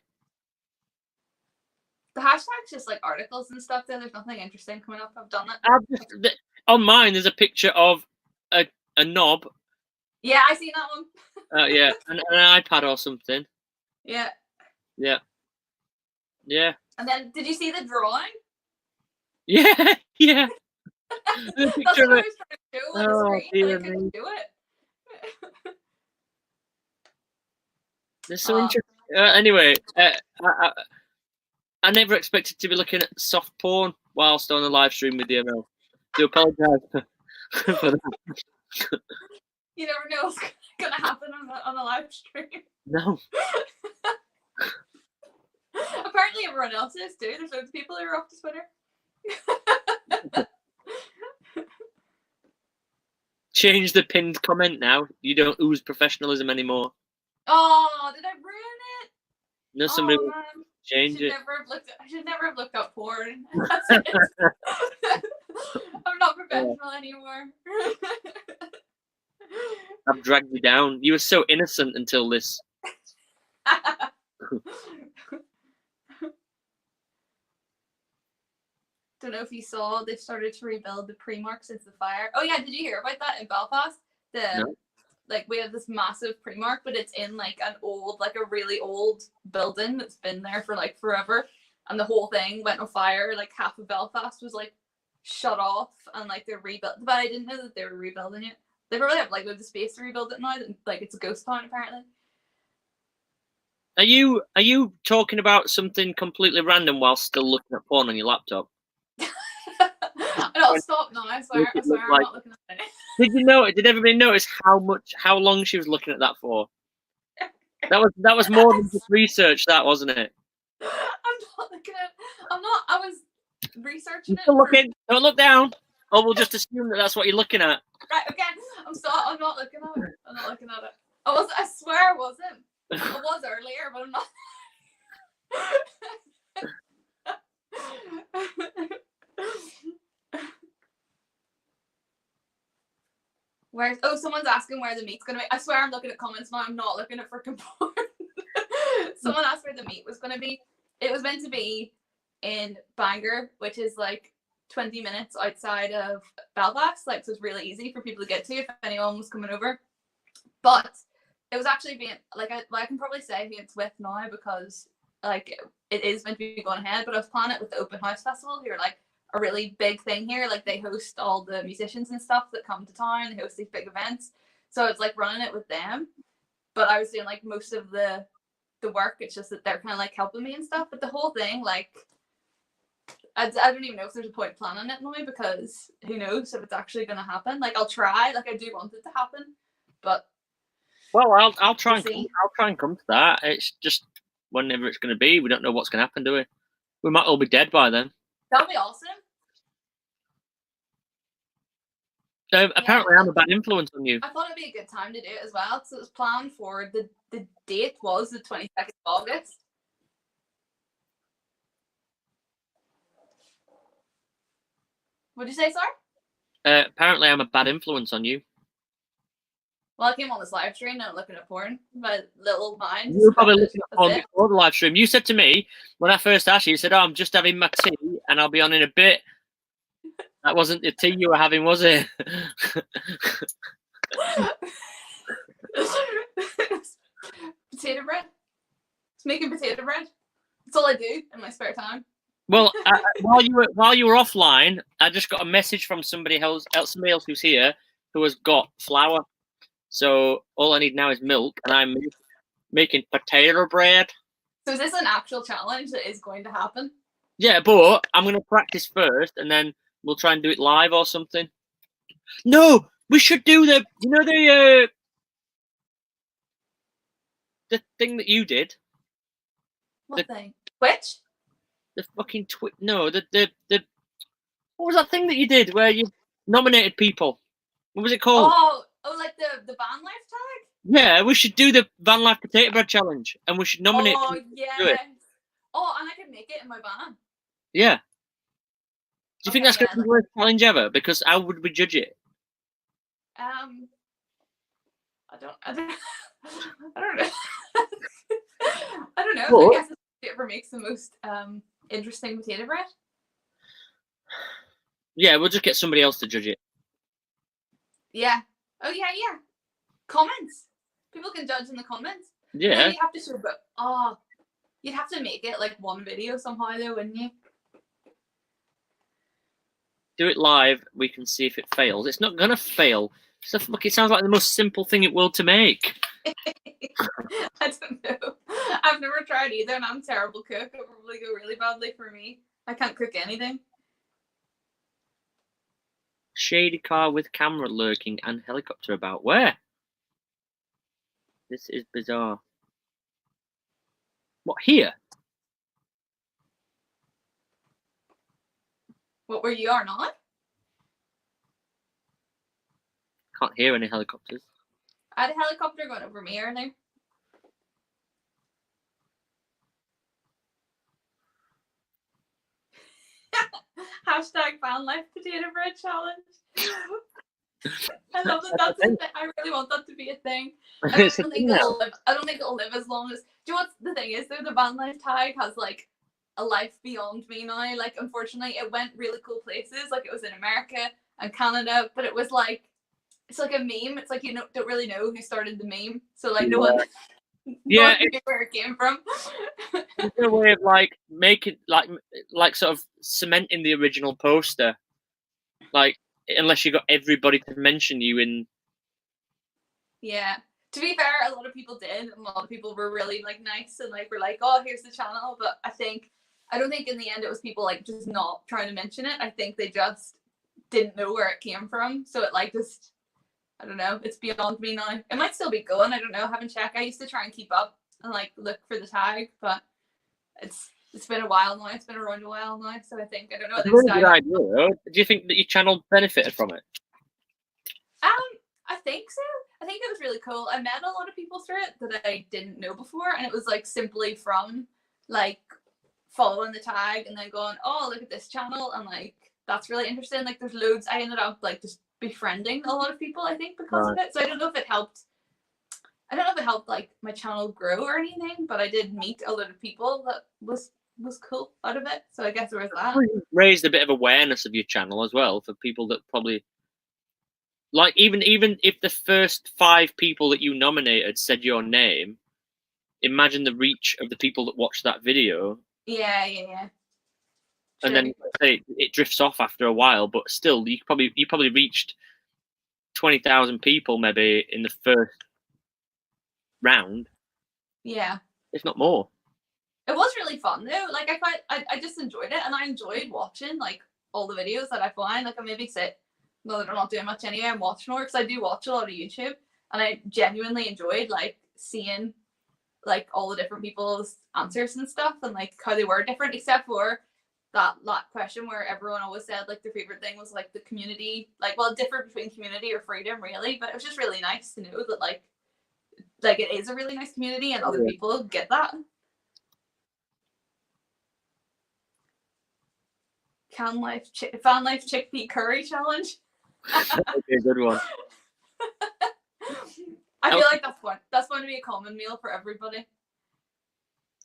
S1: The hashtag's just like articles and stuff. There's nothing interesting coming up. I've done it.
S2: On mine, there's a picture of a knob.
S1: Yeah, I seen that one.
S2: Yeah, an iPad or something.
S1: Yeah.
S2: Yeah. Yeah.
S1: And then, did you see the drawing?
S2: Yeah, yeah.
S1: That's what I was trying to do on the screen, but I couldn't do it.
S2: It's so interesting. Anyway, I never expected to be looking at soft porn whilst on a live stream with you, Mel. Do apologise for that.
S1: You never know what's going to happen on a live stream.
S2: No.
S1: Apparently everyone else is too. There's loads of people who are off to Twitter.
S2: Change the pinned comment now. You don't ooze professionalism anymore.
S1: Oh, did I ruin it?
S2: No, somebody will change it.
S1: I should never have looked up porn. That's it. I'm not professional anymore.
S2: I've dragged you down. You were so innocent until this.
S1: Don't know if you saw, they've started to rebuild the Primark since the fire. Oh yeah, did you hear about that in Belfast?
S2: No.
S1: Like we have this massive Primark, but it's in like a really old building that's been there for like forever, and the whole thing went on fire. Like half of Belfast was like shut off, and like they're rebuilt. But I didn't know that they were rebuilding it. They probably have like the space to rebuild it now. Like it's a ghost town apparently.
S2: Are you talking about something completely random while still looking at porn on your laptop?
S1: No, stop now. I swear I'm not looking at it.
S2: Did everybody notice how long she was looking at that for? That was more than just research, that wasn't it?
S1: I'm not looking at. I was researching it.
S2: Don't look down. Or we'll just assume that that's what you're looking at.
S1: Right. Okay. I'm not looking at it. I'm not looking at it. I swear I wasn't. I was earlier, but I'm not. Someone's asking where the meat's gonna be. I swear I'm looking at comments now. I'm not looking at freaking porn. Someone asked where the meat was gonna be. It was meant to be in Bangor, which is like 20 minutes outside of Belfast. Like, so it's really easy for people to get to if anyone was coming over. But it was actually being I can probably say who it's with now because like it is meant to be going ahead. But I was planning it with the Open House Festival, who are like a really big thing here. Like they host all the musicians and stuff that come to town. They host these big events. So it's like running it with them. But I was doing like most of the work. It's just that they're kind of like helping me and stuff. But the whole thing, like I don't even know if there's a point planning it now, because who knows if it's actually going to happen. Like, I'll try. Like, I do want it to happen, but
S2: well, I'll try
S1: we'll
S2: and come to that. It's just whenever it's going to be. We don't know what's going to happen, do we? We might all be dead by then.
S1: That'll be awesome.
S2: Apparently, I'm a bad influence on you.
S1: I thought it'd be a good time to do it as well. So it was planned for the date was the 22nd of August. What'd you say, sorry?
S2: Apparently, I'm a bad influence on you.
S1: Well, I came on this live stream and looking at porn. My little mind.
S2: You were probably looking at porn before the live stream. You said to me when I first asked you, you said, "Oh, I'm just having my tea and I'll be on in a bit." That wasn't the tea you were having, was it?
S1: Potato bread. It's making potato bread. That's all I do in my spare time.
S2: Well, while you were offline, I just got a message from somebody else who's here who has got flour. So all I need now is milk, and I'm making potato bread.
S1: So is this an actual challenge that is going to happen?
S2: Yeah, but I'm going to practice first, and then we'll try and do it live or something. No, we should do the thing that you did.
S1: What thing? Twitch?
S2: The fucking No, the what was that thing that you did where you nominated people? What was it called?
S1: Oh, like the Vanlife tag?
S2: Yeah, we should do the Vanlife potato bread challenge, and we should nominate.
S1: Oh yes. Oh, and I could make it in my van.
S2: Yeah. Do you think that's going to be the worst challenge ever? Because how would we judge it?
S1: I don't know. I don't know.
S2: What?
S1: I guess whoever makes the most interesting potato bread.
S2: Yeah, we'll just get somebody else to judge it.
S1: Yeah. Oh yeah. Comments. People can judge in the comments.
S2: Yeah.
S1: You have to you'd have to make it like one video somehow though, wouldn't you?
S2: Do it live. We can see if it fails. It's not gonna fail. It sounds like the most simple thing in the world to make.
S1: I don't know. I've never tried either, and I'm a terrible cook. It'll probably go really badly for me. I can't cook anything.
S2: Shady car with camera lurking and helicopter about. Where? This is bizarre. What, here?
S1: What, where you are not?
S2: Can't hear any helicopters.
S1: I had a helicopter going over me earlier. Hashtag Vanlife potato bread challenge. I love that. That's a thing. I really want that to be a thing. I don't think it'll live as long as. Do you know what the thing is though? The Vanlife tag has like a life beyond me now. Like, unfortunately, it went really cool places. Like, it was in America and Canada, but it was like, it's like a meme. It's like you don't really know who started the meme, so like no one knew where it came from.
S2: It's a way of like making like sort of cementing the original poster, like unless you got everybody to mention you in.
S1: Yeah. To be fair, a lot of people did, and a lot of people were really like nice and like were like, "Oh, here's the channel." But I don't think in the end it was people like just not trying to mention it. I think they just didn't know where it came from, so it like just. I don't know. It's beyond me now. It might still be going. I don't know. I haven't checked. I used to try and keep up and like look for the tag, but it's been a while now. It's been around a while now, so I don't know.
S2: It's a really good idea, though. Do you think that your channel benefited from it?
S1: I think so. I think it was really cool. I met a lot of people through it that I didn't know before, and it was like simply from like following the tag and then going, "Oh, look at this channel," and like that's really interesting. Like there's loads. I ended up like just befriending a lot of people, I think, because of it. So I don't know if it helped. I don't know if it helped like my channel grow or anything, but I did meet a lot of people that was cool out of it. So I guess there was that.
S2: Raised a bit of awareness of your channel as well for people that probably like even if the first 5 people that you nominated said your name, imagine the reach of the people that watched that video.
S1: Yeah.
S2: And then say it drifts off after a while, but still, you probably reached 20,000 people maybe in the first round.
S1: Yeah,
S2: if not more.
S1: It was really fun though. Like I just enjoyed it, and I enjoyed watching like all the videos that I find. Like I maybe sit, well, they're not doing much anyway. I'm watching more because I do watch a lot of YouTube, and I genuinely enjoyed like seeing like all the different people's answers and stuff, and like how they were different, except for that question where everyone always said like their favorite thing was like the community, like, well, it differed between community or freedom really, but it was just really nice to know that like it is a really nice community and other people get that. Vanlife chickpea curry challenge.
S2: Okay, good one.
S1: I feel like that's going to be a common meal for everybody.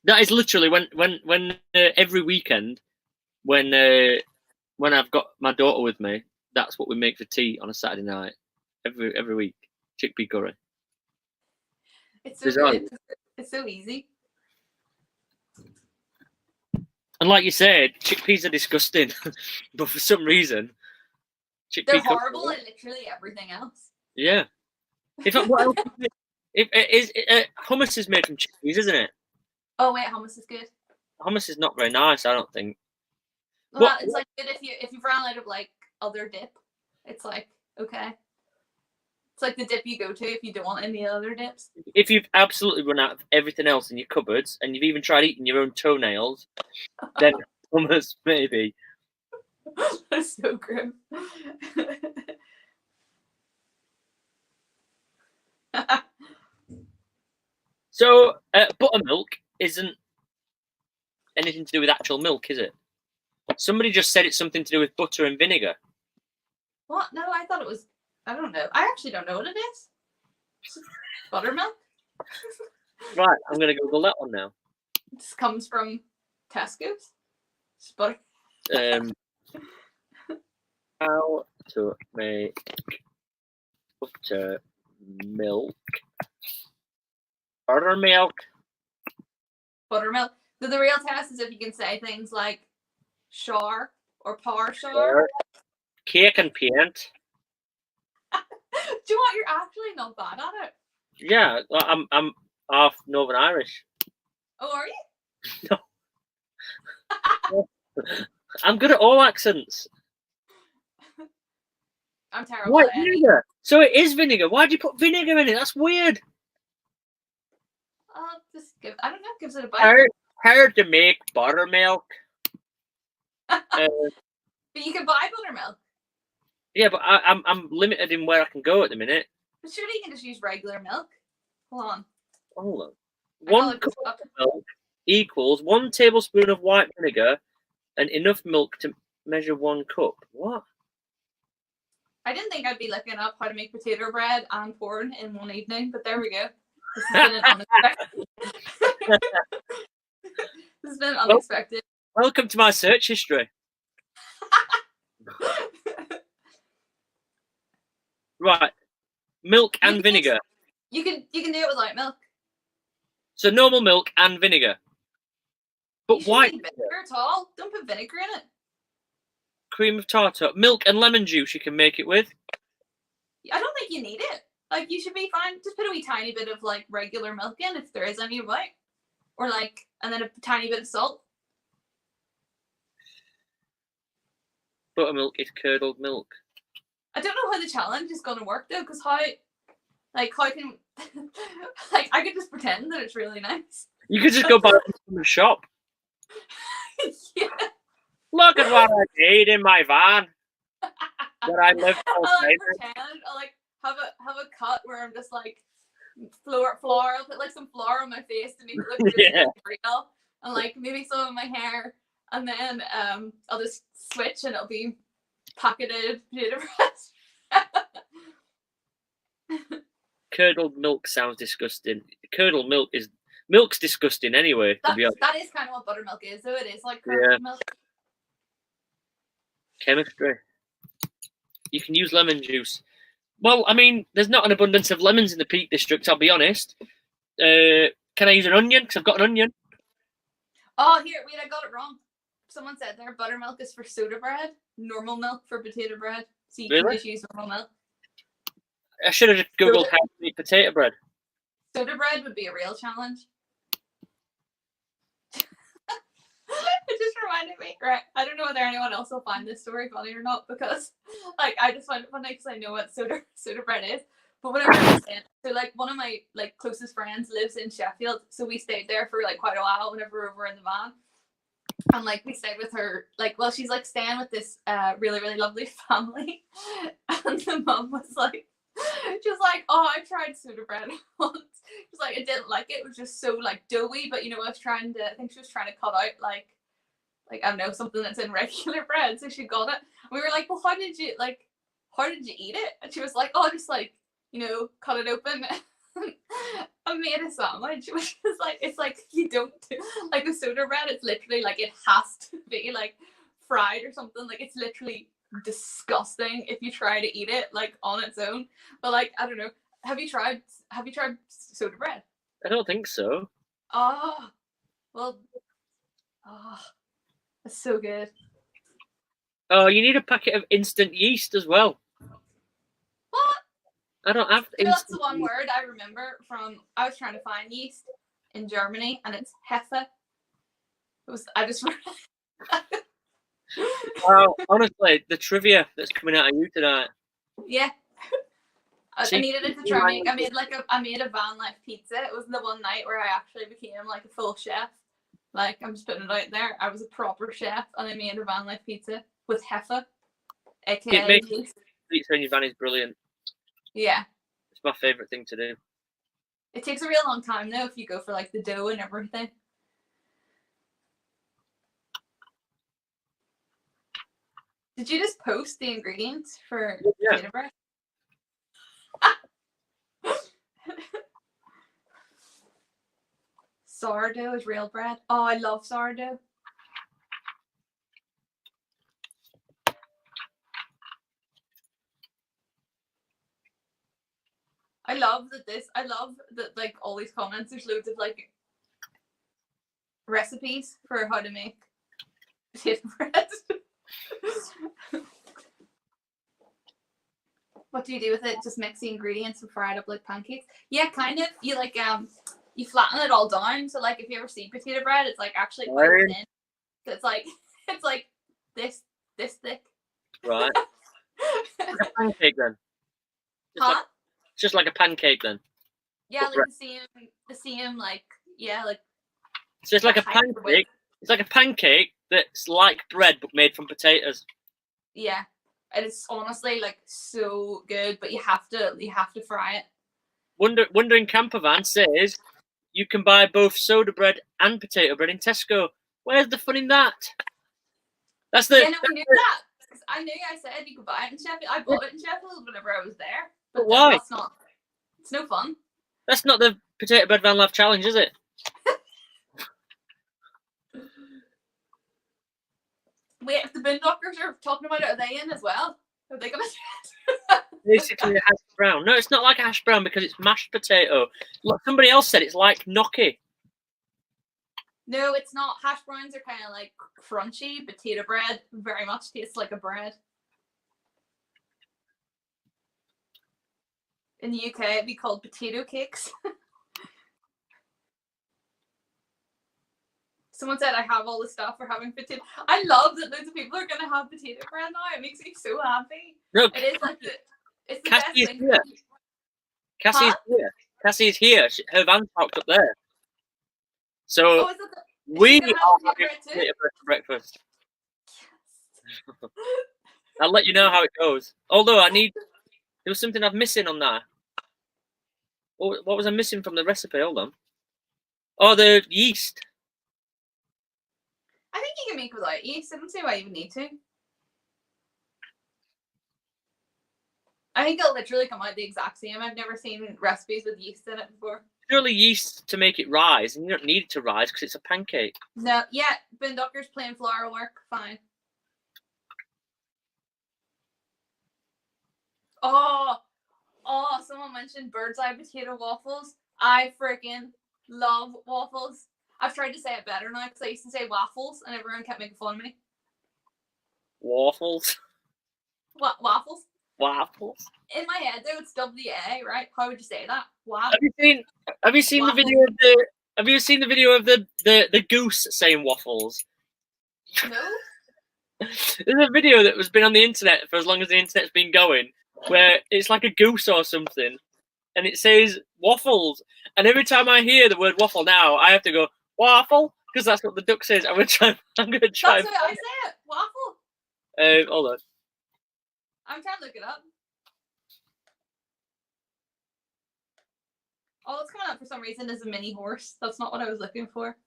S2: That is literally when every weekend when I've got my daughter with me, that's what we make for tea on a Saturday night every week. Chickpea curry.
S1: It's so good. It's so easy.
S2: And like you said, chickpeas are disgusting, but for some reason,
S1: they're horrible at literally everything else.
S2: Yeah. In fact, what else? Hummus is made from chickpeas, isn't it?
S1: Oh wait, hummus is good.
S2: Hummus is not very nice, I don't think.
S1: Well, it's like good if you've run out of like other dip. It's like okay. It's like the dip you go to if you don't want any other dips.
S2: If you've absolutely run out of everything else in your cupboards and you've even tried eating your own toenails, then hummus maybe.
S1: That's so grim.
S2: So buttermilk isn't anything to do with actual milk, is it? Somebody just said it's something to do with butter and vinegar.
S1: What? No, I thought it was. I don't know. I actually don't know what it is. Buttermilk?
S2: Right, I'm going to Google that one now.
S1: This comes from Tesco's. It's butter.
S2: How to make buttermilk. Buttermilk.
S1: Buttermilk. The real test is if you can say things like char or par char.
S2: Cake and paint.
S1: Do you know what? You're actually not bad at it.
S2: Yeah, I'm half Northern Irish.
S1: Oh, are you?
S2: No. I'm good at all accents.
S1: I'm terrible.
S2: What, vinegar? So it is vinegar. Why'd you put vinegar in it? That's weird.
S1: Just I don't know. Gives it a bite.
S2: How to make buttermilk?
S1: But you can buy buttermilk.
S2: Yeah, but I'm limited in where I can go at the minute.
S1: But surely you can just use regular milk. Hold on.
S2: 1 cup of milk equals 1 tablespoon of white vinegar and enough milk to measure 1 cup. What?
S1: I didn't think I'd be looking up how to make potato bread and corn in one evening, but there we go. This has been unexpected. This has been unexpected.
S2: Welcome to my search history. Right, milk and vinegar.
S1: You can do it without milk.
S2: So normal milk and vinegar. But white
S1: vinegar at all? Don't put vinegar in it.
S2: Cream of tartar, milk and lemon juice. You can make it with.
S1: I don't think you need it. Like you should be fine. Just put a wee tiny bit of like regular milk in if there is any white, or like, and then a tiny bit of salt.
S2: Buttermilk is curdled milk. I
S1: don't know how the challenge is going to work though, because how can like I could just pretend that it's really nice.
S2: You could just go buy it from the shop.
S1: Yeah.
S2: Look at what I made in my van. That I live.
S1: I'll pretend. I'll like have a cut where I'm just like flour. I'll put like some flour on my face to make it look really real, and like maybe some of my hair, and then I'll just switch and it'll be pocketed potato bread.
S2: Curdled milk sounds disgusting. Curdled milk's disgusting anyway.
S1: That is kind of what buttermilk is, though. It is like curdled milk.
S2: Chemistry. You can use lemon juice. Well, I mean, there's not an abundance of lemons in the Peak District, I'll be honest. Can I use an onion? Because I've got an onion.
S1: Oh, wait, I got it wrong. Someone said there buttermilk is for soda bread, normal milk for potato bread. So you can just use normal milk.
S2: I should have just Googled how to make potato bread.
S1: Soda bread would be a real challenge. It just reminded me, right? I don't know whether anyone else will find this story funny or not, because like I just find it funny because I know what soda bread is. But whenever I was in, so like one of my like closest friends lives in Sheffield, so we stayed there for like quite a while whenever we were in the van. And like we stayed with her, like, well, she's like staying with this really, really lovely family. And the mum was like, just like, oh, I tried soda bread once. She's like, I didn't like it. It was just so like doughy, but you know, I think she was trying to cut out like I don't know, something that's in regular bread. So she got it. And we were like, well, how did you eat it? And she was like, oh, just like, you know, cut it open. I made a sandwich, which is like, it's like you don't like a soda bread. It's literally like it has to be like fried or something. Like it's literally disgusting if you try to eat it like on its own. But like I don't know. Have you tried soda bread?
S2: I don't think so.
S1: Oh, well, oh, it's so good.
S2: Oh, you need a packet of instant yeast as well.
S1: What?
S2: I don't have.
S1: So that's the one word I remember from. I was trying to find yeast in Germany, and it's Hefe. I just.
S2: Wow, honestly, the trivia that's coming out of you tonight.
S1: Yeah. I needed it to try make. I made a Vanlife pizza. It was the one night where I actually became like a full chef. Like I'm just putting it out there. I was a proper chef, and I made a Vanlife pizza with Hefe, aka yeast.
S2: Pizza in your van is brilliant.
S1: Yeah.
S2: It's my favourite thing to do.
S1: It takes a real long time though if you go for like the dough and everything. Did you just post the ingredients for potato bread? Sourdough is real bread. Oh, I love sourdough. I love that like all these comments, there's loads of like recipes for how to make potato bread. What do you do with it? Just mix the ingredients and fry it up like pancakes? Yeah, kind of. You like you flatten it all down. So like if you ever see potato bread, it's like actually quite thin. So it's like this thick.
S2: Right. Like a pancake then. Just like a pancake then.
S1: Yeah, like the same like yeah, like.
S2: So it's like a pancake. It's like a pancake that's like bread but made from potatoes.
S1: Yeah. And it's honestly like so good, but you have to fry it.
S2: Wondering Campervan says you can buy both soda bread and potato bread in Tesco. Where's the fun in that? That's the.
S1: Yeah, no, we knew that. Because I knew I said you could buy it in Sheffield. I bought it in Sheffield whenever I was there.
S2: But why?
S1: That's not. It's no fun.
S2: That's not the potato bread van life challenge, is it?
S1: Wait, if the Boondockers are talking about it, are they in as well? Are they gonna do it?
S2: Basically a hash brown. No, it's not like a hash brown because it's mashed potato. Look, somebody else said it's like gnocchi.
S1: No, it's not. Hash browns are kind of like crunchy. Potato bread very much tastes like a bread. In the UK, it'd be called potato cakes. Someone said I have all the stuff for having potato. I love that loads of people are going to have potato bread now. It makes me so happy.
S2: No,
S1: it is like it's the
S2: Cassie's
S1: best thing.
S2: here. Cassie's here. Cassie's here. Her van's parked up there. So we are having potato bread for breakfast. Yes. I'll let you know how it goes. Although there was something I'm missing on that. What was I missing from the recipe? Hold on. Oh, the yeast.
S1: I think you can make without yeast. I don't see why you would need to. I think it'll literally come out the exact same. I've never seen recipes with yeast in it before.
S2: Surely yeast to make it rise, and you don't need it to rise because it's a pancake.
S1: No, yeah, Boondockers plain flour will work fine. Oh, someone mentioned bird's eye potato waffles. I freaking love waffles. I've tried to say it better now because I used to say waffles and everyone kept making fun of me.
S2: Waffles.
S1: What waffles?
S2: Waffles.
S1: In my head though, it's WA, right? How would you say that? Wow.
S2: Have you seen
S1: waffles.
S2: the video of the? Have you seen the video of the goose saying waffles?
S1: No.
S2: There's a video that has been on the internet for as long as the internet's been going, where it's like a goose or something, and it says waffles. And every time I hear the word waffle now, I have to go waffle because that's what the duck says. I'm gonna try.
S1: That's what I say it. Waffle.
S2: Hold on.
S1: I'm trying to look it up. All that's coming up for some reason is a mini horse. That's not what I was looking for.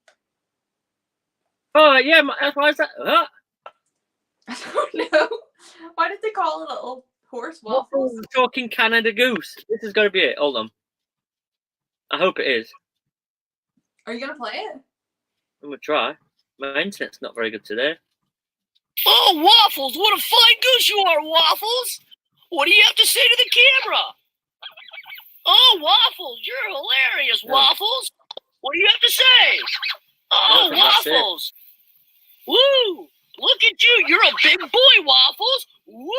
S2: Oh yeah, why is that?
S1: I don't know. Why did they call a little horse waffles?
S2: Talking Canada goose. This has got to be it. Hold on. I hope it is.
S1: Are you gonna play it?
S2: I'm gonna try. My internet's not very good today.
S3: Oh, Waffles! What a fine goose you are, Waffles! What do you have to say to the camera? Oh, Waffles, you're hilarious, Waffles! What do you have to say? Oh, Waffles! Woo! Look at you! You're a big boy, Waffles! Woo!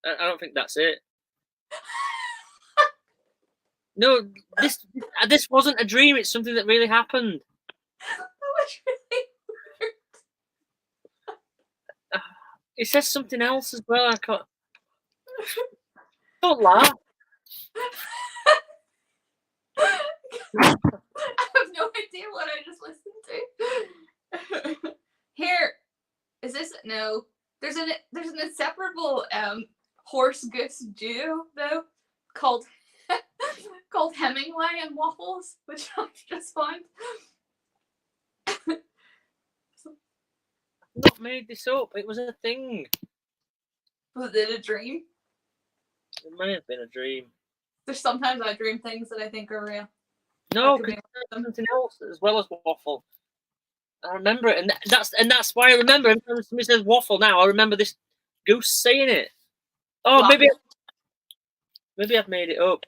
S2: I don't think that's it. No, this wasn't a dream. It's something that really happened.
S1: That was really weird.
S2: It says something else as well. I can't. Don't laugh.
S1: I have no idea what I just listened to. Here, is this no? There's an inseparable horse goose duo though called Hemingway and Waffles, which I just found.
S2: Not made this up. It was a thing.
S1: Was it a dream?
S2: It may have been a dream.
S1: There's sometimes I dream things that I think are real.
S2: No, because something else as well as waffle. I remember it, and that's why I remember. Every time somebody says waffle now, I remember this goose saying it. Oh, waffle. maybe I've made it up.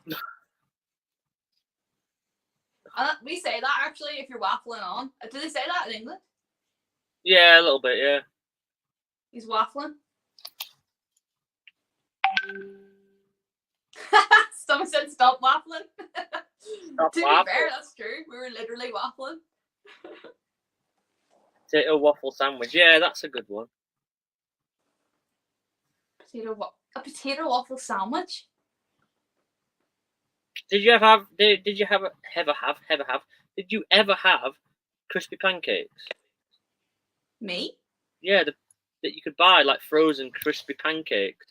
S1: We say that actually if you're waffling on. Do they say that in England?
S2: Yeah, a little bit. Yeah.
S1: He's waffling. Someone said stop waffling. To be fair, that's true. We were literally waffling.
S2: Potato waffle sandwich. Yeah, that's a good one.
S1: A potato waffle sandwich.
S2: Did you ever have crispy pancakes?
S1: Me?
S2: Yeah, that you could buy like frozen crispy pancakes,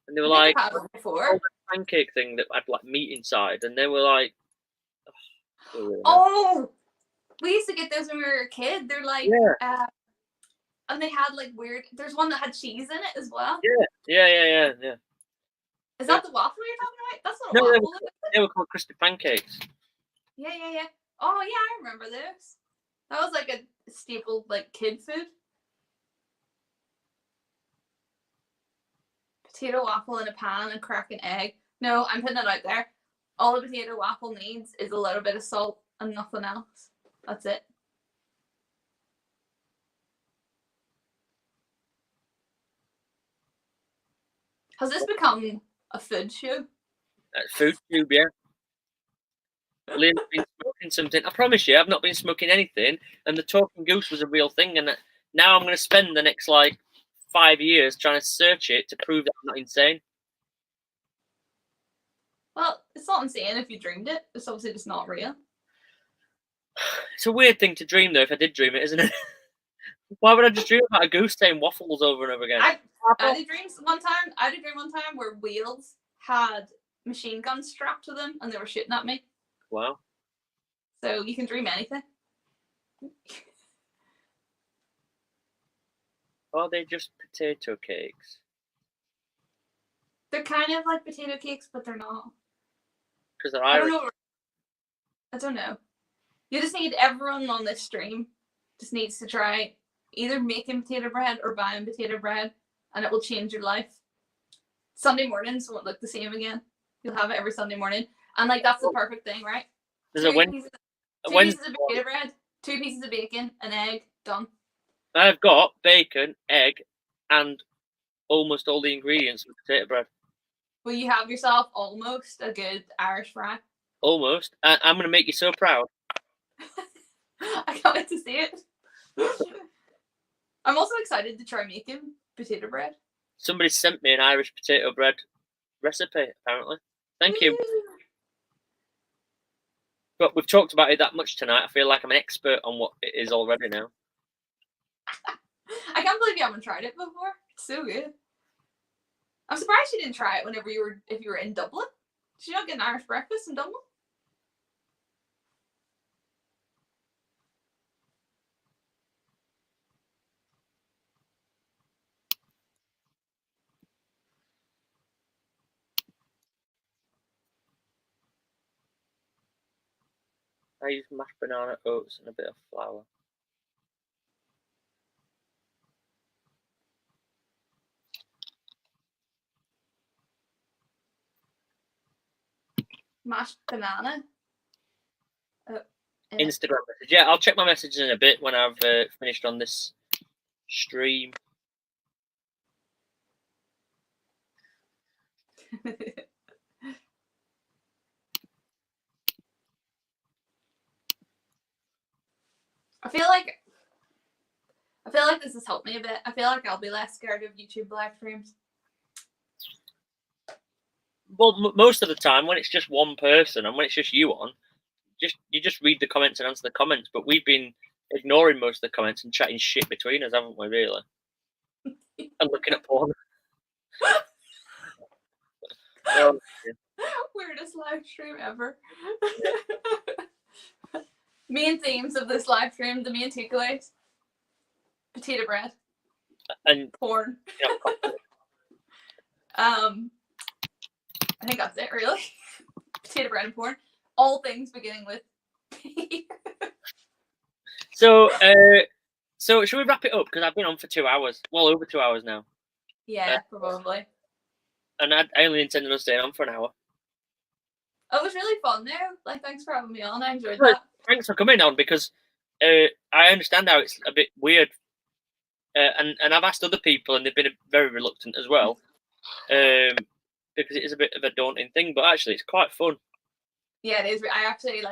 S2: and they were
S1: I've had it before.
S2: Pancake thing that had like meat inside, and they were like,
S1: oh, we used to get those when we were a kid. They're like, and they had like weird. There's one that had cheese in it as well.
S2: Yeah.
S1: Is that the waffle you're talking about? That's not a waffle.
S2: They were called crispy pancakes.
S1: Yeah. Oh yeah, I remember those. That was like a staple, like kid food. Potato waffle in a pan and crack an egg. No, I'm putting it out there. All a potato waffle needs is a little bit of salt and nothing else. That's it. Has this become a food show?
S2: Food tube, yeah. Liam's been smoking something. I promise you, I've not been smoking anything. And the talking goose was a real thing. And now I'm going to spend the next 5 years trying to search it to prove that I'm not insane.
S1: Well, it's not insane if you dreamed it. It's obviously just not real.
S2: It's a weird thing to dream, though, if I did dream it, isn't it? Why would I just dream about a goose saying waffles over and over again?
S1: I did dreams one time. I did dream one time where whales had machine guns strapped to them and they were shooting at me.
S2: Wow.
S1: So you can dream anything.
S2: Are they just potato cakes?
S1: They're kind of like potato cakes, but they're not.
S2: Because they're Irish.
S1: I don't know. You just need everyone on this stream just needs to try either making potato bread or buying potato bread, and it will change your life. Sunday mornings won't look the same again. You'll have it every Sunday morning, and that's the perfect thing, right?
S2: There's
S1: two pieces of potato bread, 2 pieces of bacon, an egg, done.
S2: I've got bacon, egg, and almost all the ingredients for potato bread.
S1: Will you have yourself almost a good Irish fry?
S2: Almost. I'm going to make you so proud.
S1: I can't wait to see it. I'm also excited to try making potato bread.
S2: Somebody sent me an Irish potato bread recipe, apparently. Thank you. But we've talked about it that much tonight. I feel like I'm an expert on what it is already now.
S1: I can't believe you haven't tried it before. It's so good. I'm surprised you didn't try it whenever if you were in Dublin. Did you not get an Irish breakfast in Dublin?
S2: I use mashed banana, oats, and a bit of flour.
S1: Mashed banana.
S2: Instagram message. Yeah, I'll check my messages in a bit when I've finished on this stream.
S1: I feel like this has helped me a bit. I feel like I'll be less scared of YouTube live streams.
S2: Well, most of the time when it's just one person and when it's just you on, you just read the comments and answer the comments. But we've been ignoring most of the comments and chatting shit between us, haven't we? Really? And looking at porn. Oh,
S1: Weirdest live stream ever. Main themes of this live stream, the main takeaways: potato bread
S2: and
S1: porn. I think that's it, really. Potato bread and porn. All things beginning with P.
S2: So should we wrap it up? Because I've been on for 2 hours. Well, over 2 hours now.
S1: Yeah, probably.
S2: And I only intended on staying on for an hour.
S1: It was really fun though. Like, thanks for having me on. I enjoyed that.
S2: Thanks for coming on, because I understand how it's a bit weird. And I've asked other people and they've been very reluctant as well. Because it is a bit of a daunting thing, but actually it's quite fun.
S1: Yeah, it is. I actually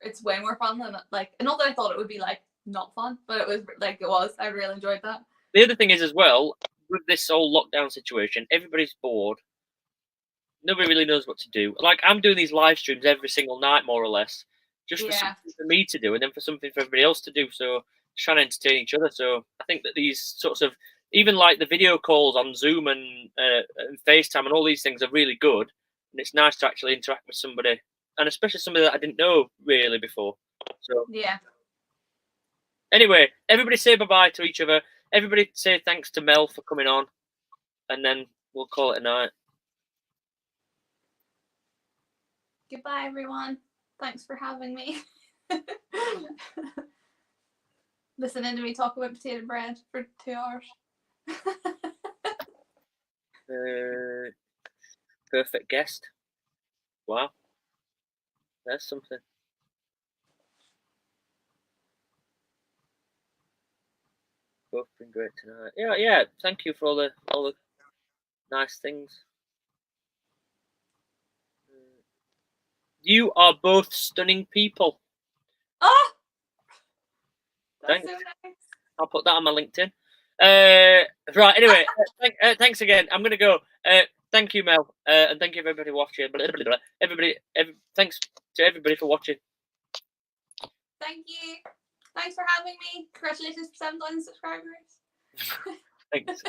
S1: it's way more fun than not that I thought it would be not fun, but it was it was. I really enjoyed that.
S2: The other thing is as well, with this whole lockdown situation, everybody's bored. Nobody really knows what to do. Like, I'm doing these live streams every single night, more or less, just for something for me to do, and then for something for everybody else to do. So just trying to entertain each other. So I think that these sorts of, even like the video calls on Zoom and FaceTime and all these things are really good, and it's nice to actually interact with somebody, and especially somebody that I didn't know really before. So
S1: yeah.
S2: Anyway, everybody say bye-bye to each other. Everybody say thanks to Mel for coming on, and then we'll call it a night.
S1: Goodbye, everyone. Thanks for having me. Listening to me talk about potato bread for 2 hours.
S2: Perfect guest. Wow. There's something. Both been great tonight. Yeah. Thank you for all the nice things. You are both stunning people.
S1: Oh, that's
S2: Thanks.
S1: so nice.
S2: I'll put that on my LinkedIn. Right. Anyway, thanks again. I'm gonna go. Thank you, Mel, and thank you everybody watching. Thanks to everybody for watching.
S1: Thank you. Thanks for having me. Congratulations for 7,000 subscribers.
S2: Thanks.